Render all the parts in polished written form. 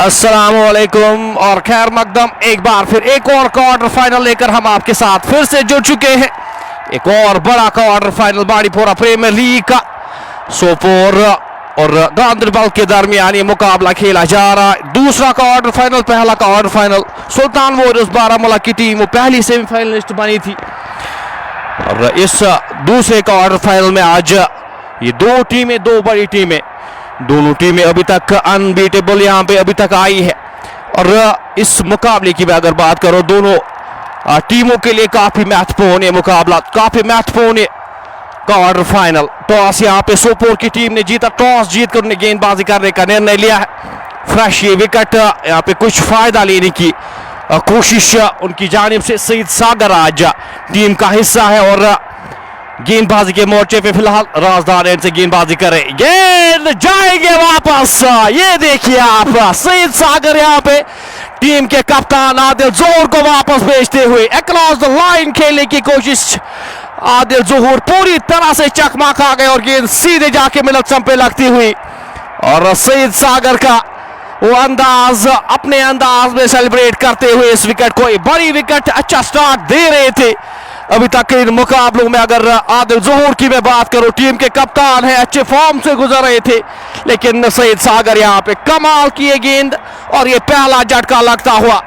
अस्सलामुअलैकुम और खैर मकदम एक बार फिर एक और क्वार्टर फाइनल लेकर हम आपके साथ फिर से जुड़ चुके हैं। एक और बड़ा quarter final Bandipora premier league का सोपोर और गांदरबल के दरमियान ये मुकाबला खेला जा रहा है। दूसरा क्वार्टर फाइनल, पहला क्वार्टर फाइनल सुल्तान वॉरियर्स बारामूला की टीम वो पहली सेमीफाइनलिस्ट बनी थी और इस दूसरे क्वार्टर फाइनल में आज ये दो टीमें, दो बड़ी टीमें, दोनों टीमें अभी तक अनबीटेबल यहां पे अभी तक आई है। और इस मुकाबले की अगर बात करो, दोनों टीमों के लिए काफी महत्वपूर्ण मुकाबला, काफी महत्वपूर्ण क्वार्टर फाइनल। टॉस यहां पे सोपोर की टीम ने जीता, टॉस जीतकर उन्हें गेंदबाजी करने का निर्णय लिया है। फ्रेश ये विकेट यहां पे कुछ फायदा लेने की कोशिश उनकी जानिब से। सईद सागर आज टीम का हिस्सा है और गेंदबाजी के मोर्चे पे फिलहाल राजदार एंड से गेंदबाजी करे, गेंद जाएंगे वापस। ये देखिए आप, सईद सागर यहाँ पे टीम के कप्तान आदिल जोहर को वापस भेजते हुए अक्रॉस द लाइन खेलने की कोशिश। आदिल जोहर पूरी तरह से चकमा खा गए और गेंद सीधे जाके मिलक्सम पे लगती हुई। और सईद सागर का वो अंदाज, अपने अंदाज में सेलिब्रेट करते हुए इस विकेट को, बड़ी विकेट, अच्छा स्टार्ट दे रहे थे अभी तक इन मुकाबलों में। अगर आदिल जोहर की मैं बात करूं, टीम के कप्तान है, अच्छे फॉर्म से गुजर रहे थे, लेकिन सईद सागर यहां पे कमाल किए गेंद और ये पहला झटका लगता हुआ,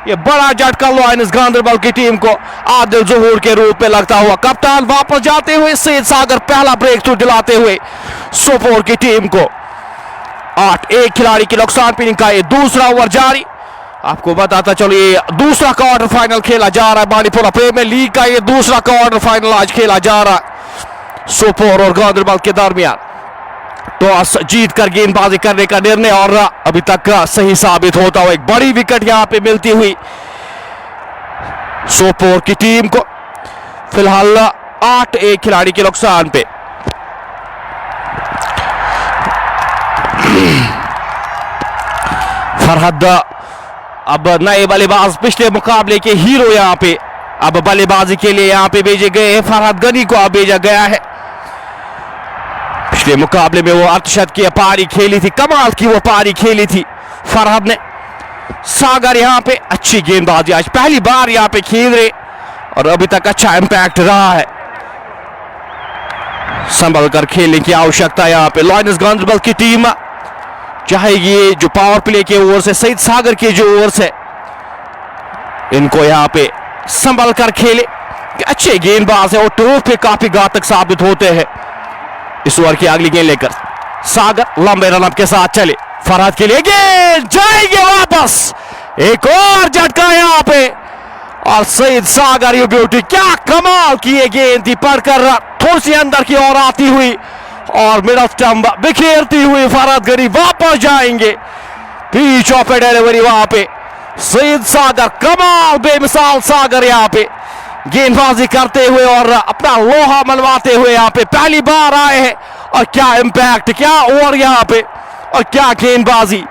ये बड़ा झटका लायंस गांदरबल की टीम को आदिल जोहर के रूप में लगता हुआ। कप्तान वापस जाते हुए सईद सागर पहला ब्रेक थ्रू दिलाते हुए सोपोर की टीम को 8-1 खिलाड़ी के नुकसान पिनिंग का ये दूसरा ओवर जारी। आपको बताता चलो ये दूसरा क्वार्टर फाइनल खेला जा रहा है बांडीपोरा प्रीमियर लीग का। ये दूसरा क्वार्टर फाइनल आज खेला जा रहा है सोपोर और गांदरबल के दरमियान। टॉस जीत कर गेंदबाजी करने का निर्णय और अभी तक सही साबित होता हुआ एक बड़ी विकेट यहां पे मिलती हुई सोपोर की टीम को। फिलहाल 8-1 खिलाड़ी के नुकसान पे। फरहद अब नए बल्लेबाज, पिछले मुकाबले के हीरो यहां पे अब बल्लेबाजी के लिए यहां पे भेजे गए हैं। फरहद गनी को अब भेजा गया है। पिछले मुकाबले में वो अर्धशतक की पारी खेली थी, कमाल की वो पारी खेली थी फरहद ने। सागर यहां पे अच्छी गेंदबाजी आज पहली बार यहां पे खेल रहे और अभी तक अच्छा इंपैक्ट रहा है। संभल कर खेलने की आवश्यकता यहां पे लायंस गांदरबल की टीम चाहेगी। जो पावर प्ले के ओवर से, सईद सागर के जो ओवर से, इनको यहां पे संभल कर खेले। अच्छे गेंदबाज है और टूर पे काफी घातक साबित होते हैं। इस ओवर की अगली गेंद लेकर सागर लंबे रनअप के साथ चले, फरहद के लिए गेंद जाएंगे वापस। एक और झटका यहां पे और सईद सागर ये ब्यूटी, क्या कमाल की ये गेंद थी, पढ़कर थोड़ी सी अंदर की ओर आती हुई और मिडल स्टंप बिखेरती हुई फरहद गनी वापस जाएंगे। पीच ऑफ डिलीवरी वहां पे सईद सागर, कमाल बेमिसाल सागर यहां पे गेंदबाजी करते हुए और अपना लोहा मनवाते हुए यहां पे पहली बार आए हैं। और क्या इंपैक्ट, क्या ओवर यहां पे और क्या गेंदबाजी।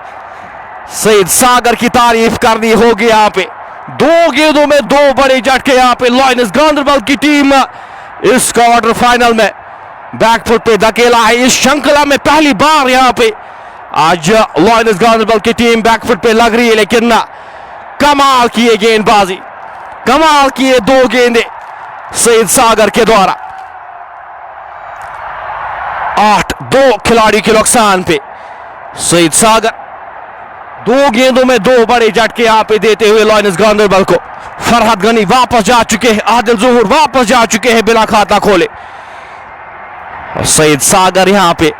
सईद सागर की तारीफ करनी होगी यहां पे। दो गेंदों में दो बड़े झटके यहां पे लायंस गांदरबल की टीम इस क्वार्टर फाइनल में बैकफुट पे धकेला है। इस श्रृंखला में पहली बार यहां पे आज लायंस गांदरबल की टीम बैकफुट पे लग रही है, लेकिन कमाल की ये गेंदबाजी, कमाल की ये दो गेंदे सईद सागर के द्वारा। 8-2 खिलाड़ी के नुकसान पे सईद सागर दो गेंदों में दो बड़े झटके यहां पे देते हुए लायंस गांदरबल को। फरहद गनी वापस जा चुके हैं, आदिल जोहर वापस जा चुके हैं बिना खाता खोले। और सईद सागर यहां पे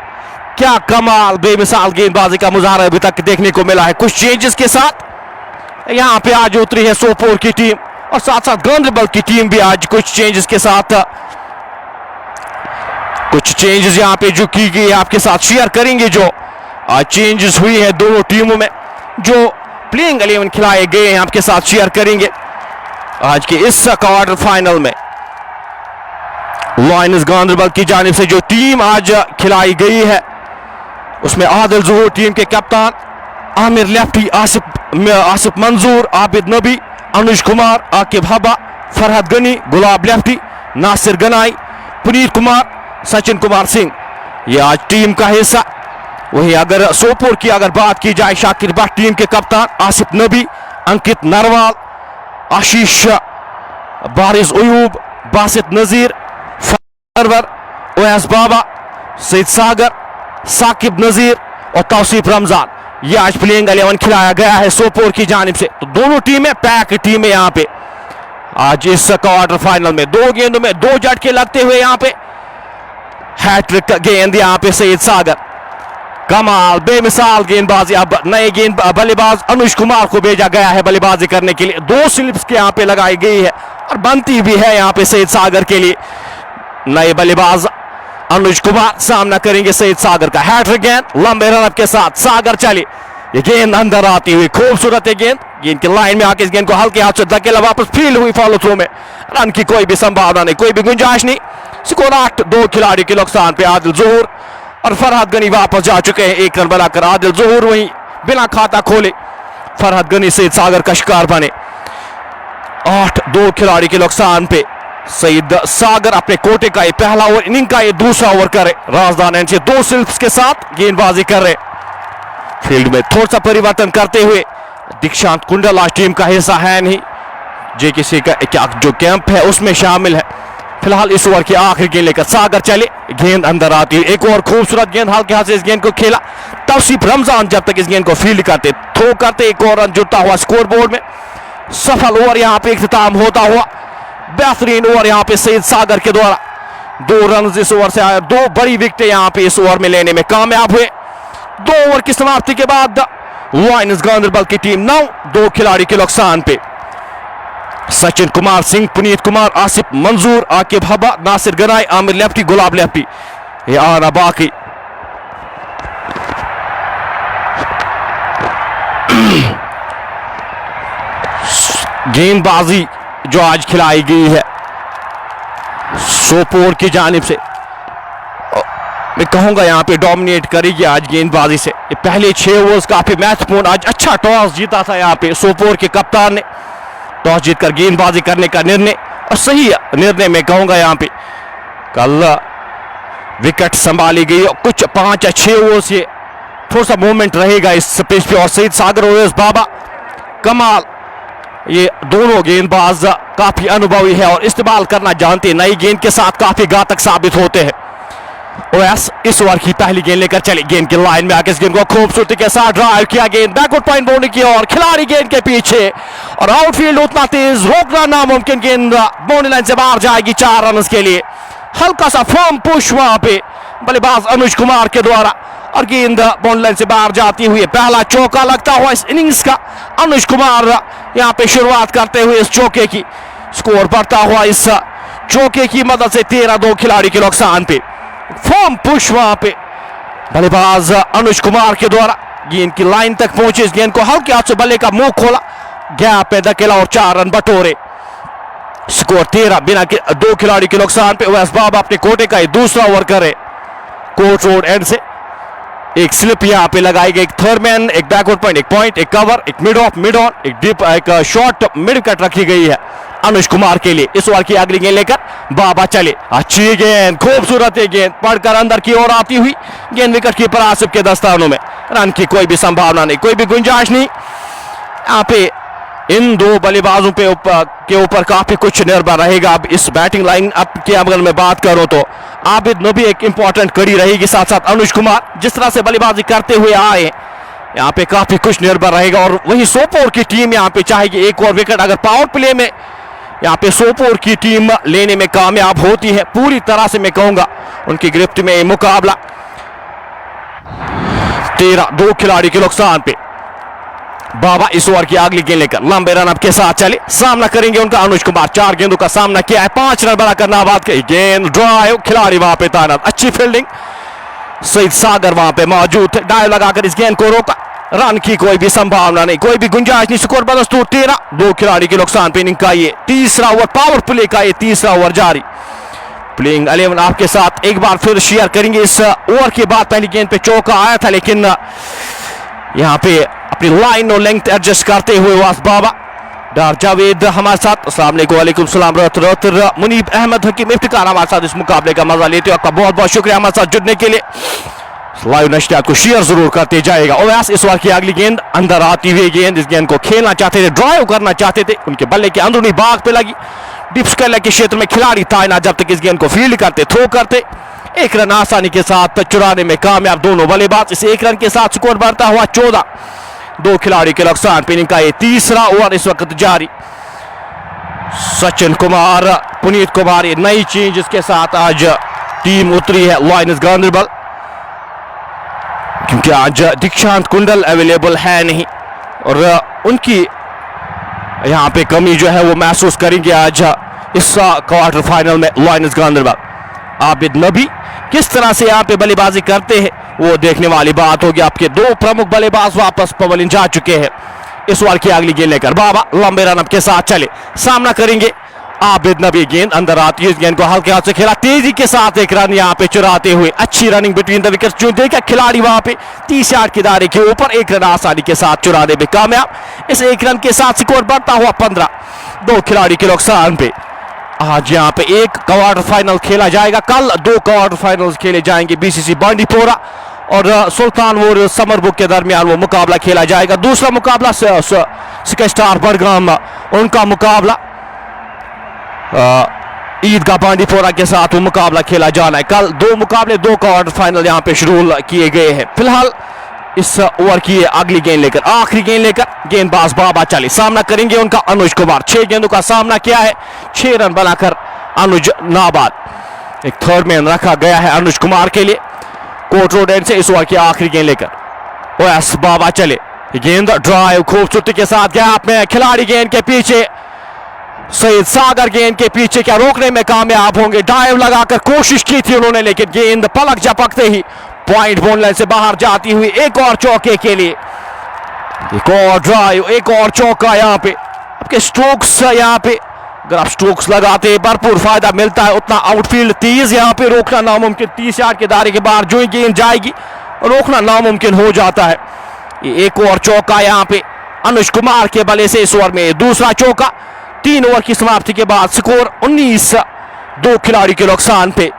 क्या कमाल बेमिसाल गेंदबाजी का मुजाहरा अभी तक देखने को मिला है। कुछ चेंजेस के साथ यहां पे आज उतरी है सोपोर की टीम और साथ साथ गांदरबल की टीम भी आज कुछ चेंजेस के साथ, कुछ चेंजेस यहां पे जो की गई आपके साथ शेयर करेंगे। जो चेंजेस हुई है दोनों टीमों में, जो प्लेइंग 11 खिलाए गए हैं आपके साथ शेयर करेंगे आज के इस क्वार्टर फाइनल में। लायंस गांदरबल की जानिब से जो टीम आज खिलाई गई है उसमें आदिल जोहर टीम के कप्तान, आमिर लेफ्टी, आसिफ मंजूर, आबिद नबी, अनुज कुमार, आकिब हबा, फरहद गनी, गुलाब लेफ्टी, नासिर गनाई, पुनीत कुमार, सचिन कुमार सिंह, ये आज टीम का हिस्सा। वही अगर सोपोर की अगर बात की जाए, शाकिर भट्ट टीम के कप्तान, आसिफ नबी, अंकित नरवाल, आशीष, बारिश अयूब, बासित नजीर, फरवर, ओवैस बाबा, सईद सागर, साकिब नजीर और तौसीफ रमजान, ये आज प्लेइंग 11 खिलाया गया है सोपोर की जानिब से। तो दोनों टीमें पैक टीम है यहाँ पे आज इस क्वार्टर फाइनल में। 2 गेंदों में 2 झटके लगते हुए यहाँ पे हैट्रिक गेंद यहाँ पे सईद सागर, कमाल बेमिसाल गेंदबाजी। अब नए गेंद बल्लेबाज अनुज कुमार को भेजा गया है बल्लेबाजी करने के लिए। 2 स्लिप्स के यहाँ पे लगाई गई है और बनती भी है यहाँ पे सईद सागर के लिए। नए बल्लेबाज अनुज कुमार सामना करेंगे सईद सागर का। हैट्रिक गेंद लंबे रन के साथ सागर चले, ये गेंद अंदर आती हुई खूबसूरत है गेंद, गेंद की लाइन में आके इस गेंद को हल्के हाथ से धकेला, वापस फील्ड हुई फॉलो थ्रो में। रन की कोई भी संभावना नहीं, कोई भी गुंजाइश नहीं। स्कोर 8, 2 खिलाड़ी के नुकसान पे आदिल जोहर और फरहद गनी वापस जा चुके हैं। 1 रन बनाकर आदिल जोहर वहीं बिना खाता खोले फरहद गनी सईद सागर का शिकार बने। 8, 2 खिलाड़ी के नुकसान पे सईद सागर अपने कोटे का ये पहला ओवर, इनिंग का ये दूसरा ओवर करे। राजदान एंड से 2 स्लिप्स के साथ गेंदबाजी कर रहे। फील्ड में थोड़ा सा परिवर्तन करते हुए दीक्षांत कुंडल आज टीम का हिस्सा है नहीं, जे किसी का जो कैंप है उसमें शामिल है। फिलहाल इस ओवर की आखिरी गेंद लेकर सागर चले, गेंद अंदर आती है। एक और खूबसूरत गेंद हल्के हाथ से इस गेंद को खेला। तौसीफ रमजान जब तक इस गेंद को फील्ड करते, थ्रो करते, एक और रन जुड़ता हुआ स्कोर बोर्ड में। सफल ओवर यहाँ पे इख्तिताम होता हुआ। बेहतरीन ओवर यहाँ पे सईद सागर के द्वारा 2 रन इस ओवर से आए। 2 बड़ी विकेटें यहाँ पे इस ओवर में लेने में कामयाब हुए। 2 ओवर की समाप्ति के बाद लायंस गांधरबल की टीम 9, 2 खिलाड़ी के नुकसान पे। सचिन कुमार सिंह, पुनीत कुमार, आसिफ मंजूर, आकिब हबा, नासिर गनाई, आमिर लेफ्टी, गुलाब लेफ्टी, ये आना बाकी। गेंदबाजी जो आज खिलाई गई है सोपोर की जानिब से, मैं कहूंगा यहाँ पे डोमिनेट करेगी आज गेंदबाजी से। ये पहले 6 ओवर्स काफी महत्वपूर्ण, आज अच्छा टॉस जीता था यहाँ पे सोपोर के कप्तान ने। टॉस जीतकर गेंदबाजी करने का निर्णय, और सही निर्णय मैं कहूंगा यहाँ पे। कल विकेट संभाली गई और कुछ 5 या 6 ओवर्स ये थोड़ा सा मूवमेंट रहेगा इस पिच पे। और सईद सागर ओवैस बाबा कमाल, ये दोनों गेंदबाज काफी अनुभवी है और इस्तेमाल करना जानते हैं, नई गेंद के साथ काफी घातक साबित होते हैं। ओवैस इस ओवर की पहली गेंद लेकर चले, गेंद की लाइन में आके इस गेंद को खूबसूरती के साथ ड्राइव किया, गेंद बैकवर्ड पॉइंट बाउंड्री की और खिलाड़ी गेंद के पीछे और आउटफील्ड उतना तेज रोकना नामुमकिन, गेंद बाउंड्री लाइन से बाहर जाएगी 4 रन के लिए। हल्का सा फॉर्म पुश वहां पे बल्लेबाज अनुज कुमार के द्वारा और गेंद बाउंड्री लाइन से बाहर जाती हुई पहला चौका लगता हुआ इस इनिंग्स का। अनुज कुमार यहां पे शुरुआत करते हुए इस चौके की, स्कोर बढ़ता हुआ इस चौके की मदद से 13, 2 खिलाड़ी के नुकसान पे। फॉर्म पुश वहां पे बल्लेबाज अनुज कुमार के द्वारा गेंद की लाइन तक पहुंचे, इस गेंद को हल्के हाथ से बल्ले का मुंह खोला, गैप पे धकेला और 4 रन बटोरे। स्कोर 13, बिना 2 खिलाड़ी के नुकसान पे। ओवैस बाबा अपने कोटे का दूसरा ओवर करे कोर्ट रोड एंड से। एक स्लिप यहाँ पे लगाई गई, एक थर्ड मैन, एक बैकवर्ड पॉइंट, एक कवर, एक मिड ऑफ, मिड ऑन, एक डीप, एक शॉर्ट मिड कट रखी गई है अनुज कुमार के लिए। इस ओवर की अगली गेंद लेकर बाबा चले, अच्छी गेंद, खूबसूरत गेंद पढ़कर अंदर की ओर आती हुई गेंद विकेट कीपर आसिफ के दस्तानों में। रन की कोई भी संभावना नहीं, कोई भी गुंजाइश नहीं। यहाँ पे इन 2 बल्लेबाजों के ऊपर काफी कुछ निर्भर रहेगा। अब इस बैटिंग लाइन अप की अगर मैं बात करूं तो आबिद नबी एक इंपॉर्टेंट कड़ी रहेगी, साथ साथ अनुज कुमार जिस तरह से बल्लेबाजी करते हुए आए, यहाँ पे काफी कुछ निर्भर रहेगा। और वही सोपोर की टीम यहाँ पे चाहेगी एक और विकेट, अगर पावर प्ले में यहाँ पे सोपोर की टीम लेने में कामयाब होती है पूरी तरह से, मैं कहूंगा उनकी गिरफ्त में मुकाबला 13, 2 खिलाड़ी के नुकसान पे। बाबा इस ओवर की अगली गेंद लेकर लंबे रन अप के साथ चले, सामना करेंगे उनका अनुज कुमार। 4 गेंदों का सामना किया है, 5 रन बनाकर नाबाद की गेंद, ड्राइव, खिलाड़ी वहां पे तैनात, अच्छी फील्डिंग, सईद सागर वहां पे मौजूद थे, डाइव लगाकर इस गेंद को रोका। रन की कोई भी संभावना नहीं, कोई भी गुंजाइश नहीं। स्कोर बदस्तूर 13, 2 खिलाड़ी के नुकसान पे। इनिंग का ये तीसरा ओवर, पावर प्ले का ये तीसरा ओवर जारी। प्लेइंग 11 आपके साथ एक बार फिर शेयर करेंगे। इस ओवर के बाद पहली गेंद पे चौका आया था, लेकिन यहाँ पे अपनी लाइन और लेंथ एडजस्ट करते हुए वास बाबा, डार जावेद हमारे साथ, अस्सलाम वालेकुम सलाम, मुनीब अहमद, हकीम इफ्तिकार हमारे साथ इस मुकाबले का मजा लेते हो। आपका बहुत बहुत शुक्रिया हमारे साथ जुड़ने के लिए। लाइव नशरियात को शेयर जरूर करते जाएगा। ओवैस इस बार की अगली गेंद अंदर आती हुई गेंद, इस गेंद को खेलना चाहते थे, ड्राइव करना चाहते थे, उनके बल्ले के अंदरूनी भाग पे लगी। डिप स्क्वायर के क्षेत्र में खिलाड़ी तायनात जब तक इस गेंद को फील्ड करते, थ्रो करते। एक रन आसानी के साथ चुराने में कामयाब दोनों बल्लेबाज। इस एक रन के साथ स्कोर बढ़ता हुआ 14। 2 खिलाड़ी के नुकसान पे इनका ये तीसरा ओवर इस वक्त जारी। सचिन कुमार, पुनीत कुमार, ये नई चेंजेस के साथ आज टीम उतरी है लायंस गांधरबल, क्योंकि आज दीक्षांत कुंडल अवेलेबल है नहीं और उनकी यहां पे कमी जो है वो महसूस करेंगे आज इस क्वार्टर फाइनल में लायंस गांधरबल। आबिद नबी किस तरह से यहां पे बल्लेबाजी करते हैं वो देखने वाली बात होगी। आपके 2 प्रमुख बल्लेबाज वापस पवेलियन जा चुके हैं। इस ओवर की अगली गेंद लेकर बाबा लंबे रनअप के साथ चले, सामना करेंगे आबिद नबी। गेंद अंदर आती है, इस गेंद को हल्के हाथ से खेला, तेजी के साथ एक रन यहां पे चुराते हुए। अच्छी रनिंग बिटवीन द विकेट्स जो देखा खिलाड़ी वहां पे 30 यार्ड के दायरे के ऊपर एक रन आसानी के साथ चुराने में कामयाब। इस एक रन के साथ स्कोर बढ़ता हुआ 15। 2 खिलाड़ी के नुकसान पे आज यहां पे एक क्वार्टर फाइनल खेला जाएगा। कल 2 क्वार्टर फाइनल्स खेले जाएंगे। बीसीसी बांडीपोरा और सुल्तानपुर समरबुक के दरमियान वो मुकाबला खेला जाएगा। दूसरा मुकाबला स्काई स्टार बडगाम, उनका मुकाबला ईदगाह बांडीपोरा के साथ वो मुकाबला खेला जाना है। कल 2 मुकाबले 2 क्वार्टर फाइनल यहां पे शेड्यूल किए गए हैं। फिलहाल इस ओवर की अगली गेंद लेकर, आखिरी गेंद लेकर गेंदबाज बाबा चले, सामना करेंगे उनका अनुज कुमार। 6 गेंदों का सामना किया है, 6 रन बनाकर अनुज नाबाद। एक थर्ड मैन रखा गया है अनुज कुमार के लिए कोर्ट रोड एंड से। इस ओवर की आखिरी गेंद लेकर ओएस बाबा चले, गेंद ड्राइव खूबसूरती के साथ गैप में, खिलाड़ी गेंद के पीछे, सईद सागर गेंद के पीछे, क्या रोकने में कामयाब होंगे? डाइव लगाकर कोशिश की थी उन्होंने, लेकिन गेंद पलक झपकते ही पॉइंट बॉल लाइन से बाहर जाती हुई एक और चौके के लिए। एक और ड्राइव, एक और चौका। यहाँ पे आपके स्ट्रोक्स, यहाँ पे अगर आप स्ट्रोक्स लगाते हैं भरपूर फायदा मिलता है, उतना आउटफील्ड तेज यहाँ पे रोकना नामुमकिन। 30 यार्ड के दायरे के बाहर जो ही गेंद जाएगी रोकना नामुमकिन हो जाता है। एक और चौका यहाँ पे अनुज कुमार के बल्ले से इस ओवर में दूसरा चौका। 3 ओवर की समाप्ति के बाद स्कोर 19। 2 खिलाड़ी के नुकसान पे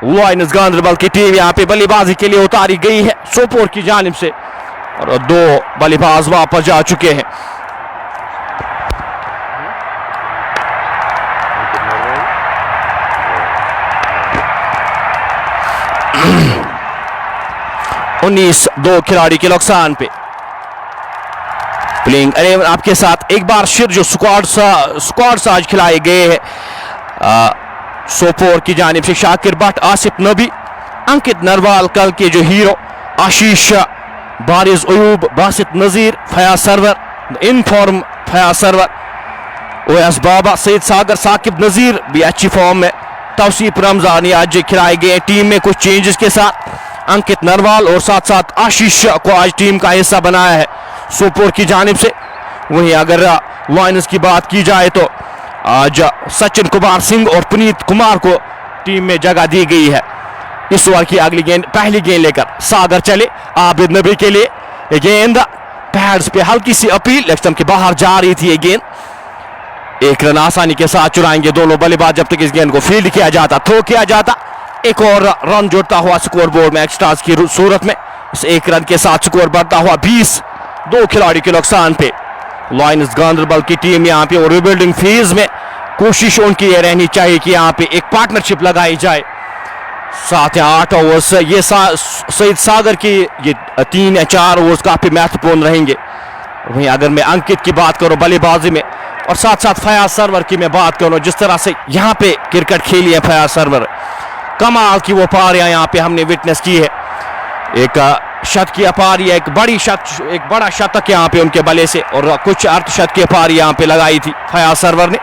लायंस गांधरबल की टीम यहाँ पे बल्लेबाजी के लिए उतारी गई है सोपोर की जानिब से और 2 बल्लेबाज वापस जा चुके हैं। उन्नीस 2 खिलाड़ी के नुकसान पे प्लेइंग 11 आपके साथ एक बार फिर जो स्क्वाड्स आज खिलाए गए हैं सोपोर की जानिब से शाकिर भट्ट, आसिफ नबी, अंकित नरवाल, कल के जो हीरो आशीष, बारिज अयूब, बासित नजीर, फयाज सरवर, इनफॉर्म फयाज सरवर, ओएस बाबा, सईद सागर, साकिब नजीर भी अच्छी फॉर्म में, तौसीफ रमजान आज खिलाए गए टीम में कुछ चेंजेस के साथ। अंकित नरवाल और साथ साथ आशीष को आज टीम का हिस्सा बनाया है सोपोर की जानिब से। वहीं अगर लायंस की बात की जाए तो आज सचिन कुमार सिंह और पुनीत कुमार को टीम में जगह दी गई है। इस ओवर की अगली गेंद, पहली गेंद लेकर सागर चले आबिद नबी के लिए। गेंद पैड्स पे हल्की सी अपील, लेग स्टंप के बाहर जा रही थी ये गेंद। एक रन आसानी के साथ चुराएंगे दोनों बल्लेबाज जब तक इस गेंद को फील्ड किया जाता, थ्रो किया जाता। एक और रन जुड़ता हुआ स्कोर बोर्ड में एक्स्ट्रास की सूरत में। इस एक रन के साथ स्कोर बढ़ता हुआ 20। 2 खिलाड़ी के नुकसान पे लायंस गांधरबल की टीम यहाँ पे और रिबिल्डिंग फेज में कोशिश उनकी ये रहनी चाहिए कि यहाँ पे एक पार्टनरशिप लगाई जाए। 7 या 8 ओवर्स ये सईद सागर की ये 3 या 4 ओवर्स काफी महत्वपूर्ण रहेंगे। वहीं अगर मैं अंकित की बात करूं बल्लेबाजी में और साथ साथ फयाज सरवर की मैं बात करूं, जिस तरह से यहाँ पे क्रिकेट खेली है फयाज सरवर, कमाल की वो पारियां यहाँ पे हमने विटनेस की है। एक शत की पारी, एक बड़ा शतक यहाँ पे उनके बल्ले से और कुछ अर्धशत की पारी यहाँ पे लगाई थी फयाज सरवर ने।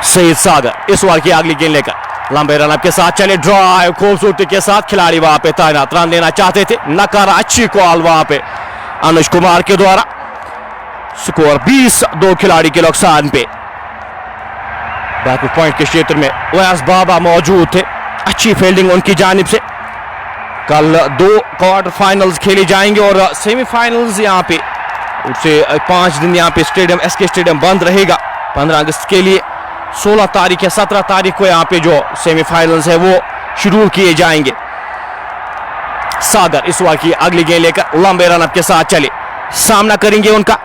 सईद सागर इस ओवर की अगली गेंद लेकर लंबे रनअप के साथ चले, ड्राइव खूबसूरती के साथ, खिलाड़ी वहां पे तैनात, रन लेना चाहते थे, नकारा। अच्छी कॉल वहां पे अनुज कुमार के द्वारा। स्कोर 20। 2 खिलाड़ी के नुकसान पे बैकवर्ड पॉइंट के क्षेत्र में ओएस बाबा मौजूद थे, अच्छी फील्डिंग उनकी जानिब से। कल 2 क्वार्टर फाइनल्स खेले जाएंगे और सेमीफाइनल्स यहाँ पे उससे 5 दिन यहाँ पे स्टेडियम एसके स्टेडियम बंद रहेगा 15 अगस्त के लिए। 16 तारीख या 17 तारीख को यहाँ पे जो सेमीफाइनल्स है वो शुरू किए जाएंगे। सागर इस ओवर की अगली गेंद लेकर लंबे रन के साथ चले, सामना करेंगे उनका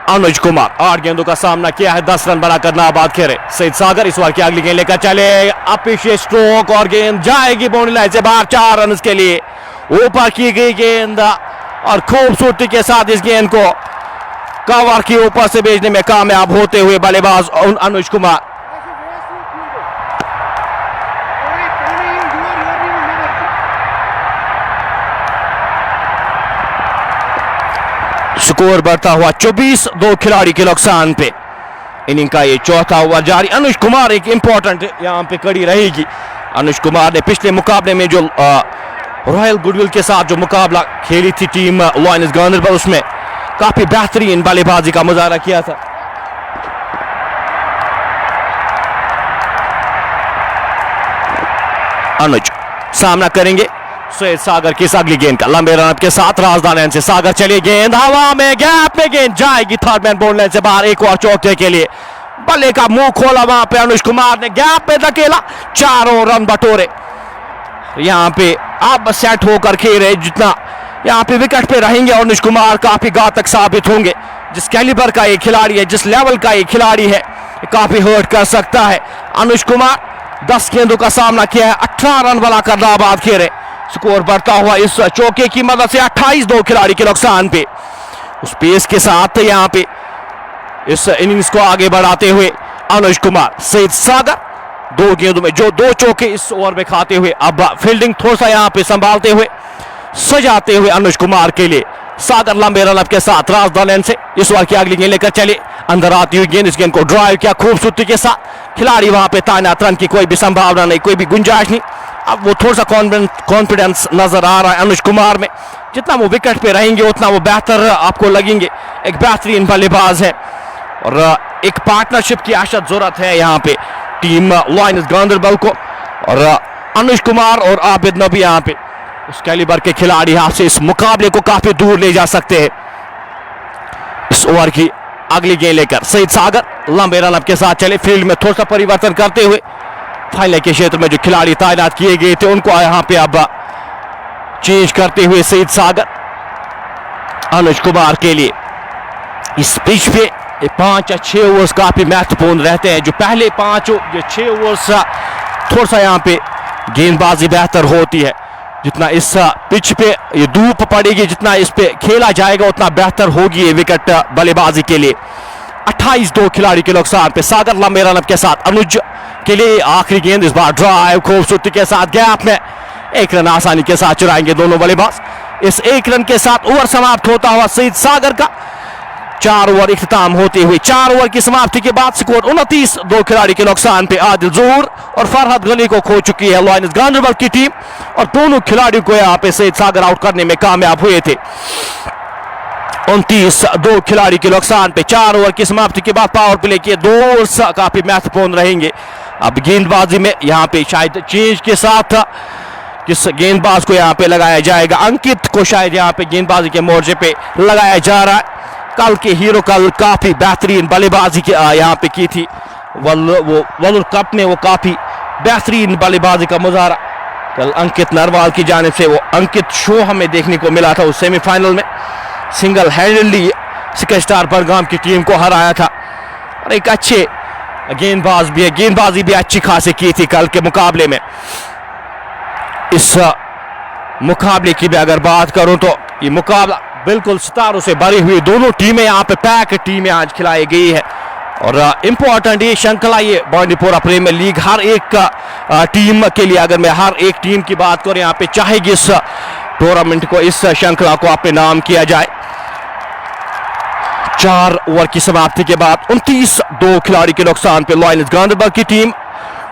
अनुज कुमार। 8 गेंदों का सामना किया है, 10 रन बनाकर नाबाद खेले सईद सागर इस ओवर की अगली गेंद लेकर चले, अपिशे स्ट्रोक और गेंद जाएगी बाउंड्री लाइन से बाहर। 4 रन के लिए ऊपर की गई गेंद और खूबसूरती के साथ इस गेंद को कवर के ऊपर से भेजने में कामयाब होते हुए बल्लेबाज अनुज कुमार। स्कोर बढ़ता हुआ 24, 2 खिलाड़ी के नुकसान पे। इनिंग का ये चौथा ओवर जारी। अनुज कुमार एक इंपॉर्टेंट यहां पे कड़ी रहेगी। अनुज कुमार ने पिछले मुकाबले में जो रॉयल गुडविल के साथ जो मुकाबला खेली थी टीम लायंस गांधरबल, उसमें काफी बेहतरीन बल्लेबाजी का मुजाहरा किया था। अनुज सामना करेंगे सईद सागर की अगली गेंद का लंबे रन के साथ राजधानी से सागर चली, गेंद हवा में गैप में गेंद जाएगी थर्ड मैन बाउंड्री लाइन से बाहर। एक और चौके के लिए बल्ले का मुंह खोला वहां पे अनुज कुमार ने, गैप में धकेला, 4 रन बटोरे। यहां पे अब सेट होकर खेल रहे, जितना यहां पे विकेट पे रहेंगे अनुज कुमार काफी घातक साबित होंगे। जिस कैलिबर का ये खिलाड़ी है, जिस लेवल का ये खिलाड़ी है, काफी हर्ट कर सकता है। अनुज कुमार 10 गेंदों का सामना किया है, 18 रन बनाकर नाबाद खेले। स्कोर बढ़ता हुआ इस चौके की मदद से 28, 2 खिलाड़ी के नुकसान पे। उस पेस के साथ यहां पे इस इनिंग्स को आगे बढ़ाते हुए अनुज कुमार। सईद सागर 2 गेंदों में जो 2 चौके इस ओवर में खाते हुए अब फील्डिंग थोड़ा सा यहां पे संभालते हुए सजाते हुए अनुज कुमार के लिए सागर लंबे रन के साथ राजधानी से इस ओवर की अगली गेंद लेकर चले। अंदर आती हुई गेंद, इस गेंद को ड्राइव किया खूबसूरती के साथ, खिलाड़ी वहां पे तैनात, रन की कोई भी संभावना नहीं, कोई भी गुंजाइश नहीं। अब वो थोड़ा सा कॉन्फिडेंस नजर आ रहा है अनुज कुमार में। जितना वो विकेट पे रहेंगे उतना वो बेहतर आपको लगेंगे। एक बेहतरीन बल्लेबाज है और एक पार्टनरशिप की अशद जरूरत है यहाँ पे टीम लायंस गांधरबल को। और अनुज कुमार और आबिद नबी यहाँ पे उस कैलिबर के खिलाड़ी यहाँ से इस मुकाबले को काफी दूर ले जा सकते हैं। इस ओवर की अगली गेंद लेकर सईद सागर लंबे रन के साथ चले, फील्ड में थोड़ा सा परिवर्तन करते हुए फाइनल के क्षेत्र में जो खिलाड़ी तैनात किए गए थे उनको यहाँ पे अब चेंज करते हुए सईद सागर अनुज कुमार के लिए। इस पिच पे 5 या 6 ओवर्स काफी महत्वपूर्ण रहते हैं। जो पहले 5 या 6 ओवर्स थोड़ा सा यहाँ पे गेंदबाजी बेहतर होती है। जितना इस पिच पे ये धूप पड़ेगी, जितना इस पे खेला जाएगा उतना बेहतर होगी ये विकेट बल्लेबाजी के लिए। 28, 2 खिलाड़ी के नुकसान पे सागर लंबे रन के साथ अनुज के लिए आखिरी गेंद, इस बार ड्राइव खूबसूरती के साथ, गैप में 1 रन आसानी के साथ चुराएंगे दोनों बल्लेबाज। इस 1 रन के साथ ओवर समाप्त होता हुआ सईद सागर का 4 ओवर इख्तिताम होते हुए 4 ओवर की समाप्ति के बाद स्कोर 29, 2 खिलाड़ी के नुकसान पे आदिल ज़हूर और फरहद गनी को खो चुकी है लायंस गांधरबल की टीम। और दोनों खिलाड़ियों को यहाँ पे सईद सागर आउट करने में कामयाब हुए थे। 29, 2 खिलाड़ी के नुकसान पे 4 ओवर की समाप्ति के बाद पावर प्ले के 2 ओवर्स काफी महत्वपूर्ण रहेंगे। अब गेंदबाजी में यहाँ पे शायद चेंज के साथ किस गेंदबाज को यहाँ पे लगाया जाएगा, अंकित को शायद यहाँ पे गेंदबाजी के मोर्चे पे लगाया जा रहा है। कल के हीरो कल काफी बेहतरीन बल्लेबाजी यहाँ पे की थी वर्ल्ड कप में, वो काफी बेहतरीन बल्लेबाजी का मुजाहरा कल अंकित नरवाल की जानिब से वो अंकित शो हमें देखने को मिला था। उस सेमीफाइनल में सिंगल हैंडेडली सिक्का स्टार बडगाम की टीम को हराया था और एक अच्छे गेंदबाज भी है, गेंदबाजी भी अच्छी खासी की थी कल के मुकाबले में। इस मुकाबले की भी अगर बात करूं तो ये मुकाबला बिल्कुल सितारों से भरी हुई दोनों टीमें यहाँ पे पैक टीमें आज खिलाई गई है। और इंपॉर्टेंट ये श्रृंखला, ये बांडीपोरा प्रीमियर लीग हर एक टीम के लिए, अगर मैं हर एक टीम की बात करूं यहाँ पे चाहेगी इस टूर्नामेंट को, इस श्रृंखला को अपने नाम किया जाए। 4 ओवर की समाप्ति के बाद 29, 2 खिलाड़ी के नुकसान पे लायंस गांधरबल की टीम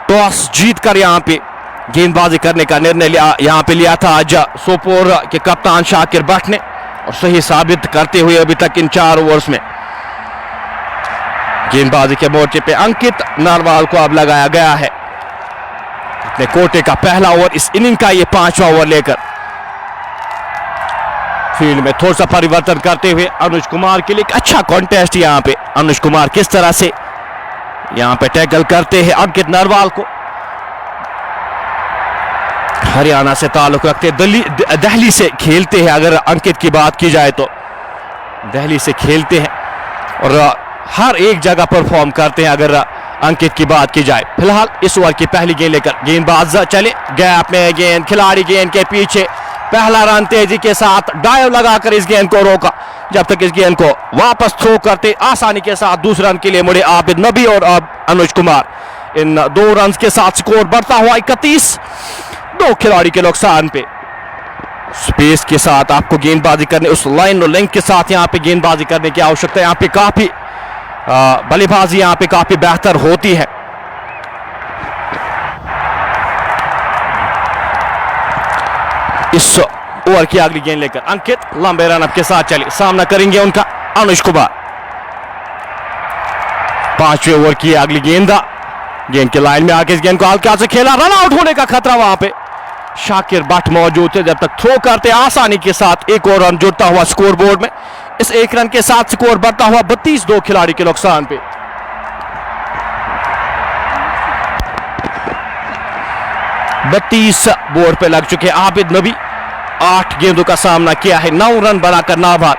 टॉस जीतकर यहाँ पे गेंदबाजी करने का निर्णय यहाँ पे लिया था आज सोपोर के कप्तान शाकिर भट्ट ने, और सही साबित करते हुए अभी तक इन 4 ओवर्स में गेंदबाजी के मोर्चे पे अंकित नरवाल को अब लगाया गया है। अपने कोटे का पहला ओवर, इस इनिंग का ये 5वां ओवर लेकर फील्ड में थोड़ा सा परिवर्तन करते हुए अनुज कुमार के लिए एक अच्छा कॉन्टेस्ट यहाँ पे। अनुज कुमार किस तरह से यहाँ पे टैकल करते हैं अंकित नरवाल को, हरियाणा से ताल्लुक रखते, दिल्ली से खेलते हैं। अगर अंकित की बात की जाए तो दिल्ली से खेलते हैं और हर एक जगह परफॉर्म करते हैं अगर अंकित की बात की जाए। फिलहाल इस ओवर की पहली गेंद लेकर गेंदबाज चले, गैप में गेंद, खिलाड़ी गेंद के पीछे, पहला रन तेजी के साथ डाइव लगाकर इस गेंद को रोका। जब तक इस गेंद को वापस थ्रो करते आसानी के साथ दूसरे रन के लिए मुड़े आबिद नबी और अब अनुज कुमार। इन 2 रन के साथ स्कोर बढ़ता हुआ 31, 2 खिलाड़ी के नुकसान पे। स्पेस के साथ आपको गेंदबाजी करने, उस लाइन और लेंथ के साथ यहाँ पे गेंदबाजी करने की आवश्यकता है। यहाँ पे काफी बल्लेबाजी यहाँ पे काफी बेहतर होती है। इस ओवर की अगली गेंद लेकर अंकित लंबे रन अप के साथ चले, सामना करेंगे उनका अनुज कुमार। 5वें ओवर की अगली गेंद की लाइन में आके इस गेंद को हल्का से खेला, रन आउट होने का खतरा वहां पे। शाकिर भट्ट मौजूद थे, जब तक थ्रो करते आसानी के साथ एक और रन जुड़ता हुआ स्कोर बोर्ड में। इस 1 रन के साथ स्कोर बढ़ता हुआ 32, 2 खिलाड़ी के नुकसान पे। बोर्ड पे लग चुके आबिद नबी, 8 गेंदों का सामना किया है, 9 रन बनाकर नाबाद।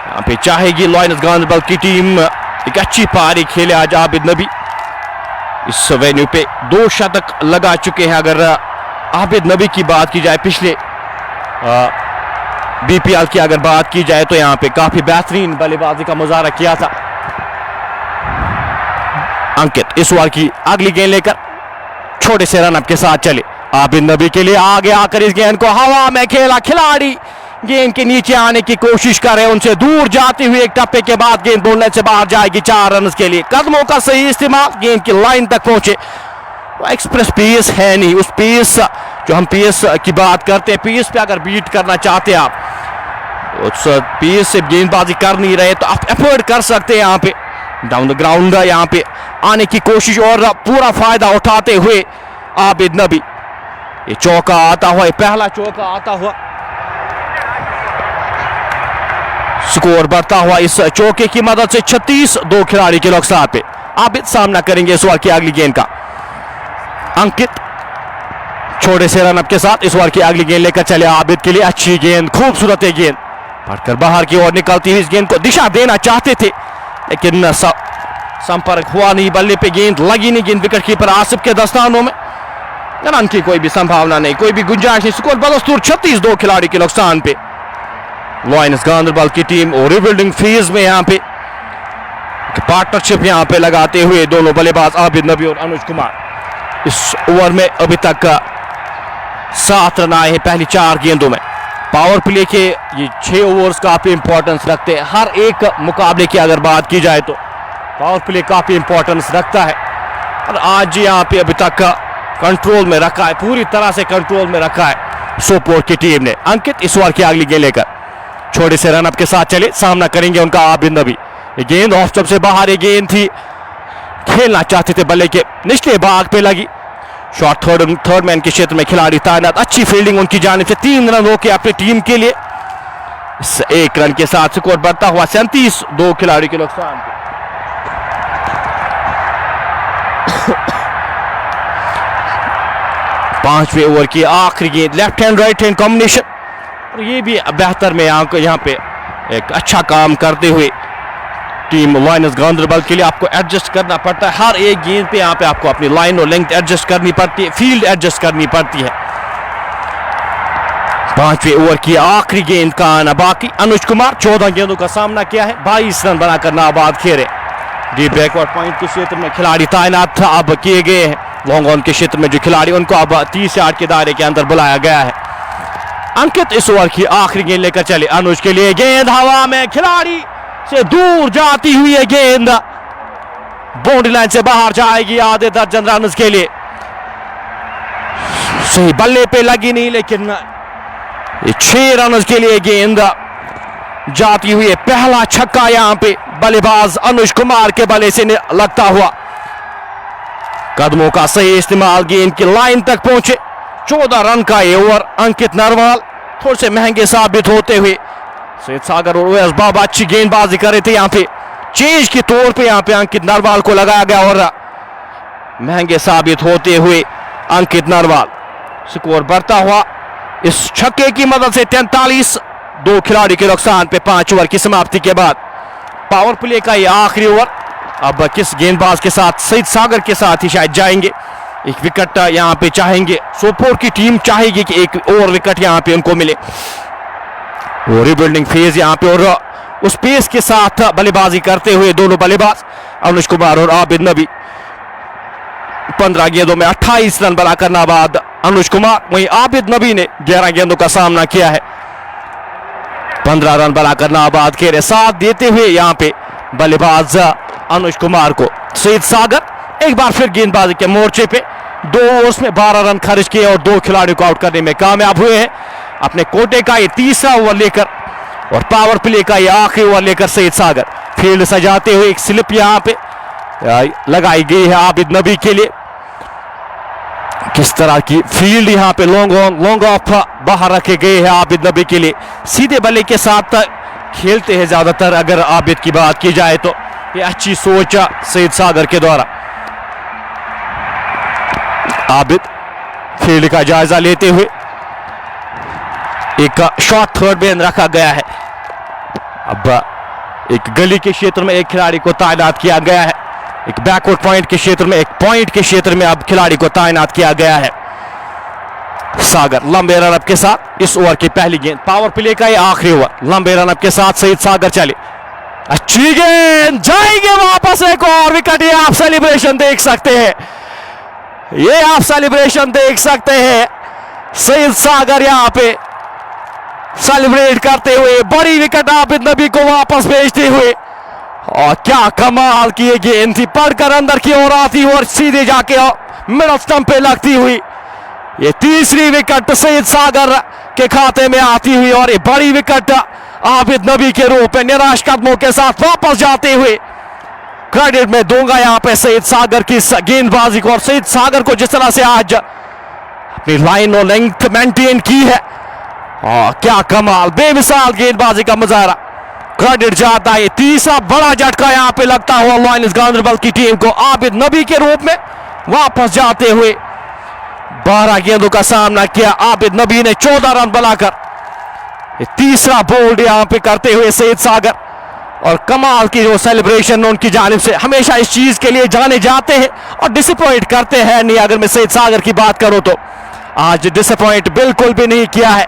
यहाँ पे चाहेगी लॉयंस गांधरबल की टीम एक अच्छी पारी खेले आज आबिद नबी। इस वेन्यू पे 2 शतक लगा चुके हैं। अगर आबिद नबी की बात की जाए, पिछले बीपीएल की अगर बात की जाए तो यहाँ पे काफी बेहतरीन बल्लेबाजी का मुजाहरा किया था। अंकित इस ओवर की अगली गेंद लेकर छोटे से रन अप के साथ चले, आबिद नबी के लिए आगे आकर इस गेंद को हवा में खेला, खिलाड़ी गेंद के नीचे आने की कोशिश कर रहे, उनसे दूर जाती हुई एक टप्पे के बाद गेंद बोलने से बाहर जाएगी। 4 रन के लिए कदमों का सही इस्तेमाल, गेंद की लाइन तक पहुंचे। एक्सप्रेस पेस है नहीं, उस पेस जो हम पेस की बात करते हैं, पेस पे अगर बीट करना चाहते हैं आप, उस पेस से गेंदबाजी कर नहीं रहे तो आप एफर्ट कर सकते हैं। यहाँ पे डाउन द ग्राउंड यहाँ पे आने की कोशिश और पूरा फायदा उठाते हुए आबिद नबी। ये चौका आता हुआ, पहला चौका आता हुआ, स्कोर बढ़ता हुआ इस चौके की मदद से 36, 2 खिलाड़ी के नुकसान पे। आबिद सामना करेंगे इस ओवर की अगली गेंद का। अंकित छोटे से रन अप के साथ इस ओवर की अगली गेंद लेकर चले, आबिद के लिए अच्छी गेंद, खूबसूरत गेंद, पढ़कर बाहर की ओर निकलती हुई इस गेंद को दिशा देना चाहते थे लेकिन संपर्क हुआ नहीं, बल्ले पे गेंद लगी नहीं। गेंद विकेट कीपर आसिफ के दस्तानों में, रन की कोई भी संभावना नहीं, कोई भी गुंजाइश नहीं। स्कोर बदस्तूर 36, 2 खिलाड़ी के नुकसान पे। लॉयंस गांधरबल की टीम और रिबिल्डिंग फेज में यहाँ पे पार्टनरशिप यहाँ पे लगाते हुए दोनों बल्लेबाज आबिद नबी और अनुज कुमार। इस ओवर में अभी तक 7 रन आए हैं पहली 4 गेंदों में। पावर प्ले के ये 6 ओवर्स काफी इंपॉर्टेंस रखते हैं। हर एक मुकाबले की अगर बात की जाए तो पावर प्ले काफी इंपॉर्टेंस रखता है और आज यहाँ पे अभी तक कंट्रोल में रखा है, पूरी तरह से कंट्रोल में रखा है सोपोर की टीम ने। अंकित इस ओवर की अगली गेंद लेकर छोटे से रन अप के साथ चले, सामना करेंगे उनका आबिद नबी। ये गेंद ऑफ स्टंप से बाहर ये गेंद थी, खेलना चाहते थे, बल्ले के निचले भाग पे लगी। शॉट थर्ड मैन के क्षेत्र में खिलाड़ी तैनात, अच्छी फील्डिंग उनकी जानिब से, 3 रन रोके अपनी टीम के लिए। 1 रन के साथ स्कोर बढ़ता हुआ 37, 2 खिलाड़ी के नुकसान। 5वें ओवर की आखिरी गेंद, left hand right hand combination, और ये भी बेहतर में यहाँ पे एक अच्छा काम करते हुए टीम लॉयंस गांधरबल के लिए आपको एडजस्ट करना पड़ता है। हर एक गेंद पे यहाँ पे आपको अपनी लाइन और लेंथ एडजस्ट करनी पड़ती है, फील्ड एडजस्ट करनी पड़ती है। 5वें ओवर की आखिरी गेंद का आना बाकी। अनुज कुमार 14 गेंदों का सामना किया है, 22 रन बनाकर नाबाद खेले। डीप बैकवर्ड पॉइंट के क्षेत्र में खिलाड़ी तैनात था, अब किए गए हैं। लॉन्ग ऑन के क्षेत्र में जो खिलाड़ी, उनको अब 30 यार्ड के दायरे के अंदर बुलाया गया है। अंकित इस ओवर की आखिरी गेंद लेकर चले, अनुज के लिए गेंद हवा में, खिलाड़ी से दूर जाती हुई है गेंद, बाउंड्री लाइन से बाहर जाएगी आधे दर्जन रन के लिए। सही बल्ले पे लगी नहीं, लेकिन 6 रन के लिए गेंद जाती हुई है। पहला छक्का यहां पे बल्लेबाज अनुज कुमार के बल्ले से लगता हुआ, कदमों का सही इस्तेमाल, गेंद की लाइन तक पहुंचे। 14 रन का ये ओवर। अंकित नरवाल थोड़े से महंगे साबित होते हुए, सैयद सागर और ओवैस बाबा अच्छी गेंदबाजी कर रहे थे। यहाँ पे चेंज के तौर पे यहाँ पे अंकित नरवाल को लगाया गया और महंगे साबित होते हुए अंकित नरवाल स्कोर बढ़ता हुआ इस छक्के की मदद से 43। 2 खिलाड़ी के नुकसान पे 5 ओवर की समाप्ति के बाद पावर प्ले का ये आखिरी ओवर। अब किस गेंदबाज के साथ, सईद सागर के साथ ही शायद जाएंगे। एक विकेट यहां पे चाहेंगे, सोपोर की टीम चाहेगी कि एक और विकेट यहां पे उनको मिले। वो रिबिल्डिंग फेज यहां पे, और उस पेस के साथ बल्लेबाजी करते हुए दोनों बल्लेबाज अनुज कुमार और आबिद नबी। 15 गेंदों में 28 रन बनाकर नाबाद अनुज कुमार, वहीं आबिद नबी ने 11 गेंदों का सामना किया है, 15 रन बनाकर नाबाद खेले। साथ देते हुए यहां पे बल्लेबाज अनुज कुमार को सईद सागर एक बार फिर गेंदबाजी के मोर्चे पे 2 ओवर्स में 12 रन खर्च किए और 2 खिलाड़ियों को आउट करने में कामयाब हुए हैं। अपने कोटे का ये तीसरा ओवर लेकर और पावर प्ले का ये आखिरी ओवर लेकर सईद सागर फील्ड सजाते हुए एक स्लिप यहां पे लगाई गई है आबिद नबी के लिए। किस तरह की फील्ड यहां पे लॉन्ग ऑफ बाहर रखे गए हैं आबिद नबी के लिए। सीधे बल्ले के साथ खेलते हैं ज्यादातर, अगर आबिद की बात की जाए तो ये अच्छी सोच सईद सागर के द्वारा। आबिद फील्ड का जायजा लेते हुए एक शॉट थर्ड में रखा गया है। अब एक गली के क्षेत्र में एक खिलाड़ी को तैनात किया गया है, एक बैकवर्ड पॉइंट के क्षेत्र में, एक पॉइंट के क्षेत्र में अब खिलाड़ी को तैनात किया गया है। सागर लंबे रनअप के साथ इस ओवर की पहली गेंद, पावर प्ले का ये आखिरी ओवर, लंबे रनअप के साथ सईद सागर चले, अच्छी गेंद, जाएंगे वापस एक और विकेट। ये आप सेलिब्रेशन देख सकते हैं, ये आप सेलिब्रेशन देख सकते हैं। सईद सागर यहां पे सेलिब्रेट करते हुए बड़ी विकेट आबिद नबी को वापस भेजते हुए, और क्या कमाल की ये गेंद थी, पढ़कर अंदर की ओर आती और सीधे जाके मिडल स्टंप पे लगती हुई। ये तीसरी विकेट सईद सागर के खाते में आती हुई और ये बड़ी विकेट आबिद नबी के रूप में निराश कदमों के साथ वापस जाते हुए क्रेडिट में दूंगा यहां पे सईद सागर की गेंदबाजी को। और सईद सागर को जिस तरह से आज अपनी लाइन और लेंथ मेंटेन की है, क्या कमाल, बेमिसाल गेंदबाजी का मुजाहरा, क्रेडिट जाता है। तीसरा बड़ा झटका यहां पे लगता हुआ लॉयंस गांधरबल की टीम को, आबिद नबी के रूप में वापस जाते हुए 12 गेंदों का सामना किया आबिद नबी ने 14 रन बनाकर तीसरा बोल्ड यहां पे करते हुए सईद सागर। और कमाल की जो सेलिब्रेशन उनकी जानिब से, हमेशा इस चीज के लिए जाने जाते हैं और डिसअपॉइंट करते हैं नहीं। अगर मैं सईद सागर की बात करूं तो आज डिसअपॉइंट बिल्कुल भी नहीं किया है।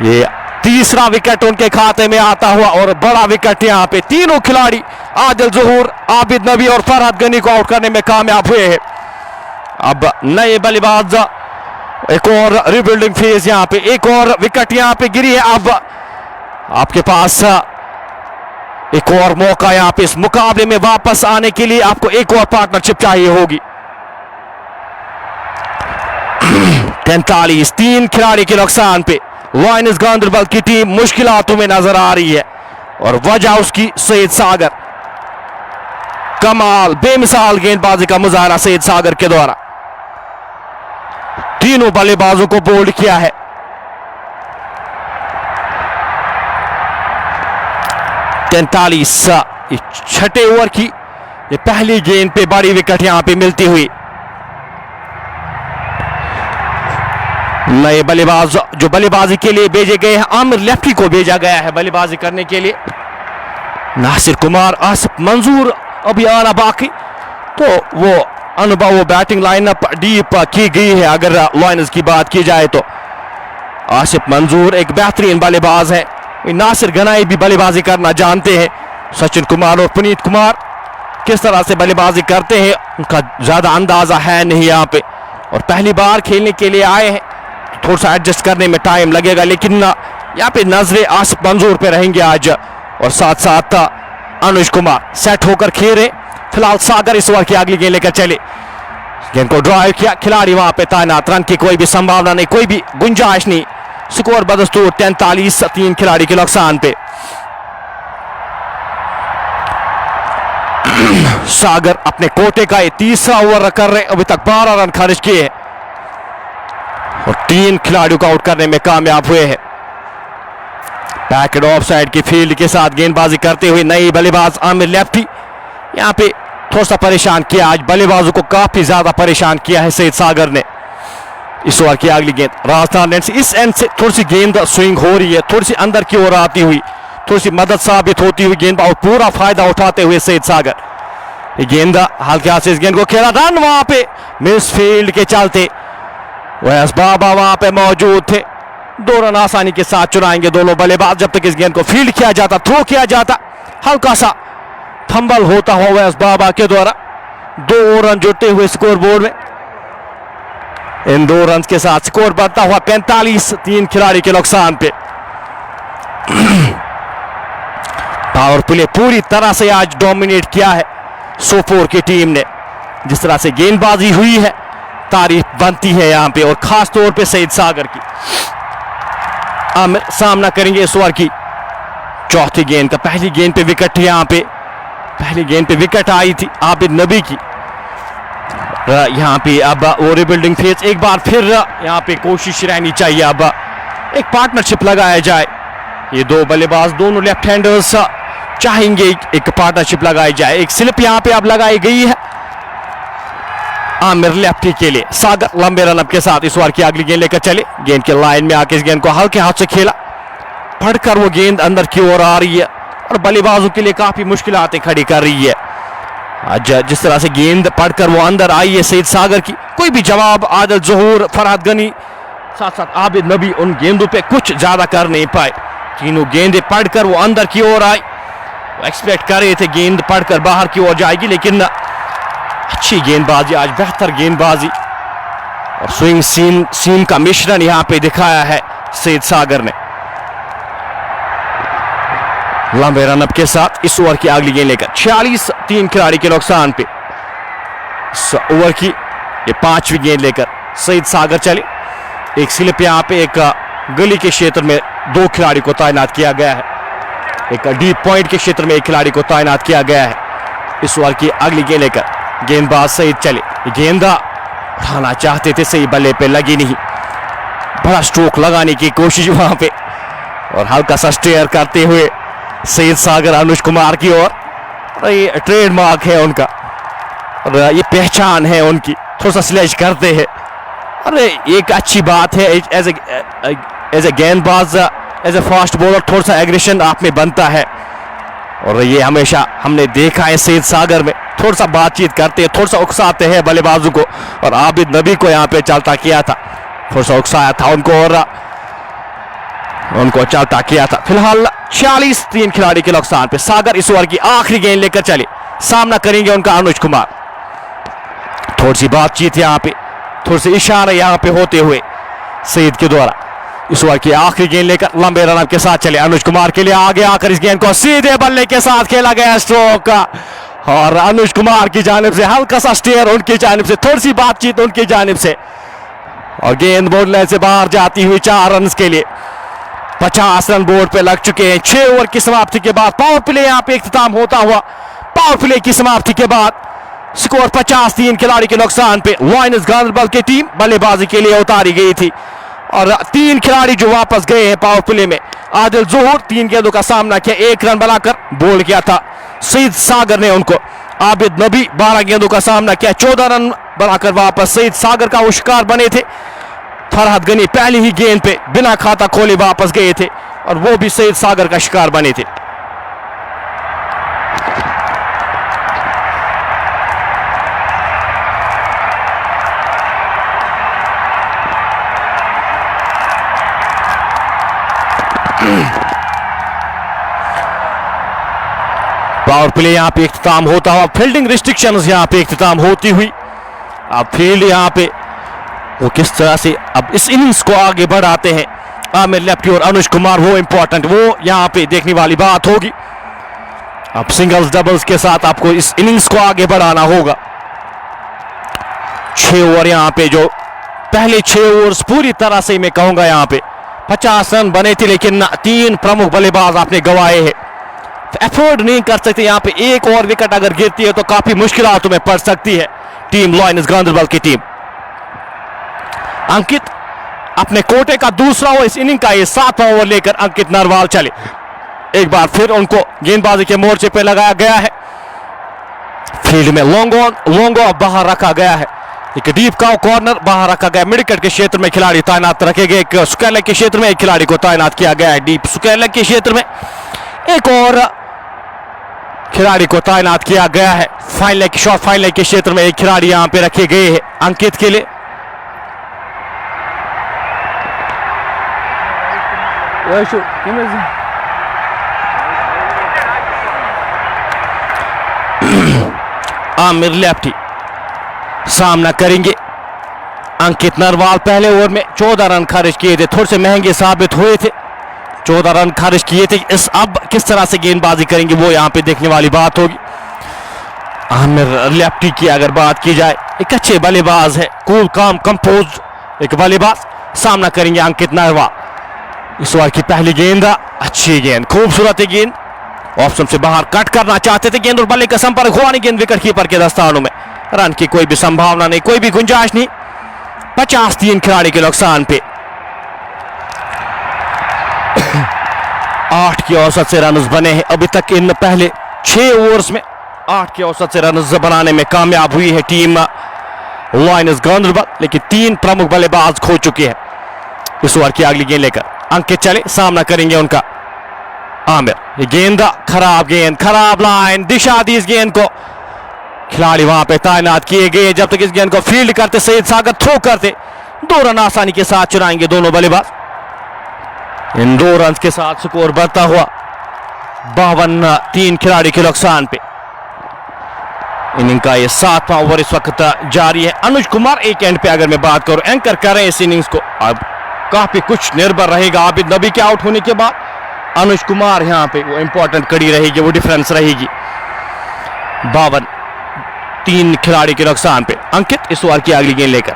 ये तीसरा विकेट उनके खाते में आता हुआ और बड़ा विकेट यहां पे तीनों खिलाड़ी आदिल ज़हूर, आबिद नबी और फरहत गनी को आउट करने में कामयाब हुए हैं। अब नए बल्लेबाज, एक और रिबिल्डिंग फेज यहां पे, एक और विकेट यहां पे गिरी है। अब आपके पास एक और मौका यहां पे इस मुकाबले में वापस आने के लिए, आपको एक और पार्टनरशिप चाहिए होगी। 43, 3 खिलाड़ी के नुकसान पे लॉयंस गांधरबल की टीम मुश्किलातों में नजर आ रही है और वजह उसकी सईद सागर। कमाल, बेमिसाल गेंदबाजी का मुजाहरा सईद सागर के द्वारा, तीनों बल्लेबाजों को बोल्ड किया है। छठे ओवर की ये पहली गेंद पे बड़ी विकेट यहां पे मिलती हुई। नए बल्लेबाज जो बल्लेबाजी के लिए भेजे गए हैं, आमिर लेफ्टी को भेजा गया है बल्लेबाजी करने के लिए। नासिर कुमार, आसिफ मंजूर अभी आना बाकी, तो वो अनुभव, वो बैटिंग लाइनअप डीप की गई है। अगर लॉयंस की बात की जाए तो आसिफ मंजूर एक बेहतरीन बल्लेबाज है, नासिर गनाई भी बल्लेबाजी करना जानते हैं। सचिन कुमार और पुनीत कुमार किस तरह से बल्लेबाजी करते हैं उनका ज्यादा अंदाजा है नहीं यहाँ पे, और पहली बार खेलने के लिए आए हैं, थोड़ा सा एडजस्ट करने में टाइम लगेगा। लेकिन यहाँ पे नजरें आसिफ मंजूर पे रहेंगे आज, और साथ साथ अनुज कुमार सेट होकर खेले। फिलहाल सागर इस ओवर की अगली गेंद लेकर चले, गेंद को ड्राइव किया, खिलाड़ी वहां पे तैनात, रन की कोई भी संभावना नहीं, कोई भी गुंजाइश नहीं। स्कोर बदस्तूर 43, 3 खिलाड़ी के नुकसान पे। सागर अपने कोटे का ये तीसरा ओवर कर रहे, अभी तक 12 रन खर्च किए हैं और 3 खिलाड़ियों को आउट करने में कामयाब हुए हैं। पैकेट ऑफ साइड की फील्ड के साथ गेंदबाजी करते हुए नई बल्लेबाज आमिर लेफ्टी यहां पे थोड़ा सा परेशान किया, आज बल्लेबाजों को काफी ज्यादा परेशान किया है सईद सागर ने। इस ओवर की अगली गेंद राजस्थान एंड से, इस एंड से थोड़ी सी गेंद स्विंग हो रही है, थोड़ी सी अंदर की ओर आती हुई, थोड़ी सी मदद साबित होती हुई गेंद और पूरा फायदा उठाते हुए सईद सागर गेंद हल्के हाथ से इस गेंद को खेला, रन वहां पे मिस फील्ड के चलते वैस बाबा वहां पे मौजूद थे, 2 रन आसानी के साथ चुराएंगे दोनों बल्लेबाज जब तक इस गेंद को फील्ड किया जाता, थ्रो किया जाता, हल्का सा फंबल होता हुआ वैस बाबा के द्वारा 2 रन जुड़ते हुए स्कोर बोर्ड में। इन 2 रन के साथ स्कोर बढ़ता हुआ 45, 3 खिलाड़ी के नुकसान पे। पावर प्ले पूरी तरह से आज डोमिनेट किया है सोपोर की टीम ने, जिस तरह से गेंदबाजी हुई है तारीफ बनती है यहां पे, और खास तौर पे सईद सागर की। आमिर सामना करेंगे इस ओवर की चौथी गेंद का, पहली गेंद पे विकेट यहां पे, पहली गेंद पे विकेट आई थी आबिद नबी की। यहां पे अब वो रिबिल्डिंग फेज एक बार फिर यहां पे कोशिश रहनी चाहिए, अब एक पार्टनरशिप लगाया जाए, ये 2 बल्लेबाज दोनों लेफ्ट हैंडर्स चाहेंगे एक पार्टनरशिप लगाई जाए। एक स्लिप यहां पे अब लगाई गई है आमिर लेफ्टी के लिए, सागर लंबे रनअप के साथ इस ओवर की अगली गेंद लेकर चले, गेंद के लाइन में आके इस गेंद को हल्के हाथ से खेला, पढ़कर वो गेंद अंदर की ओर आ रही है और बल्लेबाजों के लिए काफी मुश्किलातें खड़ी कर रही है। आज जिस तरह से गेंद पढ़कर वो अंदर आई है सईद सागर की, कोई भी जवाब आदिल ज़हूर, फरहाद गनी, साथ साथ आबिद नबी उन गेंदों पे कुछ ज्यादा कर नहीं पाए। तीनों गेंदें पढ़कर वो अंदर की ओर आई, एक्सपेक्ट कर रहे थे गेंद पढ़कर बाहर की ओर जाएगी, लेकिन अच्छी गेंदबाजी, आज बेहतर गेंदबाजी और स्विंग सीम का मिश्रण यहां पे दिखाया है सईद सागर ने। लंबे रनअप के साथ इस ओवर की अगली गेंद लेकर 46, 3 खिलाड़ी के नुकसान पे इस ओवर की ये 5वीं गेंद लेकर सईद सागर चले। एक स्लिप यहां पे एक गली के क्षेत्र में 2 खिलाड़ी को तैनात किया गया है, एक डीप पॉइंट के क्षेत्र में 1 खिलाड़ी को तैनात किया गया है। इस ओवर की अगली गेंद लेकर गेंदबाज सईद चले, गेंदा उठाना चाहते थे, सही बल्ले पे लगी नहीं, बड़ा स्ट्रोक लगाने की कोशिश वहां पे और हल्का सा स्टेयर करते हुए सईद सागर अनुज कुमार की ओर, ये ट्रेडमार्क है उनका और ये पहचान है उनकी, थोड़ा सा स्लैश करते हैं। अरे एक अच्छी बात है एज ए गेंदबाज, एज ए फास्ट बॉलर थोड़ा सा एग्रेशन आप में बनता है और ये हमेशा हमने देखा है सईद सागर में, थोड़ा सा बातचीत करते हैं, थोड़ा सा उकसाते हैं बल्लेबाजों को, और आबिद नबी को यहाँ पे चलता किया था, थोड़ा सा उकसाया था उनको और उनको चलता किया था। फिलहाल 46, 3 खिलाड़ी के नुकसान पे सागर इस ओवर की आखिरी गेंद लेकर चले, सामना करेंगे उनका अनुज कुमार। थोड़ी सी बातचीत यहाँ पे, थोड़े से इशारे यहाँ पे होते हुए सईद के द्वारा इस ओवर की आखिरी गेंद लेकर लंबे रनअप के साथ चले अनुज कुमार के लिए, आगे आकर इस गेंद को सीधे बल्ले के साथ खेला गया स्ट्रोक और अनुज कुमार की जानिब से हल्का सा स्टेयर उनकी जानिब से, थोड़ी सी बातचीत उनकी जानिब से और गेंद बोर्ड लाइन से बाहर जाती हुई 4 रन के लिए। 50 रन बोर्ड पे लग चुके हैं। 6 ओवर की समाप्ति के बाद पावर प्ले यहाँ पे इख्तिताम होता हुआ, पावर प्ले की समाप्ति के बाद स्कोर 50, 3 खिलाड़ी के नुकसान पे लायंस गांधरबल की टीम बल्लेबाजी के लिए उतारी गई थी और 3 खिलाड़ी जो वापस गए हैं पावर प्ले में, आदिल ज़हूर 3 गेंदों का सामना किया, 1 रन बनाकर बोल्ड किया था सईद सागर ने उनको। आबिद नबी 12 गेंदों का सामना किया, 14 रन बनाकर वापस सईद सागर का वो शिकार बने थे। फरहाद गनी पहली ही गेंद पे बिना खाता खोले वापस गए थे और वो भी सईद सागर का शिकार बने थे। पावर प्ले यहां पे इख्तिताम होता हुआ, फील्डिंग रिस्ट्रिक्शंस यहां पे इख्तिताम होती हुई, अब फील्ड यहां पे वो किस तरह से अब इस इनिंग्स को आगे बढ़ाते हैं आमिर लेफ्टी और अनुज कुमार, वो इंपॉर्टेंट, वो यहां पे देखने वाली बात होगी। अब सिंगल्स डबल्स के साथ आपको इस इनिंग्स को आगे बढ़ाना होगा। 6 ओवर यहां पे जो पहले 6 ओवर्स पूरी तरह से मैं कहूंगा यहां पे 50 रन बने थे, लेकिन 3 प्रमुख बल्लेबाज आपने गंवाए हैं, एफोर्ड नहीं कर सकते यहां पे। एक और विकेट अगर गिरती है तो काफी मुश्किलातों में पड़ सकती है टीम लायंस गांधरबल की टीम। अंकित अपने कोटे का दूसरा ओवर इस इनिंग का ये 7वां ओवर लेकर अंकित नरवाल चले, एक बार फिर उनको गेंदबाजी के मोर्चे पे लगाया गया है। फील्ड में लॉन्ग ऑन बाहर रखा गया है, एक डीप का कॉर्नर बाहर रखा गया, मिडविकेट के क्षेत्र में खिलाड़ी तैनात रखे गए, एक स्क्वायर लेग के क्षेत्र में एक खिलाड़ी को तैनात किया गया है, डीप स्क्वायर लेग के क्षेत्र में एक और खिलाड़ी को तैनात किया गया है, fine leg short fine leg के क्षेत्र में एक खिलाड़ी यहां पे रखे गए हैं अंकित के लिए। आमिर लेफ्टी सामना करेंगे अंकित नरवाल। पहले ओवर में 14 रन खर्च किए थे, थोड़े से महंगे साबित हुए थे, 14 रन खर्च किए थे। इस अब किस तरह से गेंदबाजी करेंगे वो यहां पे देखने वाली बात होगी। आमिर लेफ्टी की अगर बात की जाए, एक अच्छे बल्लेबाज है, कूल काम कंपोज एक बल्लेबाज। सामना करेंगे अंकित नरवाल। इस ओवर की पहली गेंद, अच्छी गेंद, खूबसूरत गेंद, ऑप्शन से बाहर कट करना चाहते थे, गेंद और बल्ले का संपर्क हुआ नहीं, गेंद विकेट कीपर के दस्तानों में, रन की कोई भी संभावना नहीं, कोई भी गुंजाइश नहीं। 53 खिलाड़ी के नुकसान पे 8 की औसत से रन बने हैं अभी तक। इन पहले 6 ओवर्स में 8 की औसत से रन बनाने में कामयाब हुई है टीम लायंस गांधरबल, लेकिन 3 प्रमुख बल्लेबाज खो चुके हैं। इस ओवर की अगली गेंद लेकर अंकित चले, सामना करेंगे उनका आमिर। ये गेंद खराब, गेंद खराब लाइन, दिशा दी इस गेंद को, खिलाड़ी वहां पे तैनात किए गए। जब तक इस गेंद को फील्ड करते, सईद सागर थ्रो करते, 2 रन आसानी के साथ चुराएंगे दोनों बल्लेबाज। इन 2 रन के साथ स्कोर बढ़ता हुआ 52, 3 खिलाड़ी के नुकसान पे। इनिंग का ये 7वां ओवर इस वक्त जारी है। अनुज कुमार एक एंड पे अगर मैं बात करूं, एंकर कर रहे हैं इस इनिंग्स को। अब काफी कुछ निर्भर रहेगा आबिद नबी के आउट होने के बाद, अनुज कुमार यहां पे वो इंपॉर्टेंट कड़ी रहेगी, वो डिफरेंस रहेगी। 52, 3 खिलाड़ी के नुकसान पे अंकित इस ओवर की अगली गेंद लेकर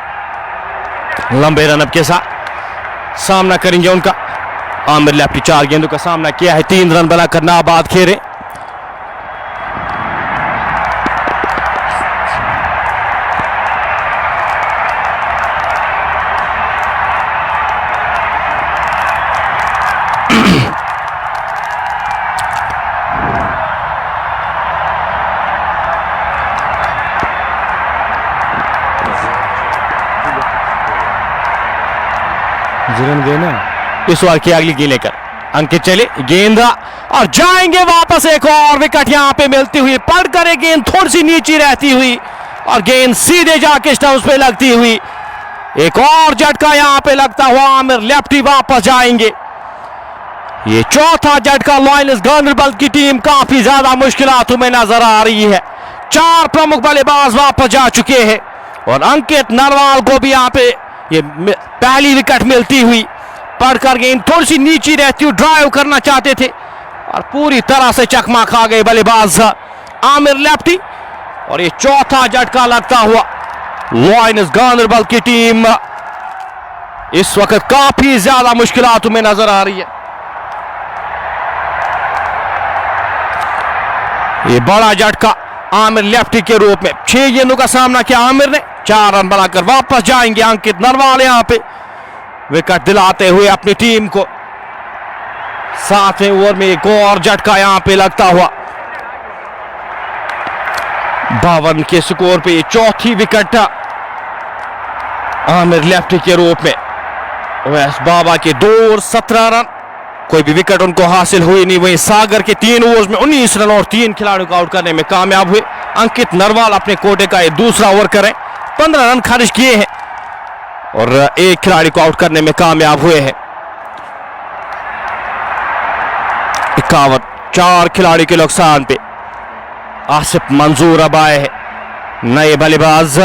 लंबे रनअप के साथ सामना करेंगे उनका आमिर लेफ्टी। 4 गेंदों का सामना किया है, 3 रन बनाकर नाबाद खेरे। इस ओवर की अगली गेंद लेकर अंकित चले, गेंद और जाएंगे वापस, एक और विकेट यहां पे मिलती हुई, पड़कर एक गेंद थोड़ी सी नीचे रहती हुई और गेंद सीधे जाके स्टंप्स पे लगती हुई। एक और झटका यहां पे लगता हुआ आमिर लेफ्टी वापस जाएंगे। ये चौथा झटका लायंस गांधरबल की टीम काफी ज्यादा मुश्किलातों में नजर आ रही है। 4 प्रमुख बल्लेबाज वापस जा चुके हैं और अंकित नरवाल को भी यहां पे ये पहली विकेट मिलती हुई, पड़कर गेंद थोड़ी सी नीचे रहती हुई, ड्राइव करना चाहते थे और पूरी तरह से चकमा खा गए बल्लेबाज आमिर लेफ्टी। और ये चौथा झटका लगता हुआ लायंस गांधरबल की टीम इस वक्त काफी ज्यादा मुश्किलातों में नजर आ रही है। ये बड़ा झटका आमिर लेफ्टी के रूप में, 6 गेंदों का सामना किया आमिर ने, 4 रन बनाकर वापस जाएंगे अंकित नरवाल यहां पे विकेट दिलाते हुए अपनी टीम को। 7वें ओवर में एक और झटका यहां पे लगता हुआ 52 के स्कोर पे ये चौथी विकेट आमिर लेफ्टी के रूप में। वैस बाबा के 2 ओवर 17 रन, कोई भी विकेट उनको हासिल हुई नहीं। वहीं सागर के 3 ओवर में 19 रन और 3 खिलाड़ियों को आउट करने में कामयाब हुए। अंकित नरवाल अपने कोटे का ये दूसरा ओवर करें, 15 रन खर्च किए हैं और 1 खिलाड़ी को आउट करने में कामयाब हुए हैं। 51, 4 खिलाड़ी के नुकसान पे आसिफ मंजूर अब आए हैं नए बल्लेबाज।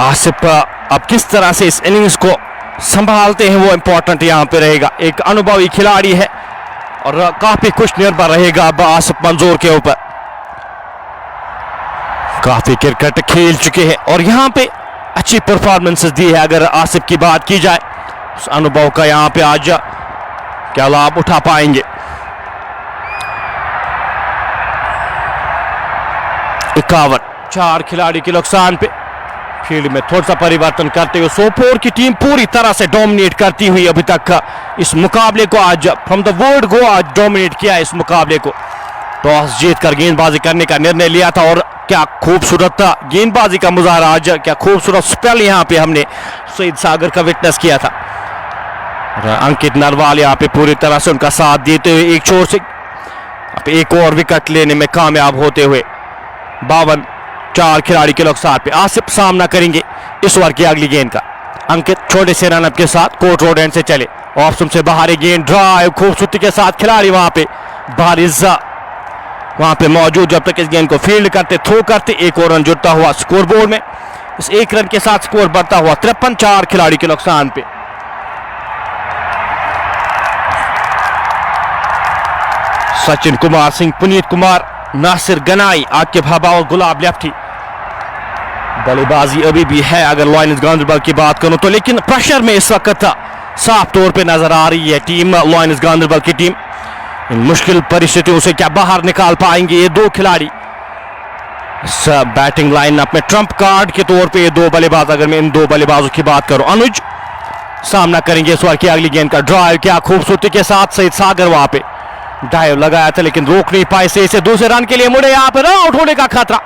आसिफ अब किस तरह से इस इनिंग्स को संभालते हैं वो इंपॉर्टेंट यहां पे रहेगा। एक अनुभवी खिलाड़ी है और काफी कुछ निर्भर रहेगा अब आसिफ मंजूर के ऊपर। काफी क्रिकेट खेल चुके हैं और यहां पे अच्छी परफॉर्मेंसेस दी है। अगर आसिफ की बात की जाए, उस अनुभव का यहां पे आज क्या लाभ उठा पाएंगे। 51, 4 खिलाड़ी के नुकसान पे फील्ड में थोड़ा सा परिवर्तन करते हुए सोपोर की टीम पूरी तरह से डोमिनेट करती हुई अभी तक इस मुकाबले को, आज फ्रॉम द वर्ल्ड को आज डोमिनेट किया इस मुकाबले को। टॉस जीतकर गेंदबाजी करने का निर्णय लिया था और क्या खूबसूरत गेंदबाजी का मुजाहरा आज, क्या खूबसूरत स्पेल यहाँ पे हमने सईद सागर का विटनेस किया था। अंकित नरवाल यहाँ पे पूरी तरह से उनका साथ देते हुए एक छोर से अब एक और विकेट लेने में कामयाब होते हुए 52 4 खिलाड़ी के नुकसान पे आसिफ सामना करेंगे इस ओवर की अगली गेंद का। अंकित छोटे से रनअप के साथ कोर्ट रोड एंड से चले, ऑप्शन से बाहर गेंद, ड्राइव खूबसूरती के साथ खिलाड़ी वहां पे बारिजा वहां पे मौजूद, जब तक इस गेंद को फील्ड करते थ्रो करते एक और रन जुड़ता हुआ स्कोर बोर्ड में। इस एक रन के साथ स्कोर बढ़ता हुआ 53 4 खिलाड़ी के नुकसान पे। सचिन कुमार सिंह, पुनीत कुमार, नासिर गनाई, आकिब हबा और गुलाब लेफ्टी। बल्लेबाजी अभी भी है अगर लॉयंस गांधरबल की बात करूं तो, लेकिन प्रेशर में इस वक्त साफ तौर पे नजर आ रही है टीम लॉयंस गांधरबल की टीम। इन मुश्किल परिस्थितियों से क्या बाहर निकाल पाएंगे ये दो खिलाड़ी। इस बैटिंग लाइनअप में ट्रंप कार्ड के तौर पे ये दो बल्लेबाज, अगर मैं इन दो बल्लेबाजों की बात करूं, अनुज सामना करेंगे इस ओवर की अगली गेंद का। ड्राइव क्या खूबसूरती के साथ सईद सागर वहां पे डाइव लगाया था लेकिन रोक नहीं पाए, से दूसरे रन के लिए मुड़े, यहाँ पे आउट होने का खतरा।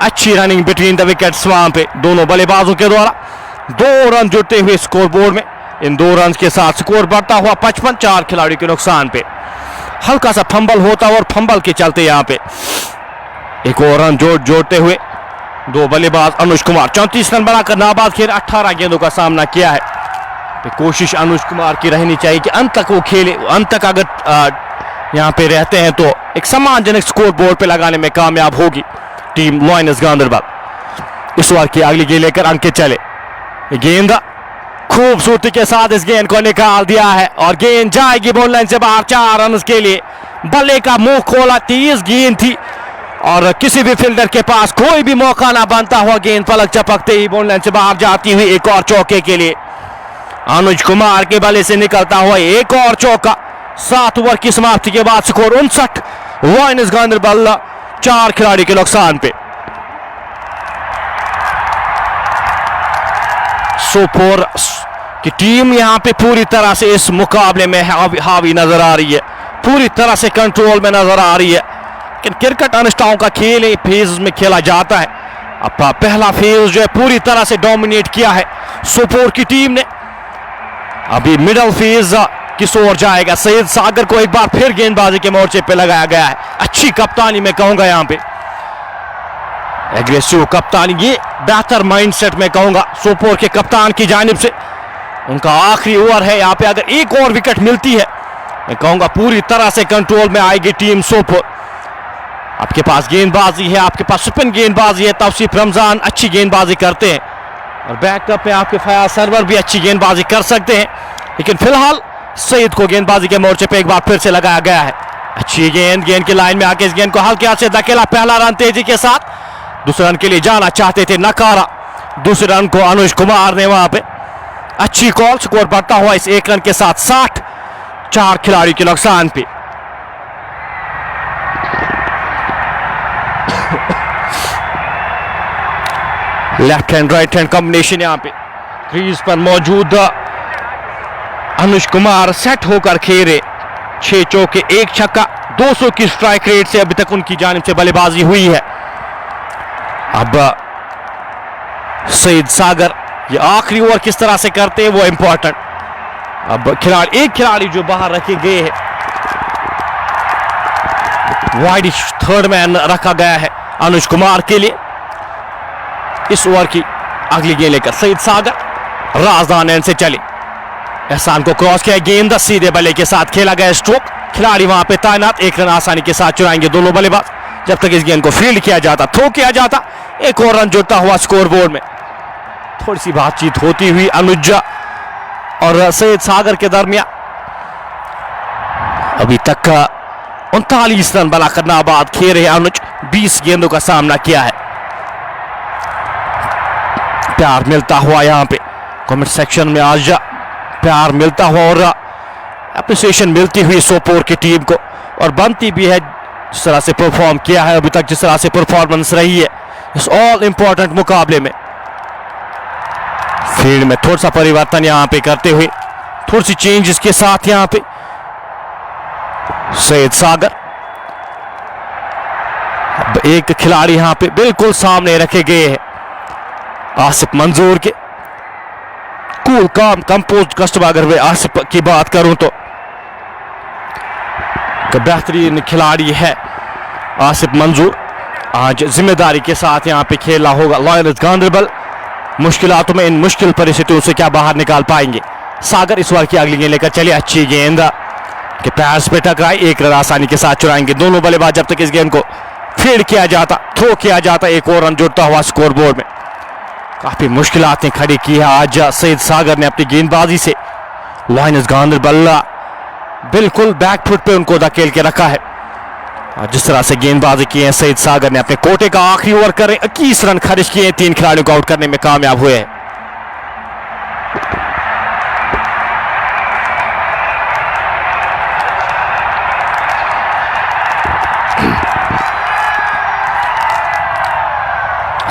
अच्छी रनिंग बिटवीन द विकेट्स वहां पे दोनों बल्लेबाजों के द्वारा, 2 रन जुड़ते हुए स्कोर बोर्ड में। इन 2 रन के साथ स्कोर बढ़ता हुआ 55 4 खिलाड़ियों के नुकसान पे। हल्का सा फंबल होता और फंबल के चलते यहाँ पे एक और रन जोड़ते हुए 2 बल्लेबाज अनुज कुमार 34 रन बनाकर नाबाद खेल 18 गेंदों का सामना किया है। तो कोशिश अनुज कुमार की रहनी चाहिए कि अंत तक वो खेले, अंत तक अगर यहाँ पे रहते हैं तो एक सम्मानजनक स्कोर बोर्ड पे लगाने में कामयाब होगी टीम लॉयंस गांधरबल। इस ओवर की अगली गेंद लेकर अंकित चले, गेंद खूबसूरती के साथ इस गेंद को निकाल दिया है और गेंद जाएगी बॉल लाइन से बाहर 4 रन के लिए। बल्ले का मुंह खोला, तेज गेंद थी और किसी भी फील्डर के पास कोई भी मौका ना बनता हुआ गेंद पलक चपकते ही बॉल लाइन से बाहर जाती हुई एक और चौके के लिए अनुज कुमार के बल्ले से निकलता हुआ एक और चौका। 7 ओवर की समाप्ति के बाद स्कोर 59 लॉयंस गांधरबल 4 खिलाड़ी के नुकसान पे। सोपोर की टीम यहां पे पूरी तरह से इस मुकाबले में हावी नजर आ रही है, पूरी तरह से कंट्रोल में नजर आ रही है। लेकिन क्रिकेट अनिष्टाओं का खेल है, फेज में खेला जाता है। अब पहला फेज जो है पूरी तरह से डोमिनेट किया है सोपोर की टीम ने। अभी मिडिल फेज किस ओर जाएगा, सईद सागर को एक बार फिर गेंदबाजी के मोर्चे पे लगाया गया है। अच्छी कप्तानी में कहूंगा, यहां पे एग्रेसिव कप्तानी, ये बेहतर माइंडसेट में कहूंगा सोपोर के कप्तान की जानिब से। उनका आखिरी ओवर है, यहाँ पे अगर एक और विकेट मिलती है मैं कहूंगा पूरी तरह से कंट्रोल में आएगी टीम सोपोर। आपके पास गेंदबाजी है, आपके पास स्पिन गेंदबाजी है, तौसीफ रमजान अच्छी गेंदबाजी करते हैं और बैकअप में आपके फयाज सरवर भी अच्छी गेंदबाजी कर सकते हैं। लेकिन फिलहाल सईद को गेंदबाजी के मोर्चे पे एक बार फिर से लगाया गया है। अच्छी गेंद की लाइन में आके इस गेंद को हल्के हाथ से धकेला, पहला रन तेजी के साथ, दूसरे रन के लिए जाना चाहते थे, नकारा। दूसरे रन को अनुज कुमार ने वहां पे अच्छी कॉल, स्कोर बढ़ता हुआ इस एक रन के साथ 60 4 खिलाड़ी के नुकसान पे। Left hand right hand combination यहां पे क्रीज पर मौजूद अनुज कुमार सेट होकर खेले, 6 चौके 1 छक्का, 200 की स्ट्राइक रेट से अभी तक उनकी जानिब से बल्लेबाजी हुई है। अब सईद सागर ये आखिरी ओवर किस तरह से करते हैं वो इंपॉर्टेंट। अब एक खिलाड़ी जो बाहर रखे गए हैं, वाइड थर्ड मैन रखा गया है अनुज कुमार के लिए। इस ओवर की अगली गेंद लेकर सईद सागर राजदान एंड से चले, एहसान को क्रॉस किया, गेंद सीधे बल्ले के साथ खेला गया स्ट्रोक, खिलाड़ी वहां पे तैनात, एक रन आसानी के साथ चुराएंगे दोनों बल्लेबाज। जब तक इस गेंद को फील्ड किया जाता, थ्रो किया जाता, एक और रन जुड़ता हुआ स्कोर बोर्ड में। थोड़ी सी बातचीत होती हुई अनुज और सईद सागर के दरमियान। अभी तक 39 रन बनाकर नाबाद खेल रहे अनुज, 20 गेंदों का सामना किया है। प्यार मिलता हुआ यहाँ पे कमेंट सेक्शन में आज प्यार मिलता हुआ और अप्रिसिएशन मिलती हुई सोपोर की टीम को, और बनती भी है जिस तरह से परफॉर्म किया है अभी तक, जिस तरह से परफॉर्मेंस रही है इस ऑल इंपॉर्टेंट मुकाबले में। फील्ड में थोड़ा सा परिवर्तन यहां पे करते हुए, थोड़ी सी चेंजेस के साथ यहां पे सईद सागर एक खिलाड़ी यहां पे बिल्कुल सामने रखे गए हैं आसिफ मंजूर के। कूल काम कंपोज कस्टमर अगर मैं आसिफ की बात करूं तो बेहतरीन खिलाड़ी है आसिफ मंजूर। आज जिम्मेदारी के साथ यहां पे खेलना होगा लॉयंस गांधरबल। मुश्किलातों में इन मुश्किल परिस्थितियों से क्या बाहर निकाल पाएंगे सागर। इस बार की अगली गेंद लेकर चले, अच्छी गेंद के पैर पे टकराई, एक रन आसानी के साथ चुराएंगे दोनों बल्लेबाज। जब तक इस गेंद को फील्ड किया जाता, थ्रो किया जाता, एक और रन जुड़ता हुआ स्कोर बोर्ड में। काफी मुश्किलातें खड़ी की है आज सईद सागर ने अपनी गेंदबाजी से। लॉयंस गांधरबल बिल्कुल बैकफुट पे उनको धकेल के रखा है। जिस तरह से गेंदबाजी की है सईद सागर ने, अपने कोटे का आखिरी ओवर कर 21 रन खर्च किए, 3 खिलाड़ियों को आउट करने में कामयाब हुए हैं।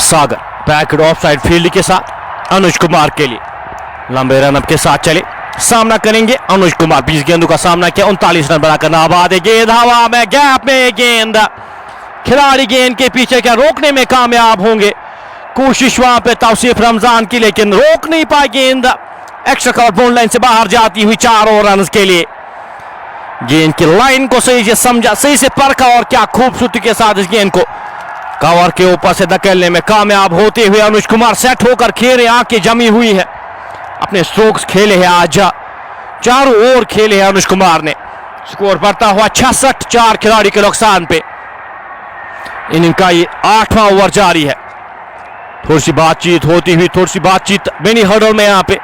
सागर बैक ऑफ साइड फील्ड के साथ अनुज कुमार के लिए लंबे रन अप के साथ चले, सामना करेंगे अनुज कुमार। 20 गेंदों का सामना किया, 39 रन बनाकर नाबाद है। गेंद हवा में, गैप में गेंद, खिलाड़ी गेंद के पीछे क्या रोकने में कामयाब होंगे। कोशिश वहां पे तौसीफ रमजान की, लेकिन रोक नहीं पाए गेंद। एक्स्ट्रा कवर बाउंड लाइन से बाहर जाती हुई 4 और रन के लिए। गेंद की लाइन को सही से समझा, सही से परखा और क्या खूबसूरती के साथ इस गेंद को कवर के ऊपर से धकेलने में कामयाब होते हुए अनुज कुमार सेट होकर खेले, आंखें जमी हुई है, अपने स्ट्रोक्स खेले हैं आज, चारों ओर खेले हैं अनुज कुमार ने। स्कोर बढ़ता हुआ 66, 4 खिलाड़ी के नुकसान पे। इनिंग का ये 8वां ओवर जारी है। थोड़ी सी बातचीत होती हुई, थोड़ी सी बातचीत मिनी हर्डल में यहाँ पे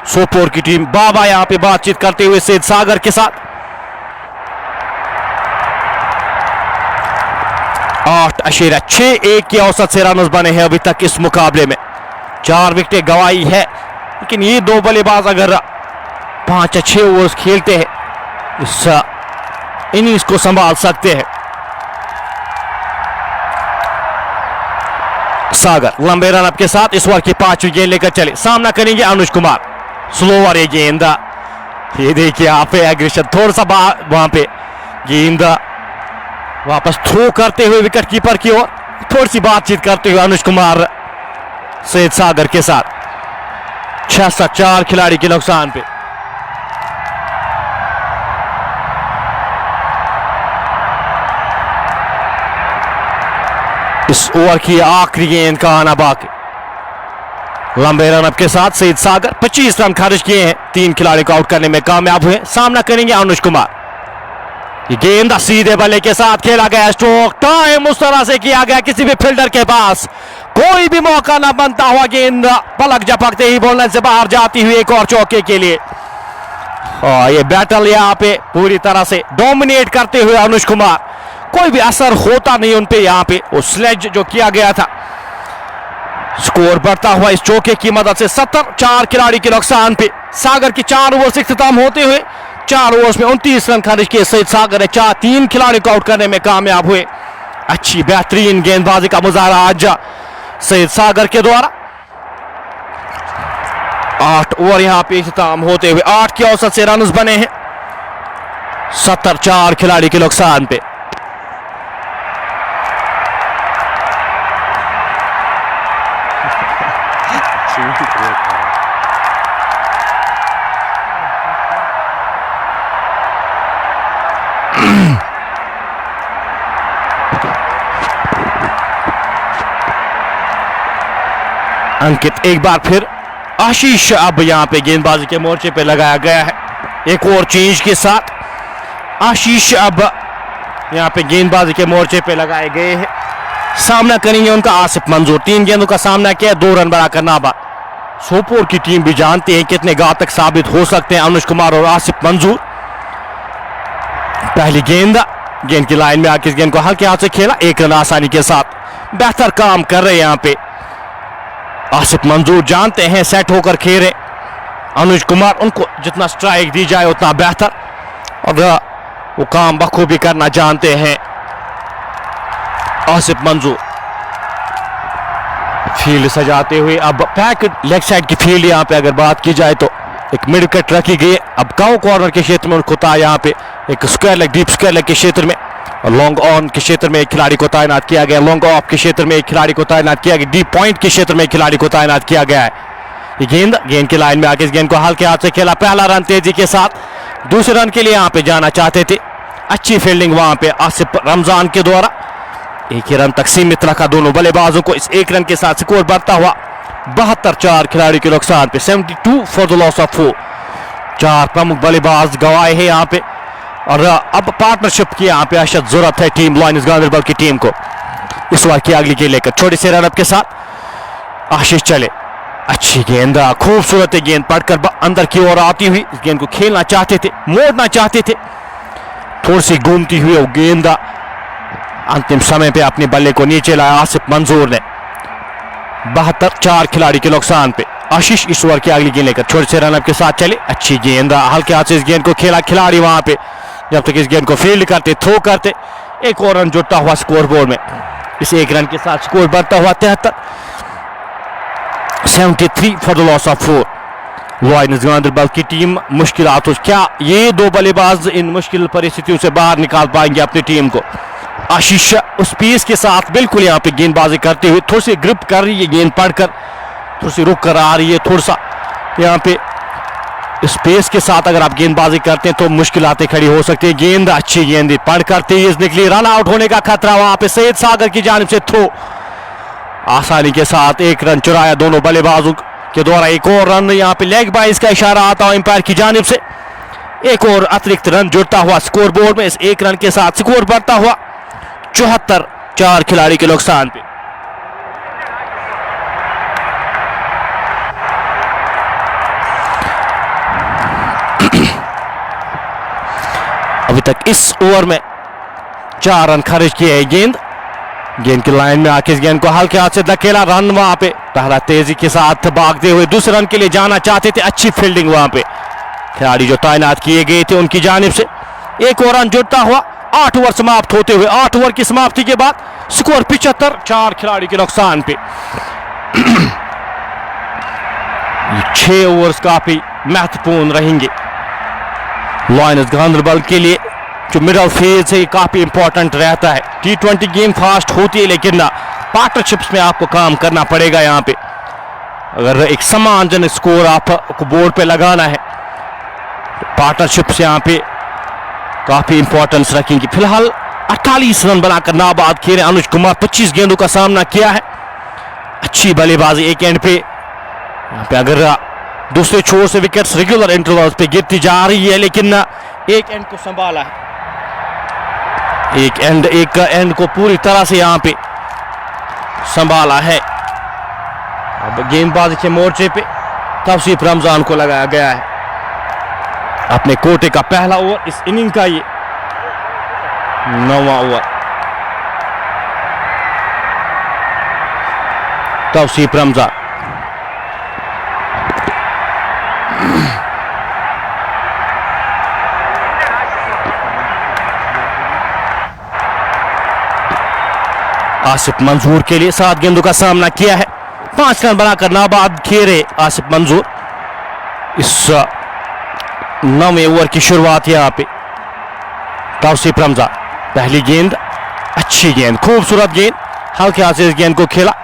सोपोर की टीम बाबा यहाँ पे बातचीत करते हुए सईद सागर के साथ। 8.6 की औसत से रन बने हैं अभी तक इस मुकाबले में। 4 विकेटें गंवाई है, लेकिन ये 2 बल्लेबाज अगर 5 या 6 ओवर्स खेलते हैं इस इनिंग्स को संभाल सकते हैं। सागर लंबे रन अप के साथ इस ओवर की 5वीं गेंद लेकर चले, सामना करेंगे अनुज कुमार। स्लोवर ये गेंद, ये देखिए यहाँ पे एग्रेशन, थोड़ा सा वहां पे गेंद वापस थ्रो करते हुए विकेट कीपर की ओर, थोड़ी सी बातचीत करते हुए अनुज कुमार सईद सागर के साथ। 66, 4 खिलाड़ी के नुकसान पे। इस ओवर की आखिरी गेंद का आना बाकी। लंबे रन अप के साथ सईद सागर 25 रन खर्च किए हैं, 3 खिलाड़ी को आउट करने में कामयाब हुए। सामना करेंगे अनुज कुमार। ये गेंद सीधे बल्ले के साथ खेला गया, स्ट्रोक टाइम उस तरह से किया गया, किसी भी फील्डर के पास कोई भी मौका ना बनता हुआ गेंद पलक झपकते ही बॉल लाइन से बाहर जाती हुई एक और चौके के लिए। और ये बैटल यहाँ पे पूरी तरह से डोमिनेट करते हुए अनुज कुमार, कोई भी असर होता नहीं उन पे यहाँ पे, वो स्लेज जो किया गया था। स्कोर बढ़ता हुआ इस चौके की मदद से 70, 4 खिलाड़ी के नुकसान पे। सागर की 4 ओवर से इख्तिताम होते हुए 4 ओवर्स में 29 रन खर्च किए सईद सागर ने, 3 खिलाड़ी को आउट करने में कामयाब हुए। अच्छी बेहतरीन गेंदबाजी का मुजाहरा आज सईद सागर के द्वारा। 8 ओवर यहां पे इख्तिताम होते हुए 8 की औसत से रन बने हैं, 70, 4 खिलाड़ी के नुकसान पे। अंकित एक बार फिर, आशीष अब यहां पे गेंदबाजी के मोर्चे पे लगाया गया है। एक और चेंज के साथ आशीष अब यहां पे गेंदबाजी के मोर्चे पे लगाए गए हैं। सामना करेंगे उनका आसिफ मंजूर। 3 गेंदों का सामना किया, 2 रन बनाकर नाबाद। सोपोर की टीम भी जानती है कितने घातक साबित हो सकते हैं अनुज कुमार और आसिफ मंजूर। पहली गेंद की लाइन में आकर इस गेंद को हल्के हाथ से खेला, 1 रन आसानी के साथ। बेहतर काम कर रहे हैं यहाँ पे आसिफ मंजूर, जानते हैं सेट होकर खेले अनुज कुमार, उनको जितना स्ट्राइक दी जाए उतना बेहतर, और वो काम बखूबी करना जानते हैं आसिफ मंजूर। फील्ड सजाते हुए अब पैक लेग साइड की फील्ड यहां पे अगर बात की जाए तो एक मिड कट रखी गई है। अब गांव कॉर्नर के क्षेत्र में उनको था यहाँ पे एक square leg, deep square leg के क्षेत्र में लॉन्ग ऑन के क्षेत्र में एक खिलाड़ी को तैनात किया गया, लॉन्ग ऑफ के क्षेत्र में एक खिलाड़ी को तैनात किया गया, डीप पॉइंट के क्षेत्र में एक खिलाड़ी को तैनात किया गया है। ये गेंद की लाइन में आके इस गेंद को हल्के हाथ से खेला, पहला रन तेजी के साथ, दूसरे रन के लिए यहां पे जाना चाहते थे। अच्छी फील्डिंग वहां पे आसिफ रमजान के द्वारा, एक ही रन तक सीमित रखा दोनों बल्लेबाजों को। इस एक रन के साथ स्कोर बढ़ता हुआ 72, 4 खिलाड़ी के नुकसान पे 72 फॉर द लॉस ऑफ 4। 4 प्रमुख बल्लेबाज गवाए हैं यहाँ पे, और अब पार्टनरशिप की यहाँ पे अशद जरूरत है टीम लायंस गांधरबल की टीम को। इस बार की अगली गेंद लेकर छोटे से रनअप के साथ आशीष चले, अच्छी गेंद, खूबसूरत गेंद पड़कर अंदर की ओर आती हुई, इस गेंद को खेलना चाहते थे, मोड़ना चाहते थे, थोड़ी सी घूमती हुई वो गेंद अंतिम समय पे अपने बल्ले को नीचे लाया आसिफ मंजूर ने। 72, 4 खिलाड़ी के नुकसान पे आशीष इस ओवर की अगली गेंद लेकर छोटे से रनअप के साथ चले, अच्छी गेंद, हल्के हाथ से इस गेंद को खेला खिलाड़ी वहां पे, जब तक इस गेंद को फील्ड करते, थ्रो करते। एक और रन जुड़ता हुआ स्कोर बोर्ड में, इस एक रन के साथ स्कोर बढ़ता हुआ 73, 73 for the loss of 4। Lions Ganderbal की टीम मुश्किलातों, क्या ये दो बल्लेबाज इन मुश्किल परिस्थितियों से बाहर निकाल पाएंगे अपनी टीम को? आशीष उस पीस के साथ बिल्कुल यहाँ पे गेंदबाजी करते हुए, थोड़ी सी ग्रिप कर रही है गेंद पड़कर, थोड़ी सी रुक कर आ रही है, थोड़ा सा यहाँ पे स्पेस के साथ अगर आप गेंदबाजी करते हैं तो मुश्किलातें खड़ी हो सकती है। गेंद, अच्छी गेंद पड़कर तेज निकली, रन आउट होने का खतरा वहां पे सैयद सागर की जानिब से थ्रो, आसानी के साथ एक रन चुराया दोनों बल्लेबाजों के द्वारा। एक और रन यहाँ पे लेग बाइस का इशारा आता हुआ एम्पायर की जानिब से, एक और अतिरिक्त रन जुड़ता हुआ स्कोर बोर्ड में। इस एक रन के साथ स्कोर बढ़ता हुआ 74, 4 खिलाड़ी के नुकसान पे। अभी तक इस ओवर में 4 रन खर्च किए हैं। गेंद की लाइन में आके इस गेंद को हल्के हाथ से धकेला, रन वहां पे, पहला तेजी के साथ भागते हुए दूसरे रन के लिए जाना चाहते थे, अच्छी फील्डिंग वहां पे, खिलाड़ी जो तैनात किए गए थे उनकी जानिब से। एक और रन जुड़ता हुआ 8 ओवर समाप्त होते हुए, 8 ओवर की समाप्ति के बाद स्कोर 75, 4 खिलाड़ी के नुकसान पे। 6 ओवर्स काफी महत्वपूर्ण रहेंगे लायंस गांधरबल के लिए, जो मिडल फेज है काफी इंपॉर्टेंट रहता है। T20 गेम फास्ट होती है, लेकिन पार्टनरशिप्स में आपको काम करना पड़ेगा। यहाँ पे अगर एक समान स्कोर आपको बोर्ड पे लगाना है तो पार्टनरशिप्स यहाँ पे काफी इंपॉर्टेंस रखेंगी। फिलहाल 48 रन बनाकर नाबाद खेले अनुज कुमार, 25 गेंदों का सामना किया है, अच्छी बल्लेबाजी एक एंड पे। यहाँ पे अगर दूसरे छोर से विकेट्स रेगुलर इंटरवल्स पे गिरती जा रही है, लेकिन एक एंड को संभाला है, एक एंड को पूरी तरह से यहाँ पे संभाला है। अब गेंदबाजी के मोर्चे पे तौसीफ रमजान को लगाया गया है, अपने कोटे का पहला ओवर इस इनिंग का, ये 9वां ओवर। तौसीफ रमजान आसिफ मंजूर के लिए 7 गेंदों का सामना किया है, 5 रन बनाकर नाबाद खेले आसिफ मंजूर। इस 9वें ओवर की शुरुआत यहाँ पे तौसीफ रमजान, पहली गेंद, अच्छी गेंद, खूबसूरत गेंद, हल्के हाथ से इस गेंद को खेला,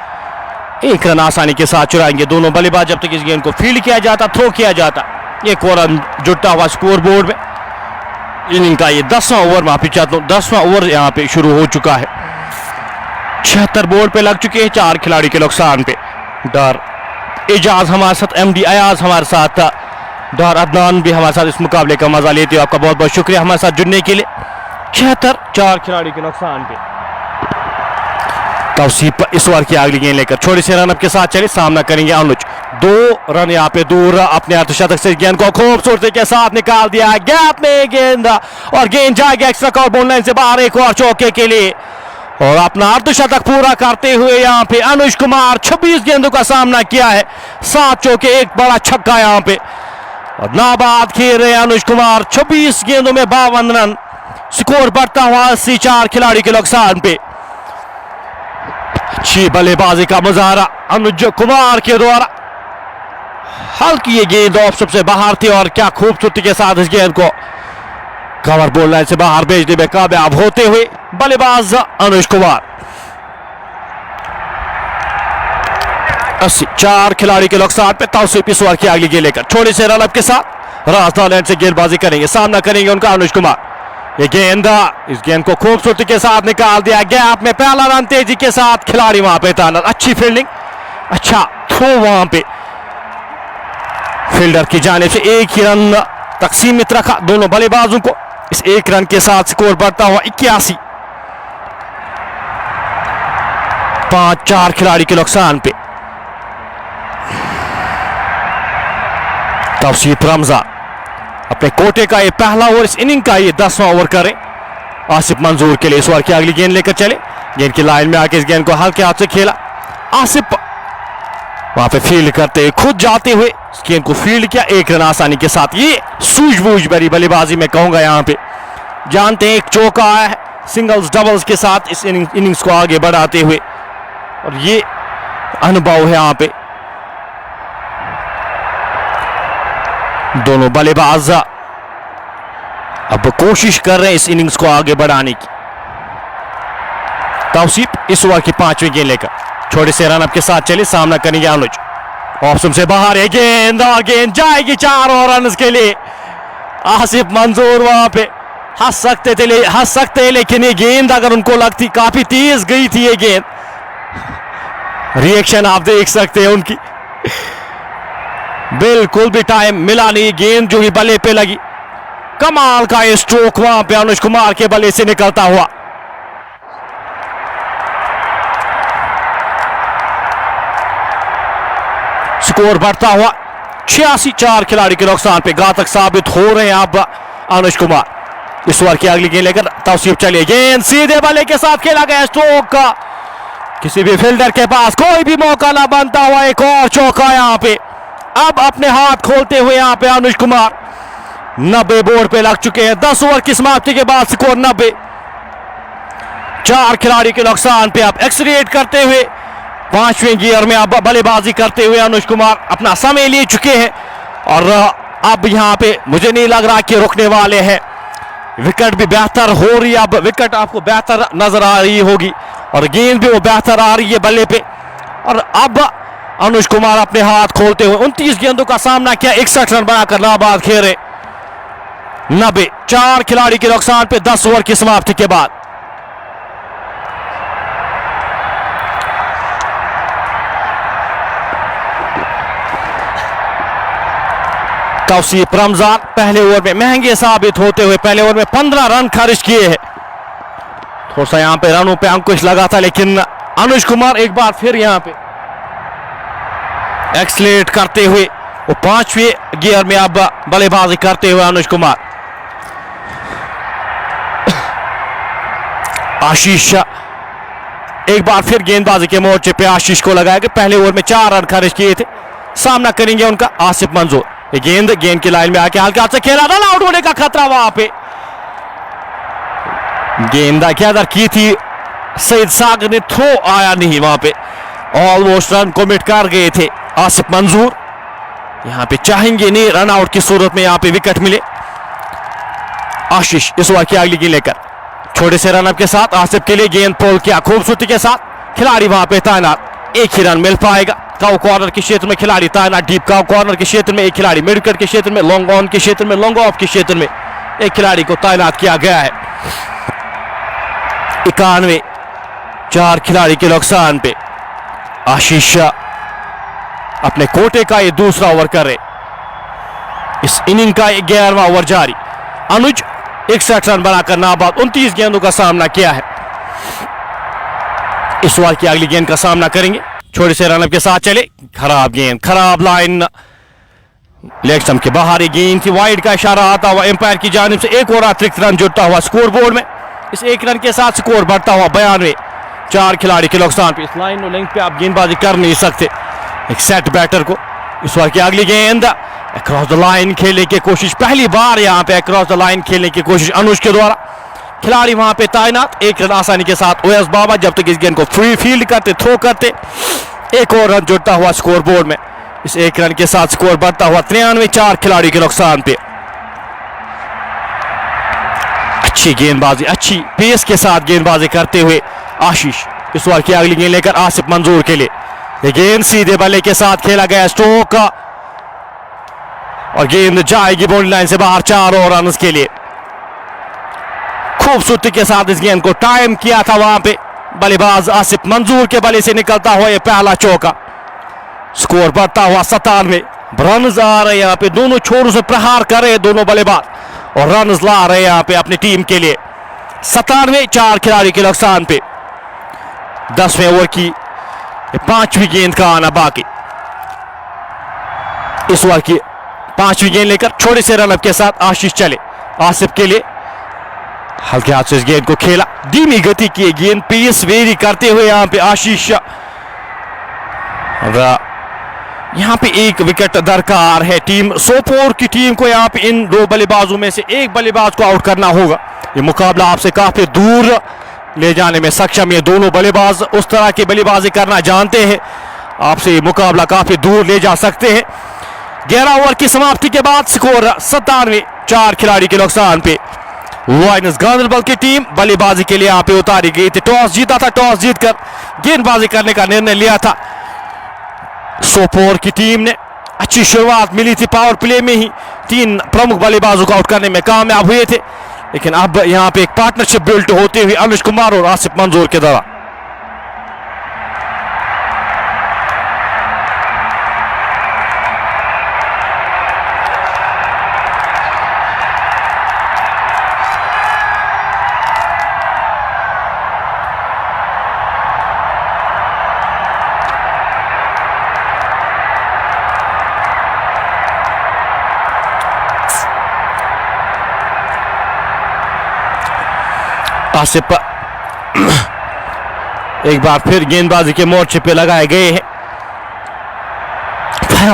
एक रन आसानी के साथ चुराएंगे दोनों बल्लेबाज जब तक इस गेंद को फील्ड किया जाता, थ्रो किया जाता। एक और रन जुड़ता हुआ स्कोर बोर्ड में। इनिंग का ये 10वां ओवर, माफी चाहता हूं, 10वां ओवर यहाँ पे शुरू हो चुका है। 76 बोर्ड पे लग चुके हैं, 4 खिलाड़ी के नुकसान पे। डर एजाज हमारे साथ, MD अयाज हमारे साथ, डर अदनान भी हमारे साथ इस मुकाबले का मजा लेते हो। आपका बहुत बहुत शुक्रिया हमारे साथ जुड़ने के लिए। 76, 4 खिलाड़ी के नुकसान पे। तौसीफ इस ओवर की अगली गेंद लेकर छोटे से रनअप के साथ चले, सामना करेंगे अनुज। 2 रन यहाँ पे दूर, अपने अर्धशतक से गेंद को खूबसूरती के साथ निकाल दिया है, गैप में गेंद, और गेंद जाएगी एक्स्ट्रा कवर बाउंड लाइन से बाहर, एक और चौके के लिए, और अपना अर्धशतक पूरा करते हुए यहाँ पे अनुज कुमार 26 गेंदों का सामना किया है, 7 चौके, एक बड़ा छक्का यहाँ पे, और नाबाद खेल रहे अनुज कुमार। 26 गेंदों में 52 रन, स्कोर बढ़ता हुआ 80, 4 खिलाड़ी के नुकसान पे। अच्छी बल्लेबाजी का मुजाहरा अनुज कुमार के द्वारा, हल्की ये गेंद ऑफ सबसे बाहर थी, और क्या खूबसूरती के साथ इस गेंद को कवर बॉल लाइन से बाहर भेजने में कामयाब होते हुए बल्लेबाज अनुज कुमार। 4 खिलाड़ी के नुकसान पे तौसीफ इस ओवर की अगली गेंद लेकर छोटे से रनअप के साथ रास्ता लैंड से गेंदबाजी करेंगे, सामना करेंगे उनका अनुज कुमार। ये गेंद, इस गेंद को खूबसूरती के साथ निकाल दिया गैप में, पहला रन तेजी के साथ, खिलाड़ी वहां पे तैनात, अच्छी फील्डिंग, अच्छा थ्रो वहां पे फील्डर की जानिब से। एक ही रन तक सीमित रखा दोनों बल्लेबाजों को। इस एक रन के साथ स्कोर बढ़ता हुआ 81। 5-4 खिलाड़ी के नुकसान पे तौसीफ रमजान अपने कोटे का ये पहला ओवर, इस इनिंग का ये 10वां ओवर करें। आसिफ मंजूर के लिए इस ओवर की अगली गेंद लेकर चले, गेंद की लाइन में आके इस गेंद को हल्के हाथ से खेला। आसिफ वहां पे फील्ड करते हुए, खुद जाते हुए इस गेंद को फील्ड किया, एक रन आसानी के साथ। ये सूझबूझ भरी बल्लेबाजी में कहूंगा, यहां पे जानते हैं एक चौका आया है, सिंगल्स डबल्स के साथ इस इनिंग्स को आगे बढ़ाते हुए, और ये अनुभव है यहां पे दोनों बल्लेबाज अब कोशिश कर रहे हैं इस इनिंग्स को आगे बढ़ाने की। तौसीफ इस ओवर की 5वीं गेंद लेकर छोटे से रनअप के साथ चले, सामना करेंगे अनुज। ऑप्शन से बाहर है गेंद, और गेंद जाएगी 4 और रन के लिए। आसिफ मंजूर वहां पे हंस सकते लेकिन ये गेंद अगर उनको लगती, काफी तेज गई थी ये गेंद, रिएक्शन आप देख सकते हैं उनकी, बिल्कुल भी टाइम मिला नहीं, गेंद जो ही बल्ले पे लगी। कमाल का ये स्ट्रोक वहां पे अनुज कुमार के बल्ले से निकलता हुआ। स्कोर बढ़ता हुआ 86। 4 खिलाड़ी के नुकसान पे घातक साबित हो रहे हैं अब अनुज कुमार। इस ओवर की अगली गेंद लेकर तौसीफ चलिए, गेंद सीधे बल्ले के साथ खेला गया, स्ट्रोक का किसी भी फील्डर के पास कोई भी मौका ना बनता हुआ, एक और चौका यहां पे। अब अपने हाथ खोलते हुए यहां पे अनुज कुमार 90 बोर्ड पे लग चुके हैं। 10 ओवर की समाप्ति के बाद स्कोर 90। 4 खिलाड़ी के नुकसान पे अब एक्सलेरेट करते हुए 5वें गियर में अब बल्लेबाजी करते हुए अनुज कुमार अपना समय ले चुके हैं, और अब यहां पे मुझे नहीं लग रहा कि रुकने वाले हैं। विकेट भी बेहतर हो रही है, अब विकेट आपको बेहतर नजर आ रही होगी, और गेंद भी वो बेहतर आ रही है बल्ले पे। और अब अनुज कुमार अपने हाथ खोलते हुए 29 गेंदों का सामना किया, 61 रन बनाकर नाबाद खेले। 90। 4 खिलाड़ी के नुकसान पे 10 ओवर की समाप्ति के बाद। तौसीफ रमजान पहले ओवर में महंगे साबित होते हुए पहले ओवर में 15 रन खर्च किए हैं। थोड़ा सा यहां पे रनों पे अंकुश लगा था, लेकिन अनुज कुमार एक बार फिर यहां पे एक्सलेट करते हुए वो 5वें गियर में अब बल्लेबाजी करते हुए अनुज कुमार। आशीष एक बार फिर गेंदबाजी के मोर्चे पे आशीष को लगाया कि पहले ओवर में 4 रन खर्च किए थे। सामना करेंगे उनका आसिफ मंजूर। गेंद की लाइन में आके हल्के हाथ से खेला, रन आउट होने का खतरा वहां पे। गेंद क्या की थी सईद सागर ने, थ्रो आया नहीं वहां पे, ऑलमोस्ट रन कमिट कर गए थे आसिफ मंजूर। यहां पे चाहेंगे नहीं रन आउट की सूरत में यहां पे विकेट मिले। आशीष इस ओवर की अगली गेंद लेकर छोटे से रनअप के साथ आसिफ के लिए गेंद पोल किया खूबसूरती के साथ, खिलाड़ी वहां पे तैनात, एक ही रन मिल पाएगा। काउ कॉर्नर के क्षेत्र में खिलाड़ी तैनात, डीप काउ कॉर्नर के क्षेत्र में एक खिलाड़ी, मिड विकेट के क्षेत्र में, लॉन्ग ऑन के क्षेत्र में, लॉन्ग ऑफ के क्षेत्र में एक खिलाड़ी को तैनात किया गया है। 91। 4 खिलाड़ी के नुकसान पे आशीष अपने कोटे का ये दूसरा ओवर कर रहे। इस इनिंग का 11वां ओवर जारी। अनुज 61 रन बनाकर नाबाद 29 गेंदों का सामना किया है। इस ओवर की अगली गेंद का सामना करेंगे, छोटे से रनअप के साथ चले, खराब गेंद, खराब लाइन, लेग स्टंप के बाहर ये गेंद थी, वाइड का इशारा आता हुआ एम्पायर की जानिब से। एक और अतिरिक्त रन जुड़ता हुआ स्कोर बोर्ड में। इस एक रन के साथ स्कोर बढ़ता हुआ 92। 4 खिलाड़ी के नुकसान पे इस लाइन और लेंथ पे आप गेंदबाजी कर नहीं सकते एक सेट बैटर को। इस ओवर की अगली गेंद अक्रॉस द लाइन खेलने की कोशिश, पहली बार यहां पे अक्रॉस द लाइन खेलने की कोशिश अनुज के द्वारा, खिलाड़ी वहां पे तैनात, एक रन आसानी के साथ ओएस बाबा जब तक इस गेंद को फ्री फील्ड करते, थ्रो करते। एक और रन जुड़ता हुआ स्कोर बोर्ड में। इस एक रन के साथ स्कोर बढ़ता हुआ 93। 4 खिलाड़ी के नुकसान पे अच्छी गेंदबाजी, अच्छी पेस के साथ गेंदबाजी करते हुए आशीष इस ओवर की अगली गेंद लेकर आसिफ मंजूर के लिए। ये गेंद सीधे बल्ले के साथ खेला गया स्ट्रोक और गेंद जाएगी बाउंड्री लाइन से बाहर 4 और रन के लिए। खूबसूरती के साथ इस गेंद को टाइम किया था वहां पे बल्लेबाज आसिफ मंजूर के बल्ले से निकलता हुआ ये पहला चौका। स्कोर बढ़ता हुआ 97 रन आ रहे यहाँ पे, दोनों छोरों से प्रहार कर रहे दोनों बल्लेबाज और रन ला रहे यहाँ पे अपनी टीम के लिए। 97 4 खिलाड़ी के नुकसान पे 10वें ओवर की 5वीं गेंद का आना बाकी। इस ओवर की 5वीं गेंद लेकर छोटे से रनअप के साथ आशीष चले। आसिफ के लिए हल्के हाथ से इस गेंद को खेला, धीमी गति की गेंद, पेस वेरी करते हुए यहां पे आशीष। यहां पे एक विकेट दरकार है टीम सोपोर की टीम को। यहां पे इन 2 बल्लेबाजों में से एक बल्लेबाज को आउट करना होगा। ये मुकाबला आपसे काफी दूर ले जाने में सक्षम, ये दोनों बल्लेबाज उस तरह की बल्लेबाजी करना जानते हैं, आपसे ये मुकाबला काफी दूर ले जा सकते हैं। 11 ओवर की समाप्ति के बाद स्कोर 97 4 खिलाड़ी के नुकसान पे लायंस गांधरबल की टीम बल्लेबाजी के लिए यहाँ पे उतारी गई थी। टॉस जीता था, टॉस जीतकर गेंदबाजी करने का निर्णय लिया था सोपोर की टीम ने। अच्छी शुरुआत मिली थी, पावर प्ले में ही 3 प्रमुख बल्लेबाजों को आउट करने में कामयाब हुए थे, लेकिन अब यहाँ पे एक पार्टनरशिप बिल्ट होते हुए अनुज कुमार और आसिफ मंजूर के द्वारा। आसिफ एक बार फिर गेंदबाजी के मोर्चे पे लगाए गए हैं।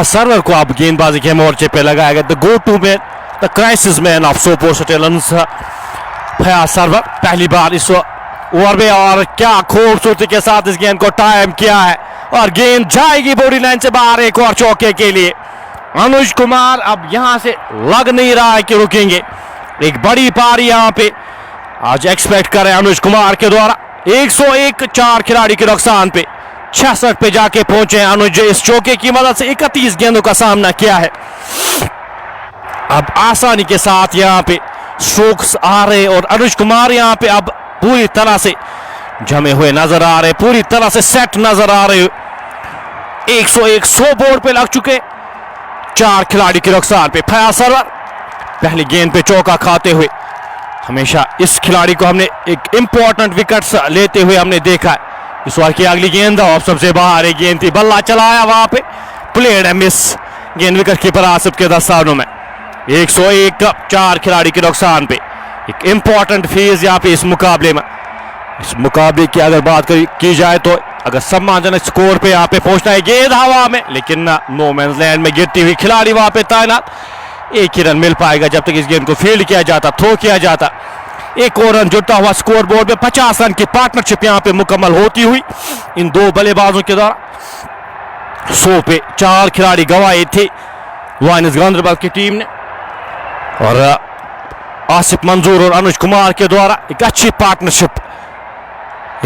सर्वर को अब गेंदबाजी के मोर्चे पे लगाया गया। The go to man, the crisis man of Sopore Stallions Fayaz Sarwar पहली बार इस ओवर में, और क्या खूबसूरती के साथ इस गेंद को टाइम किया है और गेंद जाएगी बाउंड्री लाइन से बाहर एक और चौके के लिए। अनुज कुमार अब यहां से लग नहीं रहा है कि रुकेंगे। एक बड़ी पारी यहां पे आज एक्सपेक्ट करें अनुज कुमार के द्वारा। 101 4 खिलाड़ी के नुकसान पे 66 पे जाके पहुंचे अनुज। इस चौके की मदद से 31 गेंदों का सामना किया है। अब आसानी के साथ यहां पे स्ट्रोक्स आ रहे और अनुज कुमार यहां पे अब पूरी तरह से जमे हुए नजर आ रहे, पूरी तरह से सेट नजर आ रहे। 101 100 बोर्ड पे लग चुके 4 खिलाड़ी के नुकसान पे। फयाज सरवर पहली गेंद पे चौका खाते हुए, हमेशा इस खिलाड़ी को हमने एक इंपॉर्टेंट विकेट्स लेते हुए हमने देखा है। इस ओवर की अगली गेंद ऑफ सबसे बाहर एक गेंद थी, बल्ला चलाया वहां पे, प्लेड है मिस, गेंद विकेट कीपर आसिफ के दस्तानों में। 101 4 खिलाड़ी के नुकसान पे एक इंपॉर्टेंट फेज यहाँ पे इस मुकाबले में। इस मुकाबले की अगर बात की जाए तो अगर सम्मानजनक स्कोर पे यहाँ पे पहुंचना है। गेंद हवा में, लेकिन नो मैंस लैंड में गिरती हुई खिलाड़ी वहां पे तैनात। एक ही रन मिल पाएगा जब तक इस गेंद को फील्ड किया जाता, थ्रो किया जाता। एक और रन जुड़ता हुआ स्कोर बोर्ड में 50 रन की पार्टनरशिप यहां पे मुकम्मल होती हुई इन 2 बल्लेबाजों के द्वारा। 100 पे 4 खिलाड़ी गंवाए थे लायंस गांधरबल की टीम ने, और आसिफ मंजूर और अनुज कुमार के द्वारा एक अच्छी पार्टनरशिप,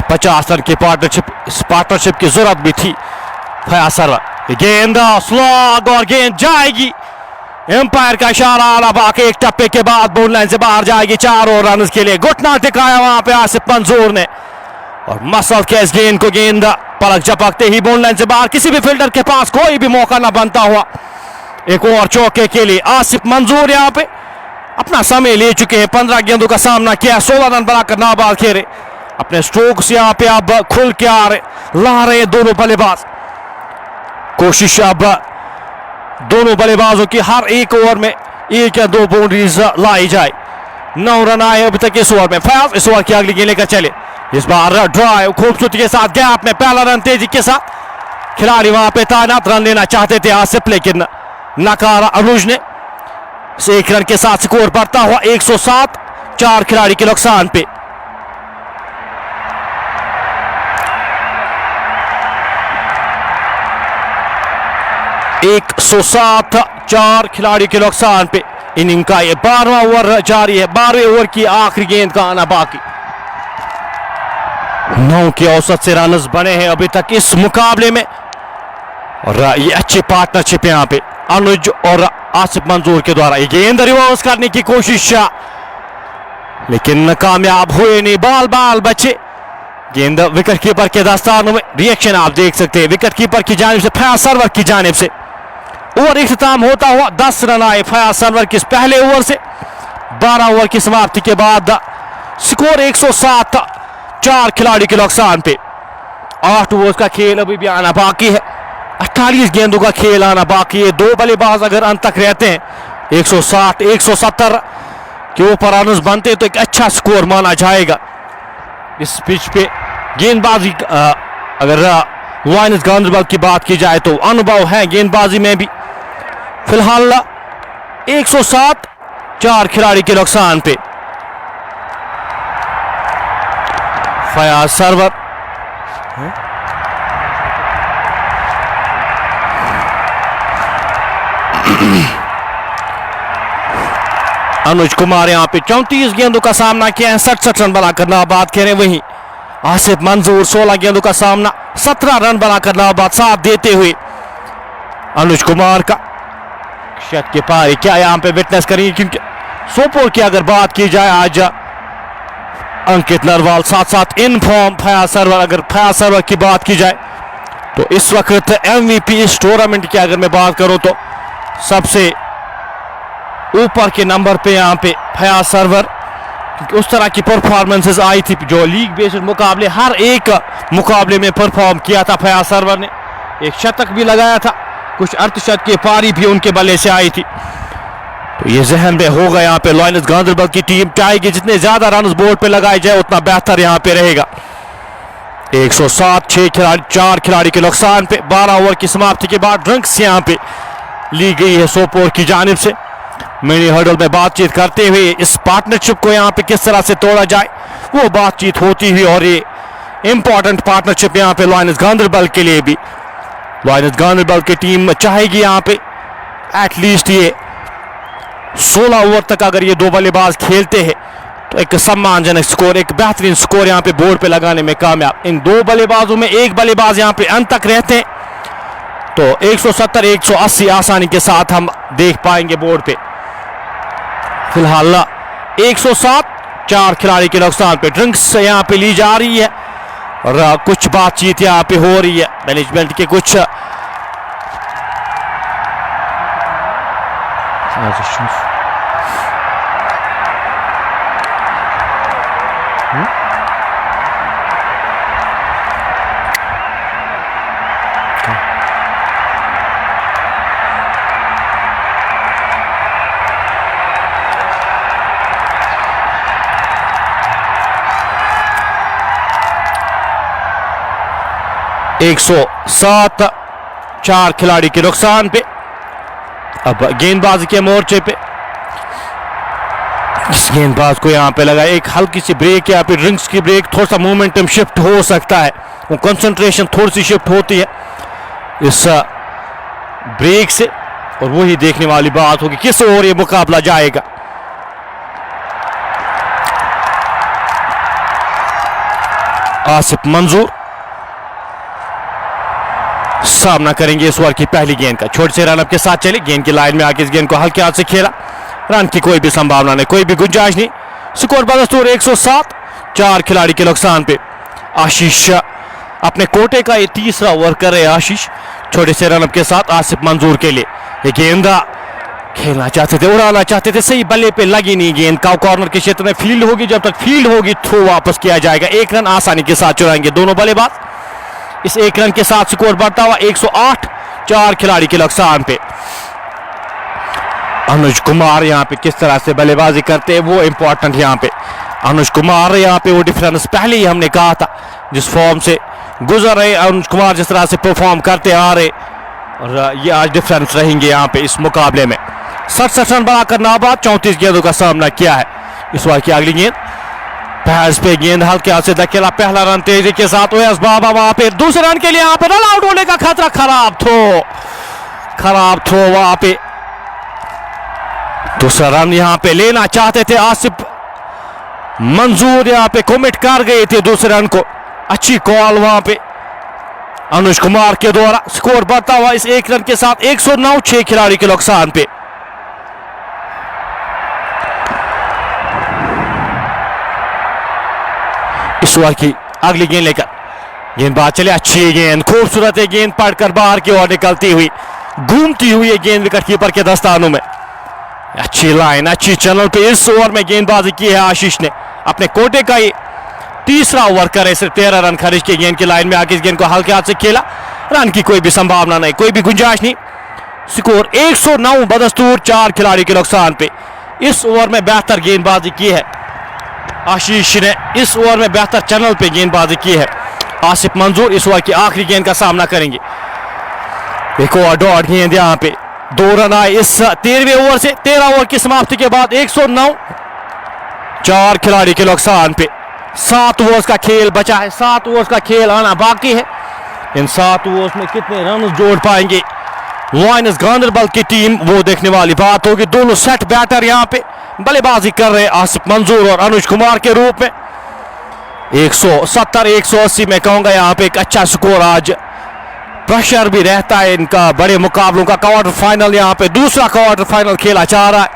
50 रन की पार्टनरशिप। इस पार्टनरशिप की जरूरत भी थी। फयाज सरवर गेंद स्लॉग और गेंद जाएगी, एम्पायर का इशारा आला बाकी एक टप्पे के बाद बाउंड्री लाइन से बाहर जाएगी 4 और रन के लिए। घुटना टिकाया वहां पे आसिफ मंजूर ने और मसल के इस गेंद को गेंद पलक झपकते ही बाउंड्री लाइन से बाहर, किसी भी फील्डर के पास कोई भी मौका ना बनता हुआ एक और चौके के लिए। आसिफ मंजूर यहां पे अपना समय ले चुके हैं, 15 गेंदों का सामना किया, 16 रन बनाकर नाबाद खेले। अपने स्ट्रोक्स यहां पे अब खुल के आ रहे, ला रहे दोनों बल्लेबाज। कोशिश अब दोनों बल्लेबाजों की हर एक ओवर में 1 या 2 बाउंड्रीज लाई जाए। 9 रन आए अभी तक इस ओवर में। फयाज इस ओवर की अगली गेंद लेकर चले, इस बार ड्राइव खूबसूरती के साथ गैप में पहला रन तेजी के साथ। खिलाड़ी वहां पे तैनात, रन लेना चाहते थे आसिफ, लेकिन नकारा अनुज ने। 1 रन के साथ स्कोर बढ़ता हुआ 107 4 खिलाड़ी के नुकसान पे। एक 107 4 खिलाड़ी के नुकसान पे इनिंग का ये 12वां ओवर जारी है। 12वें ओवर की आखिरी गेंद का आना बाकी। 9 के औसत से रन बने हैं अभी तक इस मुकाबले में और ये अच्छी पार्टनरशिप यहाँ पे अनुज और आसिफ मंजूर के द्वारा। ये गेंद रिवर्स करने की कोशिश लेकिन कामयाब हुए नहीं। बाल बाल बचे। गेंद विकेट कीपर के दस्तानों में। रिएक्शन आप देख सकते हैं विकेट कीपर की जानिब से, फयाज सरवर की जानिब से। ओवर इख्तिताम होता हुआ 10 रन आए फयाज सरवर के इस पहले ओवर से। 12 ओवर की समाप्ति के बाद स्कोर 107। 4 खिलाड़ी के नुकसान पे। 8 ओवर का खेल अभी भी आना बाकी है। 48 गेंदों का खेल आना बाकी है। 2 बल्लेबाज अगर अंत तक रहते हैं 160 170 के ऊपर रन बनते तो एक अच्छा स्कोर माना जाएगा इस पिच पे। गेंदबाजी अगर लायंस गांधरबल की बात की जाए तो अनुभव है गेंदबाजी में भी। फिलहाल 107 4 खिलाड़ी के नुकसान पे। फयाज सरवर अनुज कुमार यहां पे 34 गेंदों का सामना किया है। 67 रन बनाकर नाबाद कह रहे हैं। वहीं आसिफ मंजूर 16 गेंदों का सामना 17 रन बनाकर नाबाद साथ देते हुए अनुज कुमार का शत के पारी क्या यहां पे विटनेस करेंगे क्योंकि सोपोर की अगर बात की जाए आज अंकित नरवाल साथ साथ इन फॉर्म फयाज सरवर। अगर फयाज सरवर की बात की जाए तो इस वक्त एमवीपी इस टूर्नामेंट की अगर मैं बात करूं तो सबसे ऊपर के नंबर पे यहां पे फयाज सरवर, क्योंकि उस तरह की परफॉर्मेंसेस आई थी जो लीग बेस्ड मुकाबले हर एक मुकाबले में परफॉर्म किया था फयाज सरवर ने। एक शतक भी लगाया था, कुछ अर्धशतक की पारी भी उनके बल्ले से आई थी। तो ये जहन में होगा यहाँ पे लायंस गांधरबल की टीम चाहेगी जितने ज्यादा रन बोर्ड पे लगाए जाए उतना बेहतर यहाँ पे रहेगा। 107 6 खिलाड़ी 4 खिलाड़ी के नुकसान पे। 12 ओवर की समाप्ति के बाद ड्रिंक्स यहाँ पे ली गई है सोपोर की जानिब से। मिनी हर्डल में बातचीत करते हुए इस पार्टनरशिप को यहाँ पे किस तरह से तोड़ा जाए वो बातचीत होती हुई और ये इंपॉर्टेंट पार्टनरशिप यहाँ पे लायंस गांधरबल के लिए भी। लायंस गांधरबल की टीम चाहेगी यहाँ पे एटलीस्ट ये 16 ओवर तक अगर ये 2 बल्लेबाज खेलते हैं तो एक सम्मानजनक स्कोर, एक बेहतरीन स्कोर यहाँ पे बोर्ड पे लगाने में कामयाब। इन 2 बल्लेबाजों में एक बल्लेबाज यहाँ पे अंत तक रहते हैं तो 170 180 आसानी के साथ हम देख पाएंगे बोर्ड पे। फिलहाल 107 4 खिलाड़ी के नुकसान पे ड्रिंक्स यहाँ पे ली जा रही है और कुछ बातचीत यहाँ पे हो रही है मैनेजमेंट के कुछ एक 107 4 खिलाड़ी के नुकसान पे। अब गेंदबाजी के मोर्चे पे इस गेंदबाज को यहाँ पे लगा एक हल्की सी ब्रेक, यहाँ पे ड्रिंक्स की ब्रेक, थोड़ा सा मोमेंटम शिफ्ट हो सकता है, वो कंसंट्रेशन थोड़ी सी शिफ्ट होती है इस ब्रेक से और वही देखने वाली बात होगी किस ओर ये मुकाबला जाएगा। आसिफ मंजूर सामना करेंगे इस ओवर की पहली गेंद का। छोटे से रनअप के साथ चले, गेंद की लाइन में आके इस गेंद को हल्के हाथ से खेला, रन की कोई भी संभावना नहीं, कोई भी गुंजाइश नहीं। स्कोर बदस्तूर 107 4 खिलाड़ी के नुकसान पे। आशीष अपने कोटे का ये तीसरा ओवर कर रहे हैं। आशीष छोटे से रनअप के साथ आसिफ मंजूर के लिए ये गेंद खेलना चाहते थे, उड़ाना चाहते थे, सही बल्ले पे लगी नहीं गेंद। काउ कॉर्नर के क्षेत्र में फील्ड होगी, जब तक फील्ड होगी थ्रो वापस किया जाएगा। 1 रन आसानी के साथ चुराएंगे दोनों बल्लेबाज। इस 1 रन के साथ स्कोर बढ़ता हुआ 108 4 खिलाड़ी के नुकसान पे। अनुज कुमार यहाँ पे किस तरह से बल्लेबाजी करते हैं वो इंपॉर्टेंट यहाँ पे। अनुज कुमार यहाँ पे वो डिफरेंस पहले ही हमने कहा था जिस फॉर्म से गुजर रहे अनुज कुमार, जिस तरह से परफॉर्म करते आ रहे और ये आज डिफरेंस रहेंगे यहाँ पे इस मुकाबले में। 67 रन बनाकर नाबाद 34 गेंदों का सामना किया है। इस बार की अगली गेंद पैड्स पे गेंद हल्के हाथ से धकेला, पहला रन तेजी के साथ ओएस बाबा वहां पे दूसरे रन के लिए यहाँ पे रन आउट होने का खतरा। खराब थ्रो वहां पे दूसरा रन यहां पे लेना चाहते थे आसिफ मंजूर, यहां पे कमिट कर गए थे दूसरे रन को। अच्छी कॉल वहां पे अनुज कुमार के द्वारा। स्कोर बढ़ता हुआ इस एक रन के साथ 109, 6 खिलाड़ी के नुकसान पे। इस ओवर की अगली गेंद लेकर गेंदबाज चले, अच्छी गेंद, खूबसूरत है गेंद, पड़कर बाहर की ओर निकलती हुई, घूमती हुई है गेंद विकेट कीपर के दस्तानों में। अच्छी लाइन, अच्छी चैनल पे इस ओवर में गेंदबाजी की है आशीष ने। अपने कोटे का ये तीसरा ओवर करे, सिर्फ 13 रन खर्च के गेंद की लाइन में आके इस गेंद को हल्के हाथ से खेला। रन की कोई भी संभावना नहीं, कोई भी गुंजाइश नहीं। स्कोर 109 बदस्तूर, 4 खिलाड़ी के नुकसान पे। इस ओवर में बेहतर गेंदबाजी की है आशीष ने, इस ओवर में बेहतर चैनल पे गेंदबाजी की है। आसिफ मंजूर इस ओवर की आखिरी गेंद का सामना करेंगे। एक और डॉट गेंद यहां पे, 2 रन आए इस 13वें ओवर से। 13 ओवर की समाप्ति के बाद 109, 4 खिलाड़ी के नुकसान पे। 7 ओवर्स का खेल बचा है, 7 ओवर्स का खेल आना बाकी है। इन 7 ओवर्स में कितने रन जोड़ पाएंगे लायंस गांधरबल की टीम, वो देखने वाली बात होगी। दोनों सेट बैटर यहां पे बल्लेबाजी कर रहे हैं, आसिफ मंजूर और अनुज कुमार के रूप में। 170, 180 में कहूंगा यहां पे एक अच्छा स्कोर। आज प्रेशर भी रहता है इनका, बड़े मुकाबलों का क्वार्टर फाइनल, यहां पे दूसरा क्वार्टर फाइनल खेला जा रहा है।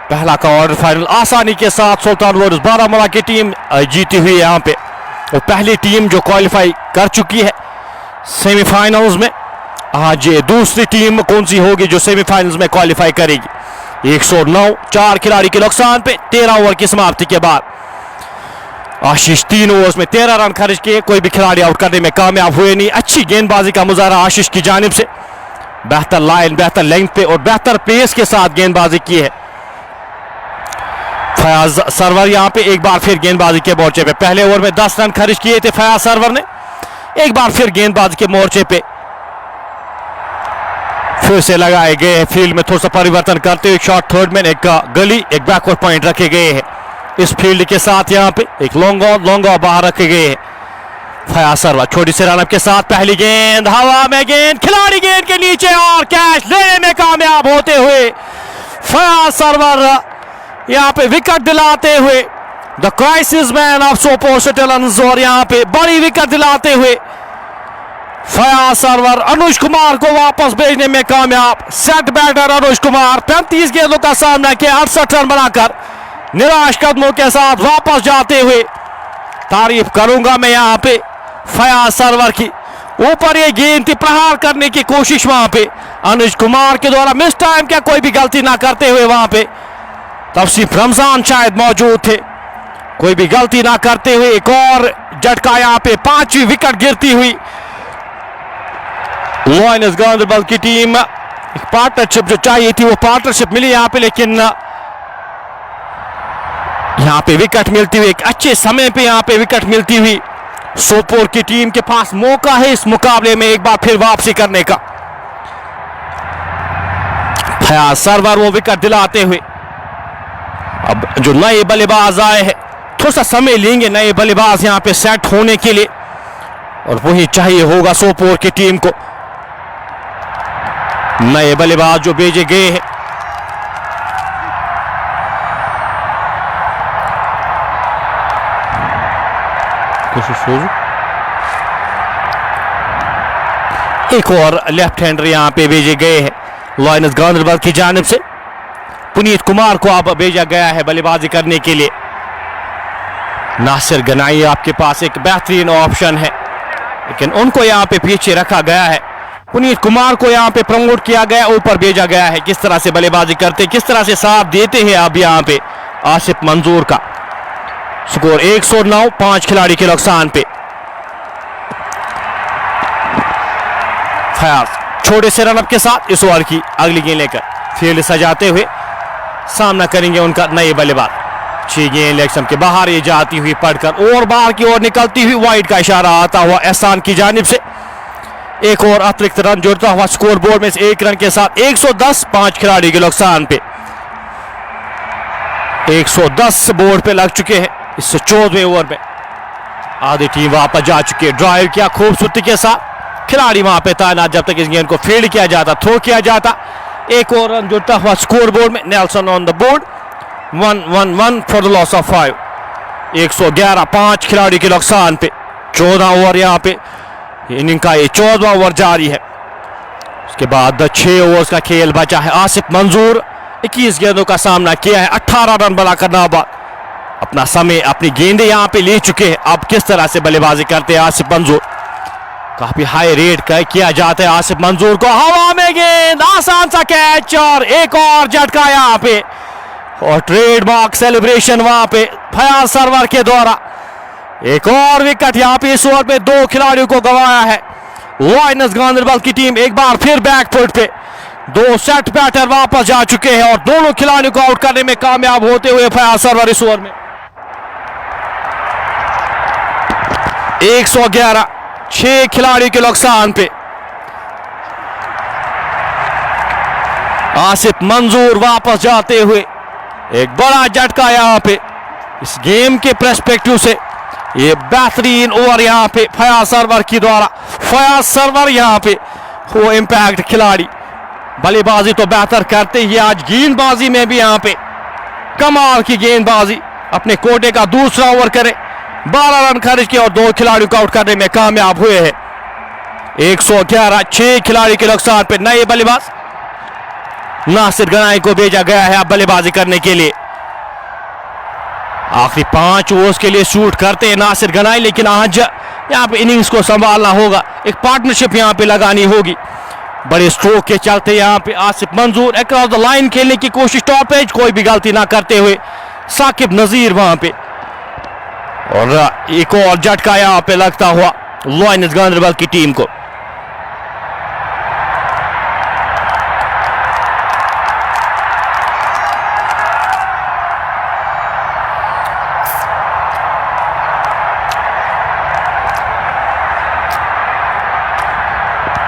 पहला क्वार्टर फाइनल आसानी के साथ सुल्तान वारियर्स बारामूला की टीम जीती हुई है यहां पे, और पहली टीम जो क्वालिफाई कर चुकी है सेमीफाइनल्स में। आज ये दूसरी टीम कौन सी होगी जो सेमीफाइनल्स में क्वालिफाई करेगी। 109, 4 खिलाड़ी के नुकसान पे। 13 ओवर की समाप्ति के बाद आशीष 3 ओवर्स में 13 रन खर्च किए, कोई भी खिलाड़ी आउट करने में कामयाब हुए नहीं। अच्छी गेंदबाजी का मुजाहरा आशीष की जानिब से, बेहतर लाइन, बेहतर लेंथ पे और बेहतर पेस के साथ गेंदबाजी की है। फयाज सरवर यहां पे एक बार फिर गेंदबाजी के मोर्चे पे, पहले ओवर में 10 रन खर्च किए थे फयाज सरवर ने। एक बार फिर गेंदबाजी के मोर्चे पे फिर से लगाए गए हैं। फील्ड में थोड़ा सा परिवर्तन करते हुए शॉर्ट थर्ड में एक गली, एक बैकवर्ड पॉइंट रखे गए हैं इस फील्ड के साथ। यहां पे एक लॉन्ग ऑन बाहर रखे गए हैं। फयाज सरवर छोटी से रनअप के साथ, पहली गेंद हवा में, गेंद खिलाड़ी गेंद के नीचे और कैच लेने में कामयाब होते हुए फयाज सरवर यहां पे विकेट दिलाते हुए, the crisis man of Sopore citizens, और यहां पे बड़ी विकेट दिलाते हुए फयाज सरवर अनुज कुमार को वापस भेजने में कामयाब। सेट बैटर अनुज कुमार 35 गेंदों का सामना किया, 68 रन बनाकर निराश कदमों के साथ वापस जाते हुए। तारीफ करूंगा मैं यहां पे फयाज सरवर की, ऊपर ये गेंद थी, प्रहार करने की कोशिश वहां पे अनुज कुमार के द्वारा, मिस टाइम क्या, कोई भी गलती ना करते हुए वहां पे तफसीफ रमजान शायद मौजूद थे, कोई भी गलती ना करते हुए एक और झटका यहां पे, 5वीं विकेट गिरती हुई लायंस गांधरबल की टीम। एक पार्टनरशिप जो चाहिए थी वो पार्टनरशिप मिली यहां पे, लेकिन यहां पे विकेट मिलती हुई, एक अच्छे समय पे यहां पे विकेट मिलती हुई सोपोर की टीम के पास मौका है इस मुकाबले में एक बार फिर वापसी करने का। फयाज सरवर वो विकेट दिलाते हुए, अब जो नए बल्लेबाज आए हैं थोड़ा सा समय लेंगे नए बल्लेबाज यहां पे सेट होने के लिए, और वही चाहिए होगा सोपोर की टीम को। नए बल्लेबाज जो भेजे गए हैं, एक और लेफ्ट हैंडर यहां पे भेजे गए हैं लायंस गांधरबल की जानिब से। पुनीत कुमार को अब भेजा गया है बल्लेबाजी करने के लिए। नासिर गनाई आपके पास एक बेहतरीन ऑप्शन है, लेकिन उनको यहां पे पीछे रखा गया है। पुनीत कुमार को यहां पे प्रमोट किया गया, ऊपर भेजा गया है। किस तरह से बल्लेबाजी करते, किस तरह से साथ देते हैं अब यहां पे आसिफ मंजूर का। स्कोर 109, 5 खिलाड़ी के नुकसान पे। फयाज छोटे से रनअप के साथ इस ओवर की अगली गेंद लेकर फील्ड सजाते हुए सामना करेंगे उनका नए बल्लेबाज। 6 गेंद लेग स्टंप के बाहर ये जाती हुई पड़कर और बाहर की ओर निकलती हुई, वाइड का इशारा आता हुआ एहसान की जानिब से। एक और अतिरिक्त रन जोड़ता हुआ स्कोर बोर्ड में 1 रन के साथ 110, 5 खिलाड़ी के नुकसान पे। 110 बोर्ड पे लग चुके हैं इस 14वें ओवर में। आधी टीम वापस जा चुकी है। ड्राइव किया खूबसूरती के साथ, खिलाड़ी वहां पे तैनात जब तक इस गेंद को फील्ड किया जाता, थ्रो किया जाता। एक और रन जुड़ता हुआ स्कोर बोर्ड में। Nelson on the board, 1-1-1 for the loss of 5। 111, 5 खिलाड़ी के नुकसान पे 14 ओवर यहाँ पे इनिंग का ये 14वां ओवर जारी है। उसके बाद 6 ओवर्स का खेल बचा है। आसिफ मंजूर 21 गेंदों का सामना किया है, 18 रन बनाकर नाबाद। अपना समय, अपनी गेंदें यहाँ पे ले चुके हैं। अब किस तरह से बल्लेबाजी करते हैं आसिफ मंजूर, काफी हाई रेट किया जाता है आसिफ मंजूर को। हवा में गेंद, आसान सा कैच और एक और झटका यहाँ पे, और ट्रेडमार्क सेलिब्रेशन वहां पे फयाज सरवर के द्वारा। एक और विकेट यहाँ पे इस ओवर में 2 खिलाड़ियों को गंवाया है लायंस गांदरबल की टीम। एक बार फिर बैकफुट पे 2 सेट बैटर वापस जा चुके हैं और दोनों खिलाड़ियों को आउट करने में कामयाब होते हुए फयाज सरवर इस ओवर में। 111, 6 खिलाड़ी के नुकसान पे आसिफ मंजूर वापस जाते हुए। एक बड़ा झटका यहाँ पे इस गेम के पर्सपेक्टिव से। ये बेहतरीन ओवर यहाँ पे फयाज सरवर की द्वारा। फयाज सरवर यहाँ पे वो इंपैक्ट खिलाड़ी, बल्लेबाजी तो बेहतर करते ही, आज गेंदबाजी में भी यहाँ पे कमाल की गेंदबाजी। अपने कोटे का दूसरा ओवर करे, 12 रन खर्च किए और 2 खिलाड़ियों को आउट करने में कामयाब हुए हैं। 111, 6 खिलाड़ी के नुकसान पे नए बल्लेबाज नासिर गनाई को भेजा गया है अब बल्लेबाजी करने के लिए। आखिरी 5 ओवर्स के लिए शूट करते हैं नासिर गनाई, लेकिन आज यहाँ पे इनिंग्स को संभालना होगा, एक पार्टनरशिप यहाँ पे लगानी होगी। बड़े स्ट्रोक के चलते यहाँ पे आसिफ मंजूर अक्रॉस द लाइन खेलने की कोशिश, टॉप एज कोई भी गलती ना करते हुए साकिब नजीर वहां पे, और एक और झटका यहाँ पे लगता हुआ लायंस गांदरबल की टीम को।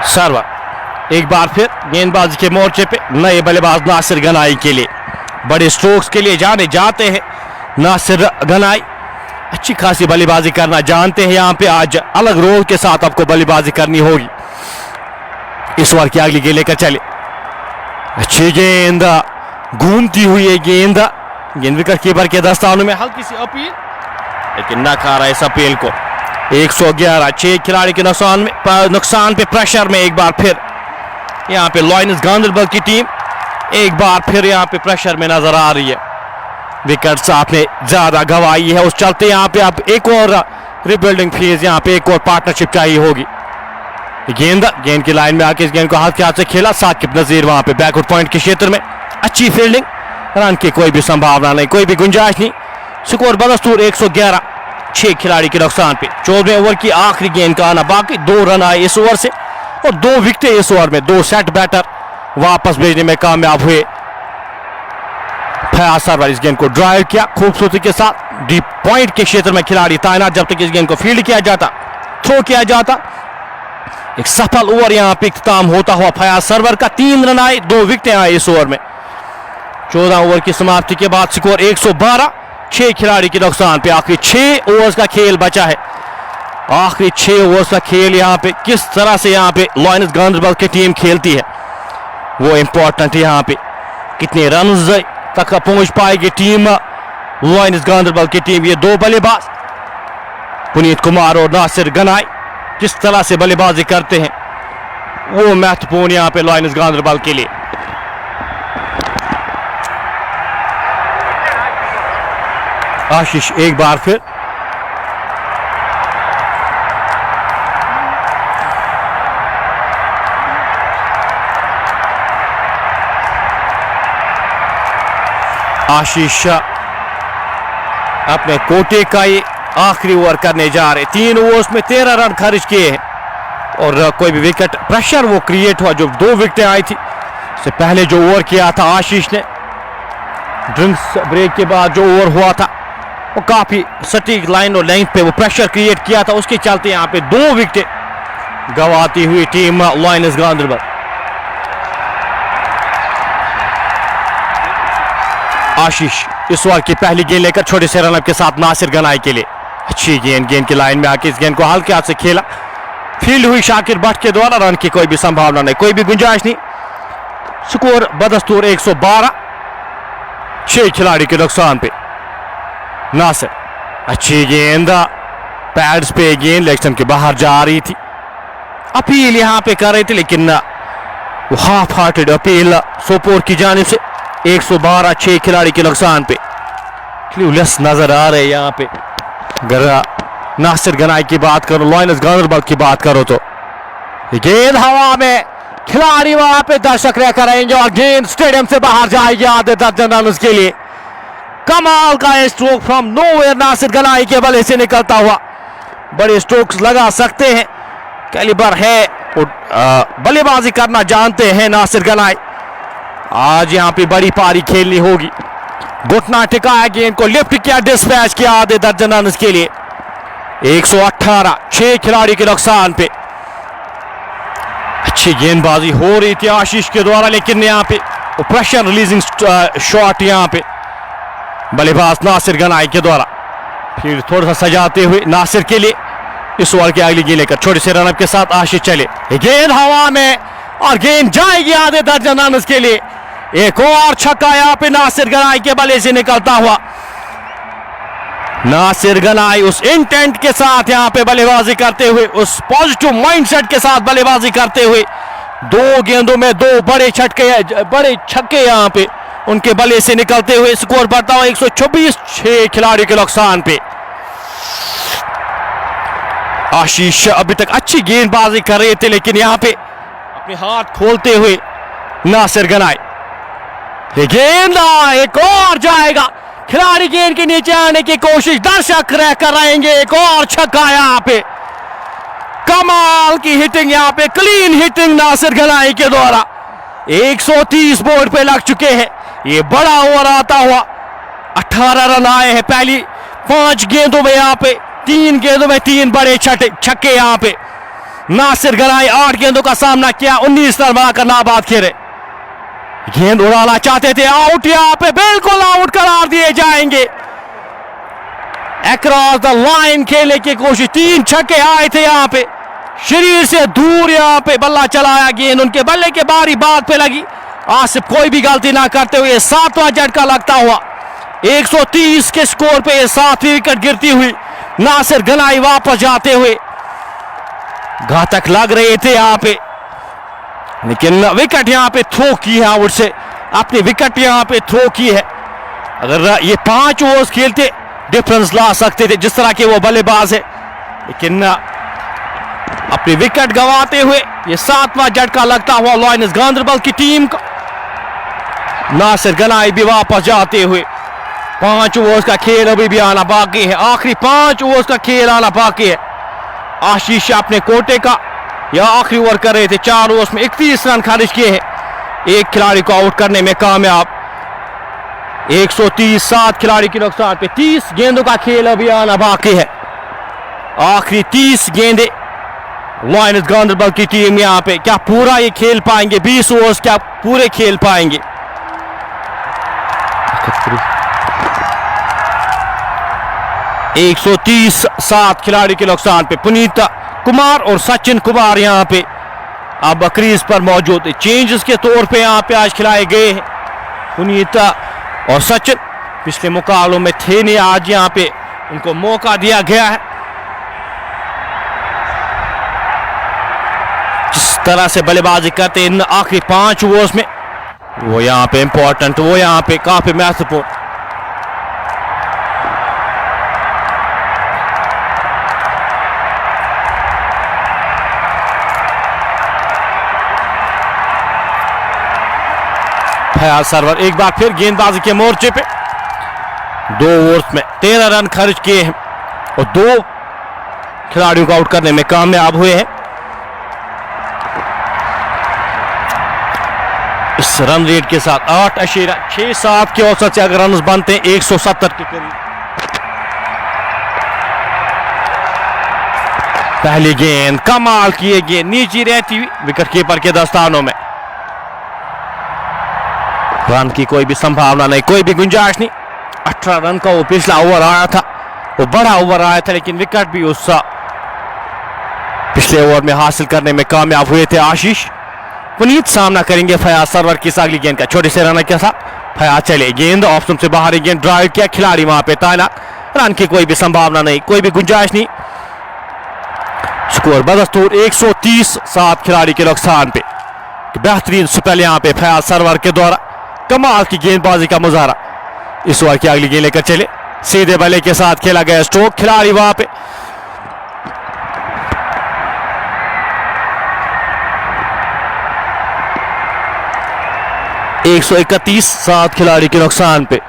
सरवर एक बार फिर गेंदबाजी के मोर्चे पे नए बल्लेबाज नासिर गनाई के लिए। बड़े स्ट्रोक्स के लिए जाने जाते हैं नासिर गनाई, अच्छी खासी बल्लेबाजी करना जानते हैं। यहाँ पे आज अलग रोल के साथ आपको बल्लेबाजी करनी होगी। इस ओवर की अगली गेंद लेकर चले, अच्छी गेंद, घूमती हुई है गेंद विकेट कीपर के दस्तानों में। हल्की सी अपील, लेकिन न खा रहा इस अपील को। 111, 6 खिलाड़ी के नुकसान पे प्रेशर में एक बार फिर यहाँ पे लायंस गांदरबल की टीम एक बार फिर यहाँ पे प्रेशर में नजर आ रही है। विकेट्स आपने ज्यादा गंवाई है, उस चलते यहाँ पे आप एक और रिबिल्डिंग फेज, यहाँ पे एक और पार्टनरशिप चाहिए होगी। गेंद की लाइन में आके इस गेंद को हाथ के हाथ से खेला साकिब नजीर, वहां पे बैकवर्ड पॉइंट के क्षेत्र में अच्छी फील्डिंग, रन की कोई भी संभावना नहीं, कोई भी गुंजाइश नहीं। स्कोर बदस्तूर 111, 6 खिलाड़ी के नुकसान पे। 14वें ओवर की आखिरी गेंद का आना बाकी, 2 रन आए इस ओवर से और 2 विकेटें इस ओवर में। 2 सेट बैटर वापस भेजने में कामयाब हुए। फयाज सरवर इस गेंद को ड्राइव किया खूबसूरती के साथ, डीप पॉइंट के क्षेत्र में खिलाड़ी तैनात, जब तक इस गेंद को फील्ड किया जाता, थ्रो किया जाता। एक सफल ओवर यहां पे इख्तिताम होता हुआ फयाज सरवर का। 3 रन आए, 2 विकेटें आए इस ओवर में। 14 ओवर की समाप्ति के बाद स्कोर 112, 6 खिलाड़ी के नुकसान पे। आखिरी 6 ओवर्स का खेल बचा है। आखिरी 6 ओवर्स का खेल यहाँ पे किस तरह से यहाँ पे लायंस गांदरबल की टीम खेलती है वो इंपॉर्टेंट है। यहाँ पे कितने रन्स तक पहुंच पाएगी टीम लायंस गांदरबल की टीम। ये 2 बल्लेबाज पुनीत कुमार और नासिर गनाई किस तरह से बल्लेबाजी करते हैं वो महत्वपूर्ण यहाँ पे लायंस गांदरबल के लिए। आशीष एक बार फिर आशीष अपने कोटे का ये आखिरी ओवर करने जा रहे। 3 ओवर्स में 13 रन खर्च किए हैं और कोई भी विकेट प्रेशर वो क्रिएट हुआ जो 2 विकेटें आई थी। इससे पहले जो ओवर किया था आशीष ने, ड्रिंक्स ब्रेक के बाद जो ओवर हुआ था वो काफी सटीक लाइन और लेंथ पे वो प्रेशर क्रिएट किया था, उसके चलते यहाँ पे 2 विकेटें गंवाती हुई टीम लायंस गांदरबल। आशीष इस ओवर की पहली गेंद लेकर छोटे से रनअप के साथ नासिर गनाई के लिए। अच्छी गेंद की लाइन में आके इस गेंद को हल्के हाथ से खेला, फील्ड हुई शाकिर भट्ट के द्वारा, रन की कोई भी संभावना नहीं, कोई भी गुंजाइश नहीं। स्कोर बदस्तूर 112। 6 खिलाड़ी के नुकसान पे। नासिर अच्छी गेंद, पैड्स पे गेंद लेग स्टंप के बाहर जा रही थी। अपील यहां पे कर रहे थे लेकिन वो हाफ हार्टेड अपील सोपोर की जानिब से। 112 6 खिलाड़ी के नुकसान पे। क्लूलेस नजर आ रहे यहाँ पे। अगर नासिर गनाई की बात करो, लॉयंस गांधरबल की बात करो तो गेंद हवा में, खिलाड़ी वहां पे दर्शक रहकर रहेंगे और गेंद स्टेडियम से बाहर जाएगी आधे दर्जन रन के लिए। कमाल का stroke from nowhere Nasir Ganai के बल्ले से निकलता हुआ। बड़े स्ट्रोक्स लगा सकते हैं, कैलिबर है, बल्लेबाजी करना जानते हैं नासिर गनाई। आज यहां पे बड़ी पारी खेलनी होगी। घुटना टिकाया, गेंद को लिफ्ट किया, डिस्पैच किया आधे दर्जन रन के लिए। 118 6 खिलाड़ी के नुकसान पे। अच्छी गेंदबाजी हो रही थी आशीष के द्वारा लेकिन यहाँ पे प्रेशर रिलीजिंग शॉट यहाँ पे बल्लेबाज नासिर गनाई के द्वारा। फिर थोड़ा सा सजाते हुए नासिर के लिए इस ओवर की अगली गेंद लेकर छोटे से रनअप के साथ आशीष चले। गेंद हवा में और गेंद जाएगी आधे दर्जन रन के लिए। एक और छक्का यहाँ पे नासिर गनाई के बल्ले से निकलता हुआ। नासिर गनाई उस इंटेंट के साथ यहां पे बल्लेबाजी करते हुए, उस पॉजिटिव माइंडसेट के साथ बल्लेबाजी करते हुए 2 गेंदों में 2 बड़े छक्के यहां पे उनके बल्ले से निकलते हुए स्कोर बढ़ता हुआ 126 6 खिलाड़ी के नुकसान पे। आशीष अभी तक अच्छी गेंदबाजी कर रहे थे लेकिन यहां पे अपने हाथ खोलते हुए नासिर गनाई। गेंद एक और जाएगा, खिलाड़ी गेंद के नीचे आने की कोशिश, दर्शक रहकर रहेंगे। एक और छक्का यहाँ पे, कमाल की हिटिंग यहाँ पे, क्लीन हिटिंग नासिर गनाई के द्वारा। 130 बोर्ड पे लग चुके हैं। ये बड़ा ओवर आता हुआ 18 रन आए हैं पहली 5 गेंदों में। यहाँ पे 3 गेंदों में 3 बड़े छक्के यहाँ पे। नासिर गनाई 8 गेंदों का सामना किया, 19 रन बनाकर नाबाद खेले। गेंद उड़ाना चाहते थे, आउट यहाँ पे, बिल्कुल आउट करार दिए जाएंगे। अक्रॉस द लाइन खेलने की कोशिश, 3 छक्के आए थे यहाँ पे, शरीर से दूर यहाँ पे बल्ला चलाया, गेंद उनके बल्ले के बारी बात पे लगी। आसिफ कोई भी गलती ना करते हुए 7वां झटका लगता हुआ 130 के स्कोर पे 7वीं विकेट गिरती हुई नासिर गनाई वापस जाते हुए। घातक लग रहे थे यहाँ पे लेकिन विकेट यहाँ पे थ्रो की है, आउट से अपनी विकेट यहाँ पे थ्रो की है। अगर ये 5 ओवर्स खेलते डिफरेंस ला सकते थे जिस तरह के वो बल्लेबाज है, लेकिन अपनी विकेट गंवाते हुए ये 7वां झटका लगता हुआ लॉयंस गांधरबल की टीम का। नासिर गनाई भी वापस जाते हुए 5 ओवर्स का खेल अभी भी आना बाकी है, आखिरी 5 ओवर्स का खेल आना बाकी है। आशीष अपने कोटे का या आखिरी ओवर कर रहे थे, 4 ओवर्स में 31 रन खारिज किए हैं, एक खिलाड़ी को आउट करने में कामयाब। 130 7 खिलाड़ी के नुकसान पे 30 गेंदों का खेल अभी आना बाकी है। आखिरी 30 गेंदें लॉयंस गांधरबल की टीम यहाँ पे क्या पूरा ये खेल पाएंगे? 20 ओवर्स क्या पूरे खेल पाएंगे? 130 7 खिलाड़ी के नुकसान पे पुनीत कुमार और सचिन कुमार यहाँ पे अब क्रीज पर मौजूद है। चेंजेस के तौर पे यहाँ पे आज खिलाए गए हैं। पुनीत और सचिन पिछले मुकाबलों में थे नहीं, आज यहाँ पे उनको मौका दिया गया है। जिस तरह से बल्लेबाजी करते हैं इन आखिरी 5 ओवर्स में, वो यहाँ पे इंपॉर्टेंट, वो यहाँ पे काफी महत्वपूर्ण। फयाज सरवर एक बार फिर गेंदबाजी के मोर्चे पे 2 ओवर्स में 13 रन खर्च किए हैं और 2 खिलाड़ियों को आउट करने में कामयाब हुए हैं। इस रन रेट के साथ 8.67 के औसत से अगर रन बनते हैं 170 के करीब। पहली गेंद कमाल की गेंद नीचे रहती हुई विकेट कीपर के दस्तानों में। रन की कोई भी संभावना नहीं, कोई भी गुंजाइश नहीं। 18 रन का वो पिछला ओवर आया था, वो बड़ा ओवर आया था, लेकिन विकेट भी उस पिछले ओवर में हासिल करने में कामयाब हुए थे आशीष। पुनीत सामना करेंगे फयाज सरवर की अगली गेंद का, छोटे से रन के साथ फयाज चले, गेंद ऑप्शन से बाहर, गेंद ड्राइव किया, खिलाड़ी वहां पे तैनात, रन की कोई भी संभावना नहीं, कोई भी गुंजाइश नहीं। स्कोर बदस्तूर 130, 7 खिलाड़ी के नुकसान पे। बेहतरीन स्पेल यहां पे फयाज सरवर के द्वारा, कमाल की गेंदबाजी का मुजाहरा। इस ओवर की अगली गेंद लेकर चले, सीधे बल्ले के साथ खेला गया स्ट्रोक, खिलाड़ी वहां पे 131, 7 खिलाड़ी के नुकसान पे।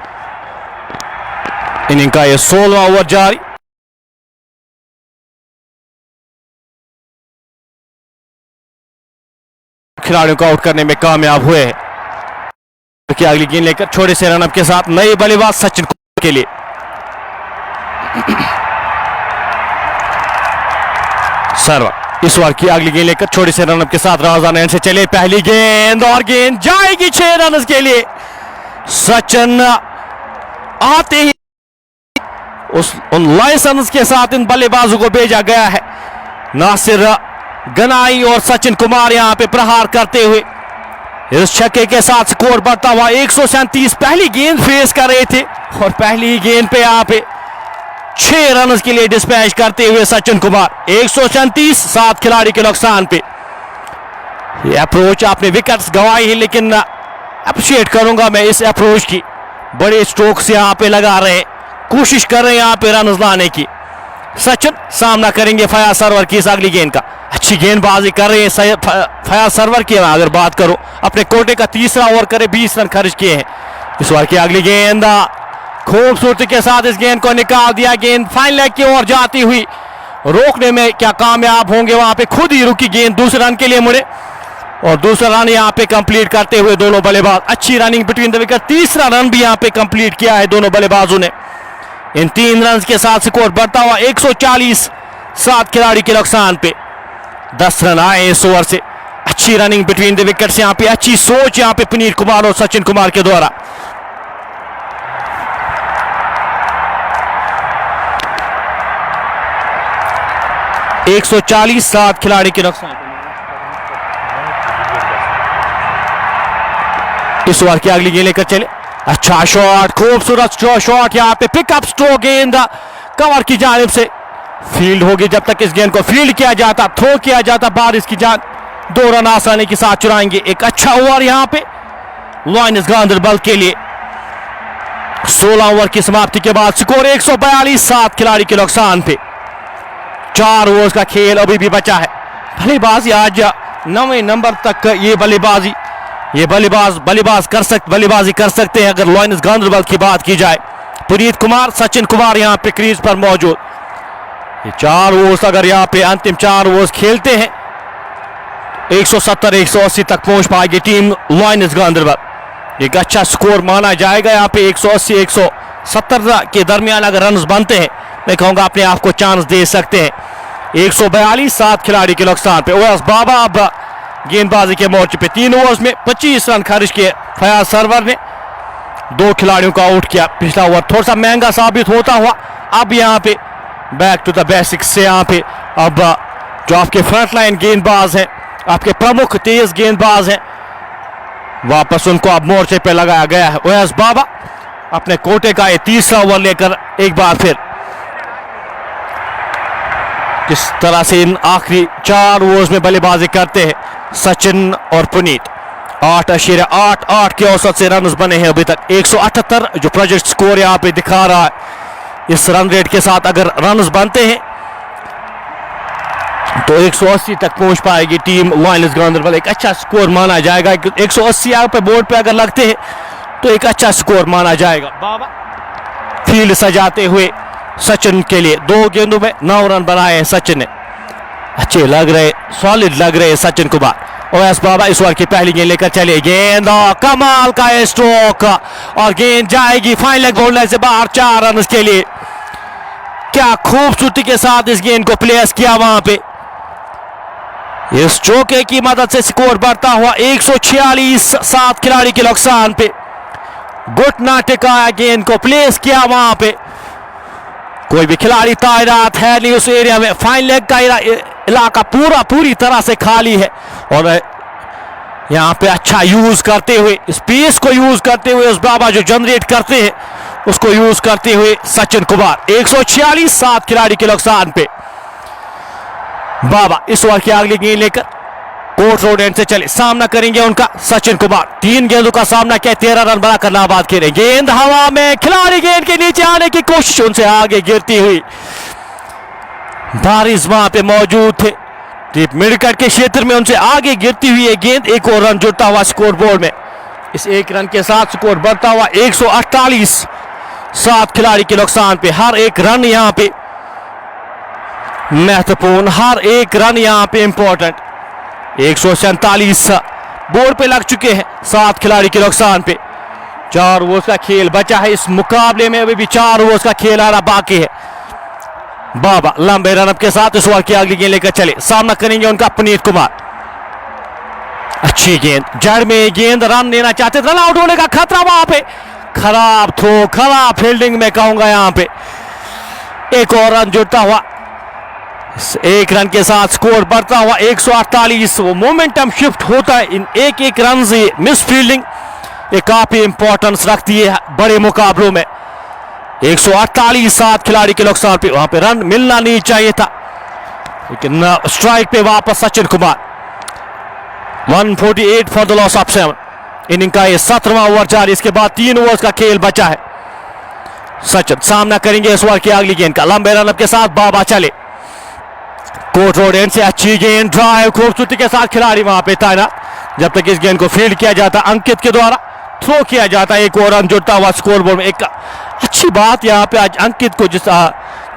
इनिंग का यह 16वां ओवर जारी। खिलाड़ियों को आउट करने में कामयाब हुए हैं। कि अगली गेंद लेकर छोटे से रनअप के साथ नए बल्लेबाज सचिन के लिए, सरवर इस ओवर की अगली गेंद लेकर छोटे से रनअप के साथ राजधानी एंड से चले, पहली गेंद और गेंद जाएगी 6 रन के लिए। सचिन आते ही उन लाइसेंस के साथ इन बल्लेबाजों को भेजा गया है। नासिर गनाई और सचिन कुमार यहां पे प्रहार करते हुए इस छक्के के साथ स्कोर बढ़ता हुआ 137। पहली गेंद फेस कर रहे थे और पहली गेंद पे यहां पे 6 रन के लिए डिस्पैच करते हुए सचिन कुमार, 137, 7 खिलाड़ी के नुकसान पे। ये अप्रोच आपने विकेट्स गंवाई है, लेकिन अप्रिशिएट करूंगा मैं इस अप्रोच की। बड़े स्ट्रोक्स यहां पे लगा रहे हैं, कोशिश कर रहे हैं यहां पे रन लाने की। सचिन सामना करेंगे फयाज सरवर की इस अगली गेंद का, अच्छी गेंदबाजी कर रहे हैं फयाज सरवर की। अगर बात करो, अपने कोटे का तीसरा ओवर करे, 20 रन खर्च किए हैं। इस ओवर की अगली गेंद खूबसूरती के साथ इस गेंद को निकाल दिया, गेंद फाइन लेग की ओर जाती हुई, रोकने में क्या कामयाब होंगे, वहां पे खुद ही रुकी गेंद, दूसरे रन के लिए मुड़े और दूसरा रन यहां पे कंप्लीट करते हुए दोनों बल्लेबाज। अच्छी रनिंग बिटवीन द विकेट, तीसरा रन भी यहां पे कंप्लीट किया है दोनों बल्लेबाजों ने। इन 3 रन के साथ स्कोर बढ़ता हुआ 140, 7 खिलाड़ी के नुकसान पे। 10 रन आए इस ओवर से। अच्छी रनिंग बिटवीन द विकेट्स यहां पे, अच्छी सोच यहां पे पुनीत कुमार और सचिन कुमार के द्वारा। एक 7 खिलाड़ी के नुकसान। इस ओवर की अगली गेंद लेकर चले, अच्छा शॉट, खूबसूरत शॉट यहां पे, पिकअप स्ट्रोक, गेंद कवर की जानिब से फील्ड होगी। जब तक इस गेंद को फील्ड किया जाता, थ्रो किया जाता, बारिश की जान 2 रन आसानी के साथ चुराएंगे। एक अच्छा ओवर यहां पे लायंस गांधरबल के लिए। 16 ओवर की समाप्ति के बाद स्कोर 142, 7 खिलाड़ी के नुकसान पे। 4 ओवर्स का खेल अभी भी बचा है। बल्लेबाजी आज 9वें नंबर तक ये बल्लेबाजी कर सकते हैं अगर लायंस गांधरबल की बात की जाए। पुनीत कुमार, सचिन कुमार यहां पे क्रीज पर मौजूद। ये 4 ओवर्स अगर यहां पे अंतिम 4 ओवर्स खेलते हैं, 170, 180 तक पहुंच पाएगी टीम लायंस गांधरबल। एक अच्छा स्कोर माना जाएगा यहां पे। 180, 170 के दरमियान अगर रन बनते हैं, मैं कहूंगा अपने आप को चांस दे सकते हैं। 142, 7 खिलाड़ी के नुकसान पे। ओवैस बाबा अब गेंदबाजी के मोर्चे पे 3 ओवर्स में 25 रन खर्च किए फयाज सरवर ने, 2 खिलाड़ियों को आउट किया। पिछला ओवर थोड़ा सा महंगा साबित होता हुआ अब यहां पे बैक टू द बेसिक्स से यहां पे अब जो आपके फ्रंट लाइन गेंदबाज हैं, आपके प्रमुख तेज गेंदबाज हैं, वापस उनको अब मोर्चे पे लगाया गया है। ओवैस बाबा अपने कोटे का ये तीसरा ओवर लेकर एक बार फिर जिस तरह से इन आखिरी 4 ओवर्स में बल्लेबाजी करते हैं सचिन और पुनीत। 8.8 के औसत से रन बने हैं अभी तक। 178 जो प्रोजेक्ट स्कोर यहां पे दिखा रहा है, इस रन रेट के साथ अगर रन बनते हैं तो 180 तक पहुंच पाएगी टीम लायंस गांधरबल। एक अच्छा स्कोर माना जाएगा। 180 यहाँ पे बोर्ड पे अगर लगते हैं तो एक अच्छा स्कोर माना जाएगा। बाबा फील्ड सजाते हुए सचिन के लिए 2 गेंदों में 9 रन बनाए हैं सचिन ने। अच्छे लग रहे, सॉलिड लग रहे सचिन कुमार। ओवैस बाबा इस ओवर की पहली गेंद लेकर चले, गेंद कमाल का स्ट्रोक और गेंद जाएगी फाइन लेग बाउंड्री से बाहर 4 रन के लिए। क्या खूबसूरती के साथ इस गेंद को प्लेस किया वहां पे। इस चौके की मदद से स्कोर बढ़ता हुआ 146, 7 खिलाड़ी के नुकसान पे। घुटना टिकाया, गेंद को प्लेस किया वहां पे, कोई भी खिलाड़ी तैनात है नहीं उस एरिया में। फाइन लेग का इलाका पूरी तरह से खाली है और यहाँ पे अच्छा यूज करते हुए, स्पेस को यूज करते हुए, उस बाबा जो जनरेट करते हैं उसको यूज करते हुए सचिन कुमार 146, 7 खिलाड़ी के नुकसान पे। बाबा इस ओवर की अगली गेंद लेकर कोर्ट रोड एंड से चले, सामना करेंगे उनका सचिन कुमार। 3 गेंदों का सामना किया, 13 रन बनाकर नाबाद खेले। गेंद हवा में, खिलाड़ी गेंद के नीचे आने की कोशिश, उनसे आगे गिरती हुई। बारिश वहां पे मौजूद थे डीप मिडकट के क्षेत्र में, उनसे आगे गिरती हुई ये गेंद। एक और रन जुड़ता हुआ स्कोर बोर्ड में। इस एक रन के साथ स्कोर बढ़ता हुआ 148, 7 खिलाड़ी के नुकसान पे। हर एक रन यहां पे महत्वपूर्ण, हर एक रन यहां पे इंपॉर्टेंट। 147 बोर्ड पे लग चुके हैं, 7 खिलाड़ी के नुकसान पे। 4 ओवर्स का खेल बचा है इस मुकाबले में, अभी भी 4 ओवर्स का खेल आना बाकी है। बाबा लंबे रनअप के साथ इस ओवर की अगली गेंद लेकर चले, सामना करेंगे उनका पुनीत कुमार। अच्छी गेंद, जड़ में गेंद, रन लेना चाहते, रन आउट होने का खतरा वहां पे। खराब थ्रो, खराब फील्डिंग में कहूंगा यहां पे। एक और रन जुड़ता हुआ, एक रन के साथ स्कोर बढ़ता हुआ 148। वो मोमेंटम शिफ्ट होता है इन एक एक रन से। मिस फील्डिंग ये काफी इंपॉर्टेंस रखती है बड़े मुकाबलों में। 148, 7 खिलाड़ी के नुकसान पे। वहां पे रन मिलना नहीं चाहिए था, लेकिन स्ट्राइक पे वापस Sachin Kumar. 148 for the loss of 7। Inning का ये 17वां ओवर जारी, इसके बाद 3 ओवर्स का खेल बचा है। सचिन सामना करेंगे इस ओवर की अगली गेंद का, लंबे रनअप के साथ बाबा चले। कोर्ट रोड एंड से अच्छी गेंद, ड्राइव खूबसूरती के साथ खिलाड़ी वहां पे तैनात। जब तक इस गेंद को फील्ड किया जाता, अंकित के द्वारा थ्रो किया जाता, एक और रन जुड़ता हुआ स्कोर बोर्ड में। एक अच्छी बात यहाँ पे आज अंकित को जिस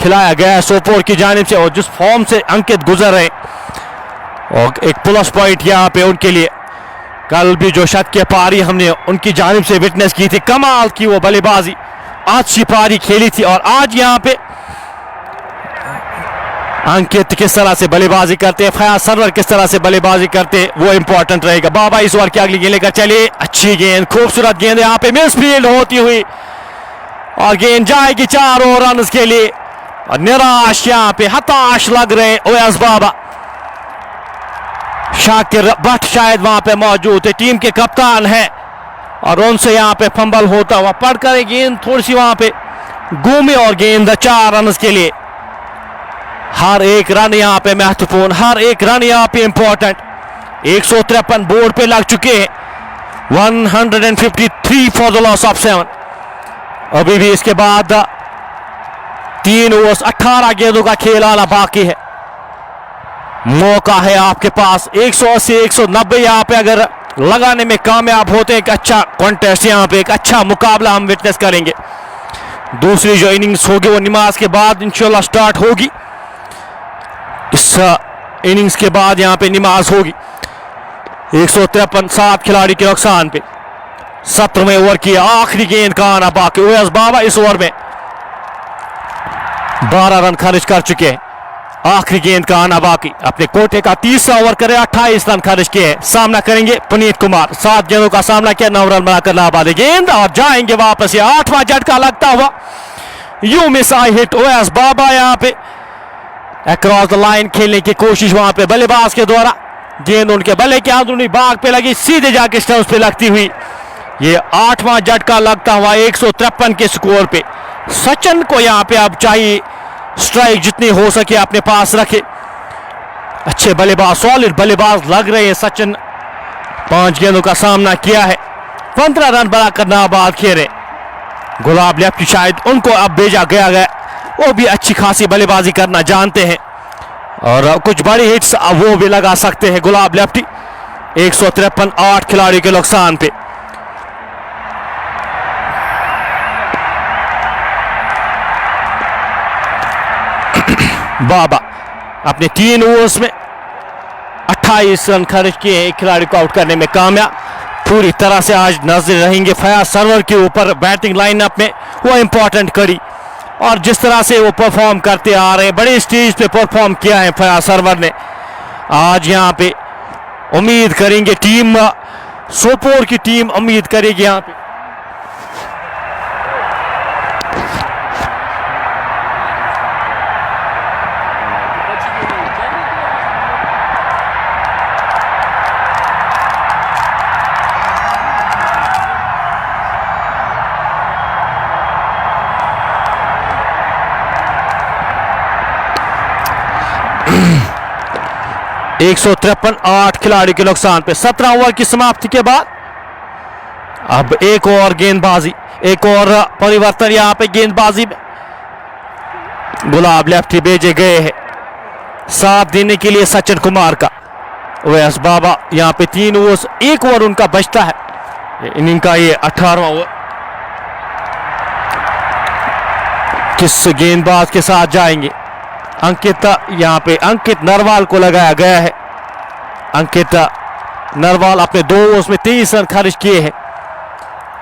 खिलाया गया है सोपोर की जानिब से, और जिस फॉर्म से अंकित गुजर रहे, और एक प्लस पॉइंट यहाँ पे उनके लिए। कल भी जो शत के पारी हमने उनकी जानिब से विटनेस की थी, कमाल की वो बल्लेबाजी, अच्छी पारी खेली थी। और आज यहाँ पे अंकित किस तरह से बल्लेबाजी करते हैं, फयाज सरवर किस तरह से बल्लेबाजी करते हैं, वो इंपॉर्टेंट रहेगा। बाबा इस ओवर की अगली गेंद लेकर चले, अच्छी गेंद, खूबसूरत गेंद, यहाँ पे मिस फील्ड होती हुई और गेंद जाएगी 4 रन के लिए। और निराश यहाँ पे, हताश लग रहे ओएस बाबा। शाकिर भट्ट शायद वहां पे मौजूद है, टीम के कप्तान है, और उनसे यहाँ पे फंबल होता हुआ पड़कर गेंद थोड़ी सी वहां पे घूमी, और गेंद 4 रन के लिए। हर एक रन यहाँ पे महत्वपूर्ण, हर एक रन यहाँ पे इंपॉर्टेंट। 153 बोर्ड पे लग चुके हैं, 153 फॉर द लॉस ऑफ 7। अभी भी इसके बाद 3 ओवर्स, 18 गेंदों का खेल आना बाकी है। मौका है आपके पास 180, 190 यहाँ पे अगर लगाने में कामयाब होते हैं। एक अच्छा कॉन्टेस्ट यहाँ पे, एक अच्छा मुकाबला हम विटनेस करेंगे। दूसरी जो इनिंग्स होगी वो नमाज के बाद इंशाल्लाह स्टार्ट होगी। इस इनिंग्स के बाद यहाँ पे नमाज होगी। 153, 7 खिलाड़ी के नुकसान पे। 17वें ओवर की आखिरी गेंद का आना बाकी। ओएस बाबा इस ओवर में 12 रन खर्च कर चुके हैं, आखिरी गेंद का आना बाकी। अपने कोटे का 30वां ओवर करे, 28 रन खर्च किए हैं। सामना करेंगे पुनीत कुमार, 7 गेंदों का सामना किया, 9 रन बनाकर नाबाद गेंद, और जाएंगे वापस। ये 8वां झटका लगता हुआ, you miss I hit. Owais Baba यहाँ पे अक्रॉस द लाइन खेलने की कोशिश वहां पे बल्लेबाज के द्वारा, गेंद उनके बल्ले के अंदरूनी भाग पे लगी, सीधे जाके स्टंप्स पे लगती हुई। ये 8वां झटका लगता हुआ 153 के स्कोर पे। सचिन को यहाँ पे अब चाहिए स्ट्राइक जितनी हो सके अपने पास रखे। अच्छे बल्लेबाज, सॉलिड बल्लेबाज लग रहे हैं सचिन। 5 गेंदों का सामना किया है, 15 रन बनाकर नाबाद खेले। गुलाब लेफ्ट शायद उनको अब भेजा गया, वो भी अच्छी खासी बल्लेबाजी करना जानते हैं, और कुछ बड़ी हिट्स वो भी लगा सकते हैं गुलाब लेफ्टी। 153, 8 खिलाड़ी के नुकसान पे। बाबा अपने 3 ओवर्स में 28 रन खर्च किए, एक खिलाड़ी को आउट करने में कामयाब। पूरी तरह से आज नजर रहेंगे फयाज सरवर के ऊपर बैटिंग लाइनअप में, वो इंपॉर्टेंट कड़ी, और जिस तरह से वो परफॉर्म करते आ रहे हैं, बड़े स्टेज पे परफॉर्म किया है फयाज सरवर ने। आज यहाँ पे उम्मीद करेंगे टीम सोपोर की टीम उम्मीद करेगी यहाँ पे 153, 8 खिलाड़ी के नुकसान पे। 17 ओवर की समाप्ति के बाद अब एक और गेंदबाजी, एक और परिवर्तन यहां पे गेंदबाजी में। गुलाब लेफ्टी भेजे गए हैं साथ देने के लिए सचिन कुमार का। वैस बाबा यहां पे 3 ओवर, 1 ओवर उनका बचता है इनिंग का। ये 18वां ओवर किस गेंदबाज के साथ जाएंगे? अंकित, यहां पे अंकित नरवाल को लगाया गया है। अंकित नरवाल अपने 2 ओवर्स में 23 रन खर्च किए हैं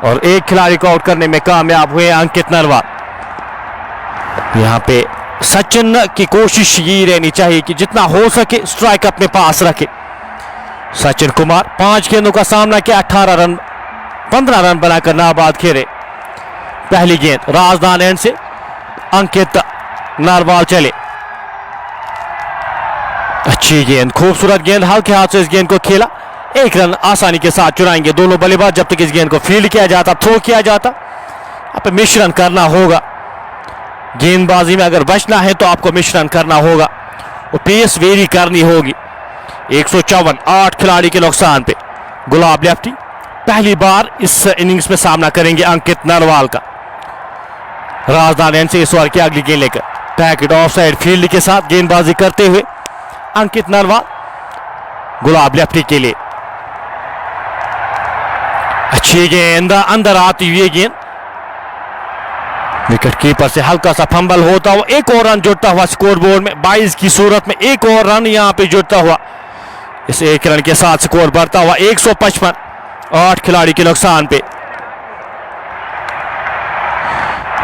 और एक खिलाड़ी को आउट करने में कामयाब हुए अंकित नरवाल। यहां पे सचिन की कोशिश ये रहनी चाहिए कि जितना हो सके स्ट्राइक अपने पास रखे। सचिन कुमार 5 गेंदों का सामना किया, 18 रन 15 रन बनाकर नाबाद खेले। पहली गेंद राजदान एंड से अंकित नरवाल चले। अच्छी गेंद, खूबसूरत गेंद, हल्के हाथ से इस गेंद को खेला। 1 रन आसानी के साथ चुराएंगे दोनों बल्लेबाज जब तक इस गेंद को फील्ड किया जाता, थ्रो किया जाता। अब मिश्रण करना होगा गेंदबाजी में, अगर बचना है तो आपको मिश्रण करना होगा और पेस वेरी करनी होगी। 154, 8 खिलाड़ी के नुकसान पे। गुलाब लेफ्टी पहली बार इस इनिंग्स में सामना करेंगे अंकित नरवाल का। राजदान एंड से इस ओवर की अगली गेंद लेकर पैकेट ऑफ साइड फील्ड के साथ गेंदबाजी करते हुए अंकित नरवाल गुलाब लेफ्टी के लिए। अच्छी गेंद, अंदर आती हुई गेंद, विकेट कीपर से हल्का सा फंबल होता हुआ 1 और रन जुड़ता हुआ स्कोर बोर्ड में। 22 की सूरत में 1 और रन यहां पे जुड़ता हुआ, इस 1 रन के साथ स्कोर बढ़ता हुआ 155, 8 खिलाड़ी के नुकसान पे।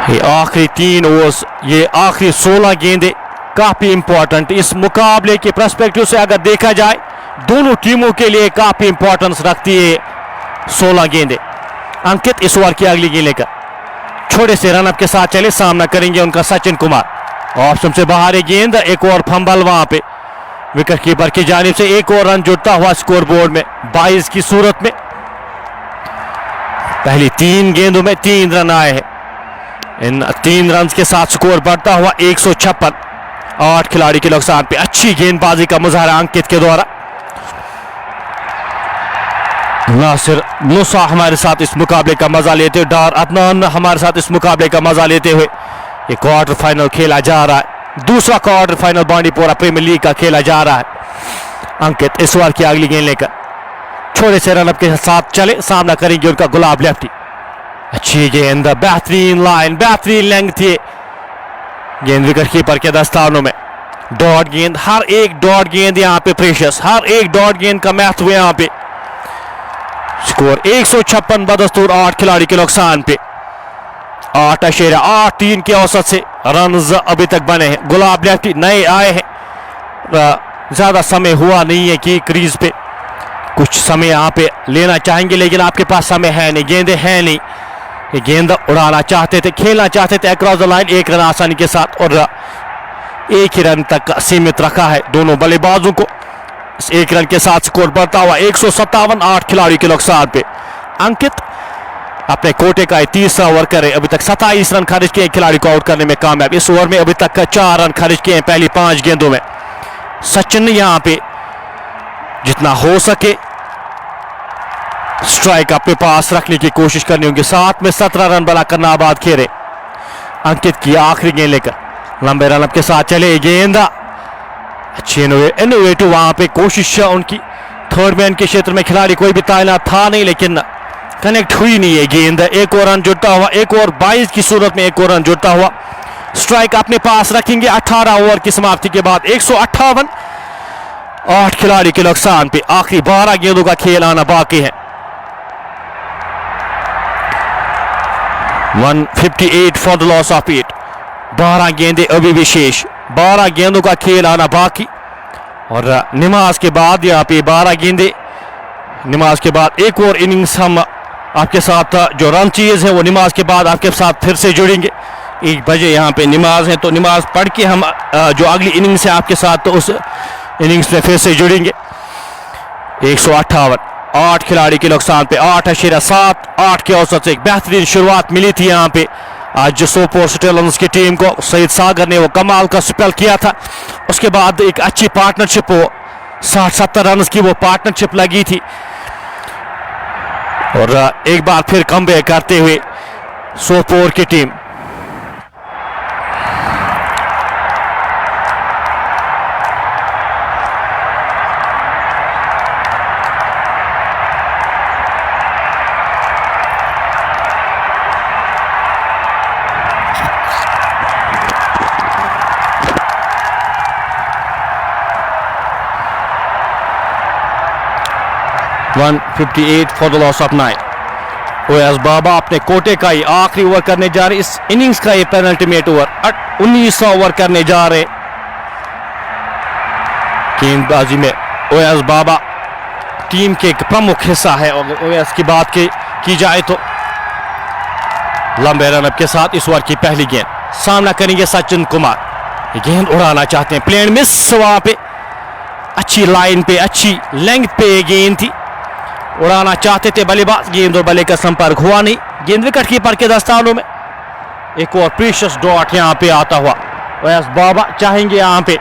ये आखिरी 3 ओवर्स, ये आखिरी 16 गेंदें काफी इंपॉर्टेंट इस मुकाबले के पर्सपेक्टिव से अगर देखा जाए, दोनों टीमों के लिए काफी इंपॉर्टेंस रखती है 16 गेंदें। अंकित इस ओवर की अगली गेंद लेकर छोटे से रनअप के साथ चले, सामना करेंगे उनका सचिन कुमार। ऑप्शन से बाहर है गेंद, 1 और फंबल वहां पे विकेट कीपर की जानिब से। 1 और रन जुड़ता हुआ स्कोर बोर्ड में 22 की सूरत में। पहली 3 गेंदों में 3 रन आए हैं। इन 3 रन के साथ स्कोर बढ़ता हुआ 156, 8 खिलाड़ी के नुकसान पे। अच्छी गेंदबाजी का मुजाहरा अंकित के द्वारा। नासिर मूसा हमारे साथ इस मुकाबले का मजा लेते हुए, डार अदनान हमारे साथ इस मुकाबले का मजा लेते हुए ये क्वार्टर फाइनल खेला जा रहा है। दूसरा quarter final Bandipora premier league का खेला जा रहा है। अंकित इस ओवर की अगली गेंद लेकर छोटे से रनअप के साथ चले, सामना करेंगे उनका गुलाब लेफ्टी। अच्छी गेंद, बेहतरीन लाइन, बेहतरीन लेंथ थी गेंद विकेट कीपर के दस्तानों में। डॉट गेंद, हर एक डॉट गेंद यहाँ पे प्रेशियस, हर एक डॉट गेंद का महत्व है यहाँ पे। स्कोर 156 बदस्तूर 8 खिलाड़ी के नुकसान पे। 8.83 के औसत से रन्स अभी तक बने हैं। गुलाब लेफ्टी नए आए हैं, ज्यादा समय हुआ नहीं है कि क्रीज पे कुछ समय यहाँ पे लेना चाहेंगे, लेकिन आपके पास समय है नहीं, गेंदें हैं नहीं। ये गेंद उड़ाना चाहते थे, खेलना चाहते थे अक्रॉस द लाइन, 1 रन आसानी के साथ और 1 ही रन तक सीमित रखा है दोनों बल्लेबाजों को। इस 1 रन के साथ स्कोर बढ़ता हुआ 157, 8 खिलाड़ी के नुकसान पे। अंकित अपने कोटे का 30वां ओवर करे, अभी तक 27 रन खर्च किए, खिलाड़ी को आउट करने में कामयाब। इस ओवर में अभी तक 4 रन खर्च किए हैं पहली 5 गेंदों में। सचिन ने यहां पे जितना हो सके स्ट्राइक अपने पास रखने की कोशिश करनी होगी। 7 में 17 रन बनाकर नाबाद खेले। अंकित की आखिरी गेंद लेकर लंबे रनअप के साथ चले, गेंद अच्छी इनोवेटिव वहां पे कोशिश उनकी। थर्ड मैन के क्षेत्र में खिलाड़ी कोई भी तैनात था नहीं, लेकिन कनेक्ट हुई नहीं है गेंद। 1 और रन जुड़ता हुआ, 1 और 22 की सूरत में 1 और रन जुड़ता हुआ स्ट्राइक अपने पास रखेंगे। 18 ओवर की समाप्ति के बाद 158, 8 खिलाड़ी के नुकसान पे। आखिरी 12 गेंदों का खेल आना बाकी है। 158 फॉर द लॉस ऑफ 8। 12 गेंदें अभी भी शेष, 12 गेंदों का खेल आना बाकी। और नमाज के बाद यहाँ पे 12 गेंदें, नमाज के बाद एक और इनिंग्स हम आपके साथ जो रन चीज है वो नमाज के बाद आपके साथ फिर से जुड़ेंगे। 1 बजे यहाँ पे नमाज है, तो नमाज पढ़ के हम जो अगली इनिंग्स है आपके साथ, तो उस इनिंग्स में फिर से जुड़ेंगे। 158, 8 खिलाड़ी के नुकसान पे। 8.7, 8 के औसत से एक बेहतरीन शुरुआत मिली थी यहाँ पे आज सोपोर स्टेलर्स की टीम को। सईद सागर ने वो कमाल का स्पेल किया था, उसके बाद एक अच्छी पार्टनरशिप वो 60-70 रन की वो पार्टनरशिप लगी थी और एक बार फिर कमबैक करते हुए सोपोर की टीम। One 58 for the loss of 9। Owais Baba अपने कोटे का ही आखिरी ओवर करने जा रहे, इस इनिंग्स का ये पेनल्टीमेट ओवर 19 ओवर करने जा रहे गेंदबाजी में। ओएस बाबा टीम के एक प्रमुख हिस्सा है और ओएस की बात की जाए तो लंबे रनअप के साथ इस ओवर की पहली गेंद सामना करेंगे सचिन कुमार। ये गेंद उड़ाना चाहते हैं, प्लेन मिस, वहां पे अच्छी लाइन पे अच्छी लेंथ पे गेंद थी, उड़ाना चाहते थे बल्लेबाज, गेंद और बल्ले का संपर्क हुआ नहीं। गेंद विकेट कीपर के दस्तानों में। एक और प्रीशियस डॉट यहां पे आता हुआ ओएस बाबा चाहेंगे यहां पे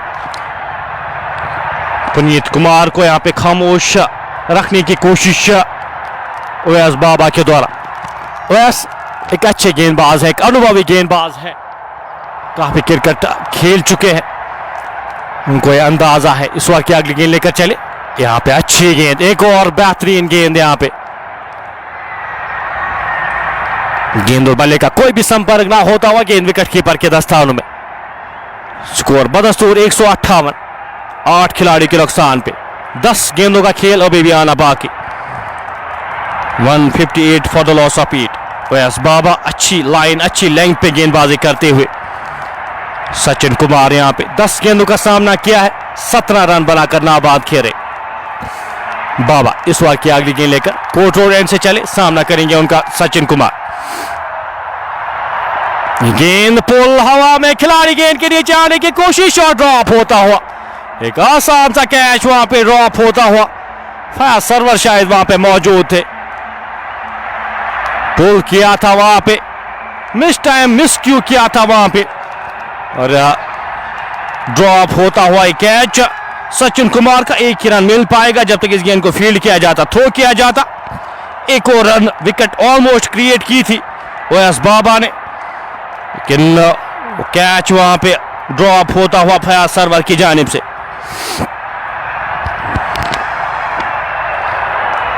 पुनीत कुमार को यहां पे खामोश रखने की कोशिश ओएस बाबा के द्वारा। ओएस एक अच्छे गेंदबाज है, एक अनुभवी गेंदबाज है, काफी क्रिकेट खेल चुके हैं, उनको यह अंदाजा है। इस ओवर की अगली गेंद लेकर चले, यहां पे अच्छी गेंद, एक और बेहतरीन गेंद यहां पे, गेंद और बल्ले का कोई भी संपर्क ना होता हुआ गेंद विकेट कीपर के दस्तानों में। स्कोर बदस्तूर 158, 8 खिलाड़ी के नुकसान पे, 10 गेंदों का खेल अभी भी आना बाकी। 158 for the loss of 8। Owais Baba अच्छी लाइन अच्छी लेंथ पे गेंदबाजी करते हुए। सचिन कुमार यहां पे 10 गेंदों का सामना किया है, 17 रन बनाकर नाबाद खेले। बाबा इस ओवर की अगली गेंद लेकर कोर्ट रोड एंड से चले, सामना करेंगे उनका सचिन कुमार। गेंद पुल हवा में, खिलाड़ी गेंद के नीचे आने की कोशिश और ड्रॉप होता हुआ, एक आसान सा कैच वहां पे ड्रॉप होता हुआ। फास्ट सर्वर शायद वहां पे मौजूद थे, पुल किया था वहां पे, मिस टाइम मिस क्यू किया था वहां पे और ड्रॉप होता हुआ एक कैच। सचिन कुमार का एक ही रन मिल पाएगा जब तक इस गेंद को फील्ड किया जाता, थ्रो किया जाता। एक और रन विकेट ऑलमोस्ट क्रिएट की थी ओएस बाबा ने, लेकिन कैच वहां पे ड्रॉप होता हुआ फयाज सरवर की जानिब से।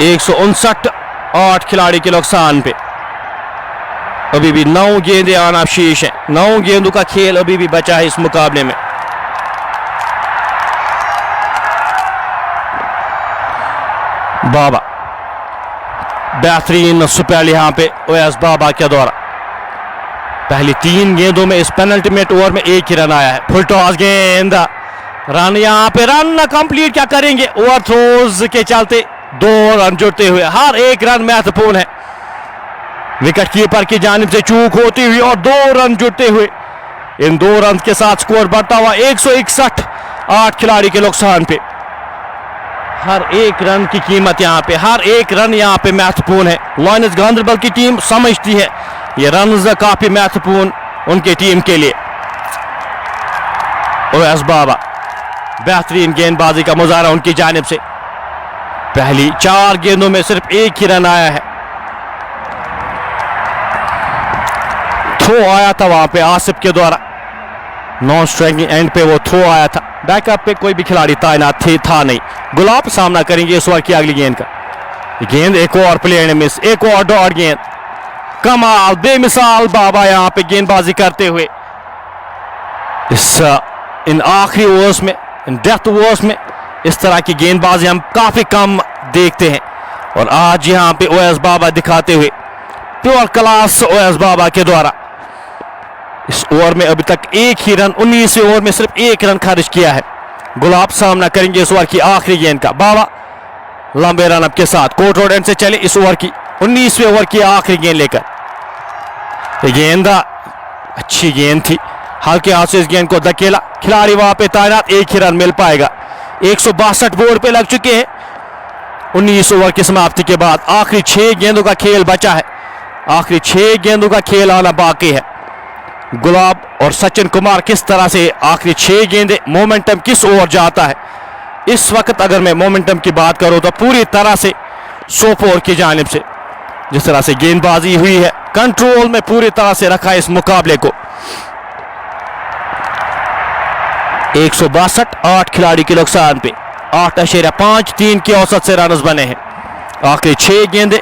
159, 8 खिलाड़ी के नुकसान पे, अभी भी 9 गेंदें आना शीश है, 9 गेंदों का खेल अभी भी बचा है इस मुकाबले में। बाबा बेहतरीन स्पेल यहां पे ओएस बाबा के द्वारा। पहली 3 गेंदों में इस पेनल्टीमेट ओवर में एक ही रन आया है। फुल टॉस गेंद, रन यहां पे, रन कंप्लीट क्या करेंगे, ओवर थ्रोज के चलते 2 रन जुड़ते हुए, हर एक रन महत्वपूर्ण है। विकेट कीपर की जानिब से चूक होती हुई और 2 रन जुड़ते हुए, इन 2 रन के साथ स्कोर बढ़ता हुआ 161, 8 खिलाड़ी के नुकसान पे। हर एक रन की कीमत यहां पे, हर एक रन यहां पे महत्वपूर्ण है। लायंस गांधरबल की टीम समझती है ये रन काफी महत्वपूर्ण उनकी टीम के लिए। ओएस बाबा बेहतरीन गेंदबाजी का मुजाहरा उनकी जानिब से। पहली 4 गेंदों में सिर्फ एक ही रन आया है। थ्रो आया था वहां पे आसिफ के द्वारा, नॉन स्ट्राइकिंग एंड पे वो थ्रो आया था, बैकअप पे कोई भी खिलाड़ी तैनात था नहीं। गुलाब सामना करेंगे इस ओवर की अगली गेंद का। गेंद एक और प्लेयर मिस, एक और डॉट गेंद, कमाल बेमिसाल बाबा यहां पे गेंदबाजी करते हुए इन आखिरी ओवर्स में, इन डेथ ओवर्स में इस तरह की गेंदबाजी हम काफी कम देखते हैं और आज यहां पे ओएस बाबा दिखाते हुए प्योर क्लास ओएस बाबा के द्वारा। इस ओवर में अभी तक एक ही रन, 19वें ओवर में सिर्फ एक रन खर्च किया है। गुलाब सामना करेंगे इस ओवर की आखिरी गेंद का। बाबा लंबे रन अप के साथ कोर्ट रोड एंड से चले इस ओवर की 19वें ओवर की आखिरी गेंद लेकर। गेंद अच्छी गेंद थी, हल्के हाथ से इस गेंद को धकेला, खिलाड़ी वहां पे तैनात, एक ही रन मिल पाएगा। 162 बोर्ड पे लग चुके हैं 19 ओवर की समाप्ति के बाद। आखिरी 6 गेंदों का खेल बचा है, आखिरी 6 गेंदों का खेल आना बाकी है। गुलाब और सचिन कुमार किस तरह से आखिरी 6 गेंदें, मोमेंटम किस ओर जाता है, इस वक्त अगर मैं मोमेंटम की बात करूं तो पूरी तरह से सोपोर की जानिब से जिस तरह से गेंदबाजी हुई है, कंट्रोल में पूरी तरह से रखा है इस मुकाबले को। 162, 8 खिलाड़ी के नुकसान पे 8.53 की औसत से रन बने हैं। आखिरी 6 गेंदें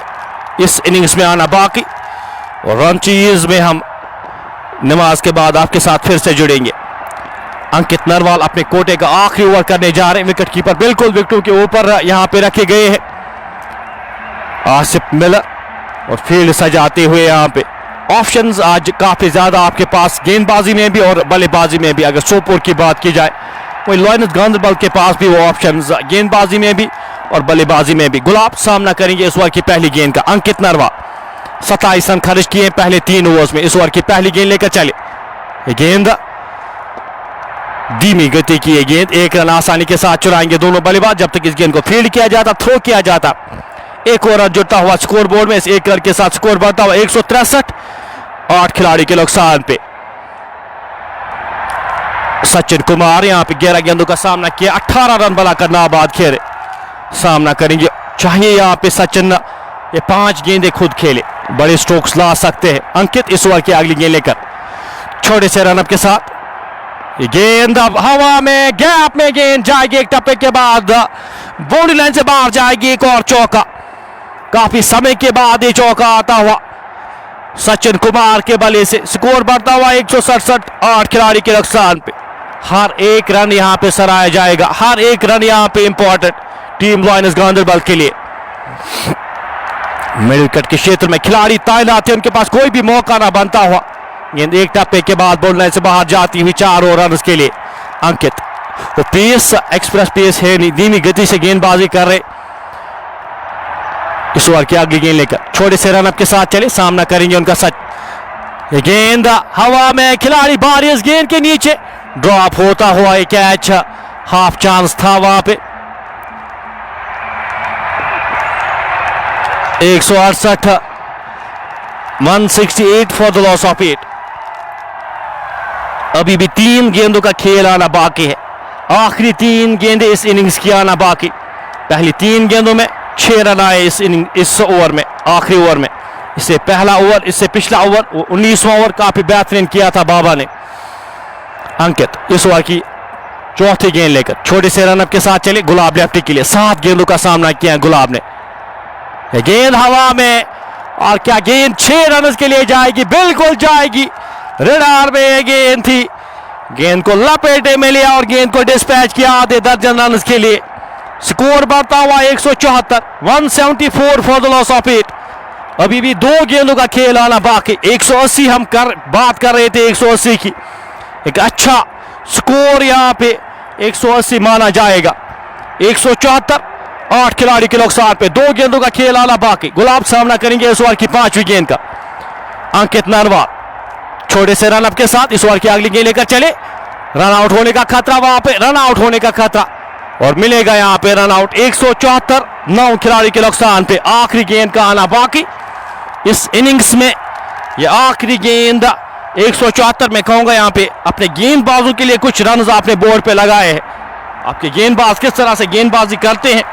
इस इनिंग्स में आना बाकी, और रन चीज में हम नमाज के बाद आपके साथ फिर से जुड़ेंगे। अंकित नरवाल अपने कोटे का आखिरी ओवर करने जा रहे हैं। विकेट कीपर बिल्कुल विकेटों के ऊपर यहां पे रखे गए हैं। आसिफ मिलर और फील्ड सजाते हुए यहां पे ऑप्शंस आज काफी ज्यादा आपके पास गेंदबाजी में भी और बल्लेबाजी में भी। अगर सोपोर की बात की जाए, वही लॉयंस गांधरबल के पास भी वो ऑप्शंस गेंदबाजी में भी और बल्लेबाजी में भी। गुलाब सामना करेंगे इस ओवर की पहली गेंद का। अंकित नरवाल 27 रन खर्च किए पहले 3 ओवर्स में। इस ओवर की पहली गेंद लेकर चले। गेंद धीमी गति की ये गेंद, 1 रन आसानी के साथ चुराएंगे दोनों बल्लेबाज जब तक इस गेंद को फील्ड किया जाता, थ्रो किया जाता। एक और रन जुड़ता हुआ स्कोर बोर्ड में, इस 1 रन के साथ स्कोर बढ़ता हुआ 163, 8 खिलाड़ी के नुकसान पे। सचिन कुमार यहां पे 11 गेंदों का सामना किया, 18 रन बनाकर नाबाद खेले। सामना करेंगे, चाहिए यहां पे सचिन ये 5 गेंदें खुद खेले, बड़े स्ट्रोक्स ला सकते हैं। अंकित इस ओवर की अगली गेंद लेकर छोटे से रनअप के साथ। ये गेंद अब हवा में, गैप में गेंद जाएगी, एक टप्पे के बाद बाउंड्री लाइन से बाहर जाएगी। एक और चौका, काफी समय के बाद ये चौका आता हुआ सचिन कुमार के बल्ले से। स्कोर बढ़ता हुआ 167, 8 खिलाड़ी के नुकसान पे। हर एक रन यहां पे सराहा जाएगा, हर एक रन यहां पे इंपॉर्टेंट टीम लॉयंस गांधरबल के लिए। मिडिल कट के क्षेत्र में खिलाड़ी तैनात थे, उनके पास कोई भी मौका ना बनता हुआ। गेंद एक टप्पे के बाद बाउंड्री लाइन से बाहर जाती हुई 4 और रन के लिए। अंकित वो पेस, एक्सप्रेस पेस है, धीमी गति से गेंदबाजी कर रहे। इस ओवर की अगली गेंद लेकर छोटे से रनअप के साथ चले। सामना करेंगे उनका सच। ये गेंद हवा में, खिलाड़ी बाहर इस गेंद के नीचे ड्रॉप होता हुआ एक कैच, हाफ चांस था वहां पे। 168, 168 फॉर द लॉस ऑफ 8। अभी भी 3 गेंदों का खेल आना बाकी है, आखिरी 3 गेंदें इस इनिंग्स की आना बाकी। पहली 3 गेंदों में 6 रन आए इस ओवर में, आखिरी ओवर में। इससे पहला ओवर, इससे पिछला ओवर 19वां ओवर काफी बेहतरीन किया था बाबा ने। अंकित इस ओवर की चौथी गेंद लेकर छोटे से रनअप के साथ चले। गुलाब लेफ्टी के लिए 7 गेंदों का सामना किया गुलाब ने। गेंद हवा में, और क्या गेंद 6 रन के लिए जाएगी, बिल्कुल जाएगी। रडार में ये गेंद थी, गेंद को लपेटे में लिया और गेंद को डिस्पैच किया आधे दर्जन रन के लिए। स्कोर बढ़ता हुआ 174, 174 फॉर द लॉस ऑफ 8। अभी भी 2 गेंदों का खेल आना बाकी। 180 हम बात कर रहे थे 180 की, एक अच्छा स्कोर यहां पे 180 माना जाएगा। 174, 8 खिलाड़ी के नुकसान पे, 2 गेंदों का खेल आना बाकी। गुलाब सामना करेंगे इस ओवर की 5वीं गेंद का। अंकित नरवाल छोटे से रनअप के साथ इस ओवर की अगली गेंद लेकर चले। रन आउट होने का खतरा वहां पे, रन आउट होने का खतरा, और मिलेगा यहां पे रन आउट। 174, 9 खिलाड़ी के नुकसान पे। आखिरी गेंद का आना बाकी इस इनिंग्स में। यह आखिरी गेंद 174 में कहूंगा यहां पे अपने गेंदबाजों के लिए कुछ रन आपने बोर्ड पे लगाए हैं। आपके गेंदबाज किस तरह से गेंदबाजी करते हैं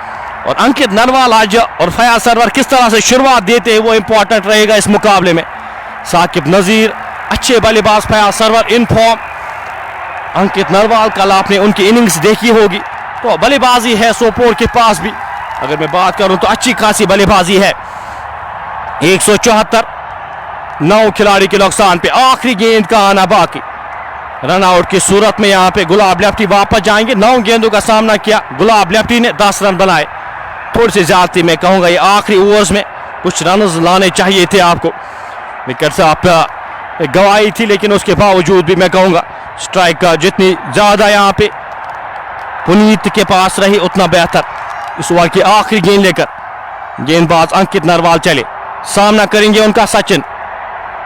और अंकित नरवाल आज और फयाज सरवर किस तरह से शुरुआत देते हैं, वो इंपॉर्टेंट रहेगा इस मुकाबले में। साकिब नजीर अच्छे बल्लेबाज, फयाज सरवर इन फॉर्म। अंकित नरवाल कल आपने उनकी इनिंग्स देखी होगी, तो बल्लेबाजी है सोपोर के पास भी। अगर मैं बात करूं तो अच्छी खासी बल्लेबाजी है। 174, 9 खिलाड़ी के नुकसान पे। आखिरी गेंद का आना बाकी। रन आउट की सूरत में यहां पे गुलाब लेफ्टी वापस जाएंगे। 9 गेंदों का सामना किया गुलाब लेफ्टी ने, 10 रन बनाए। थोड़ी सी ज्यादती में कहूंगा, ये आखिरी ओवर्स में कुछ रन लाने चाहिए थे आपको। विकेट से आप गवाई थी, लेकिन उसके बावजूद भी मैं कहूंगा स्ट्राइक का जितनी ज्यादा यहां पे पुनीत के पास रही उतना बेहतर। इस ओवर की आखिरी गेंद लेकर गेंदबाज अंकित नरवाल चले। सामना करेंगे उनका सचिन।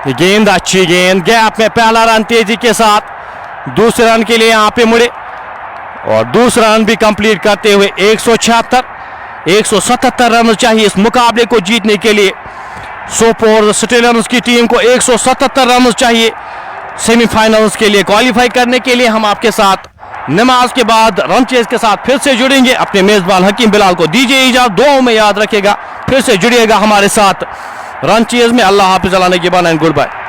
ये गेंद अच्छी गेंद, गैप में पहला रन तेजी के साथ, दूसरे रन के लिए यहां पे मुड़े और दूसरा रन भी कंप्लीट करते हुए 176, 177 रन चाहिए इस मुकाबले को जीतने के लिए। सोपोर स्टेलर्स की टीम को 177 रन चाहिए सेमीफाइनल्स के लिए क्वालिफाई करने के लिए। हम आपके साथ नमाज के बाद रन चेज के साथ फिर से जुड़ेंगे। अपने मेजबान हकीम बिलाल को दीजिए इजाजत, दुआओं में याद रखेगा, फिर से जुड़िएगा हमारे साथ रन चेज में। अल्लाह हाफिज, अल्लाह ने गिवन एंड गुड बाय।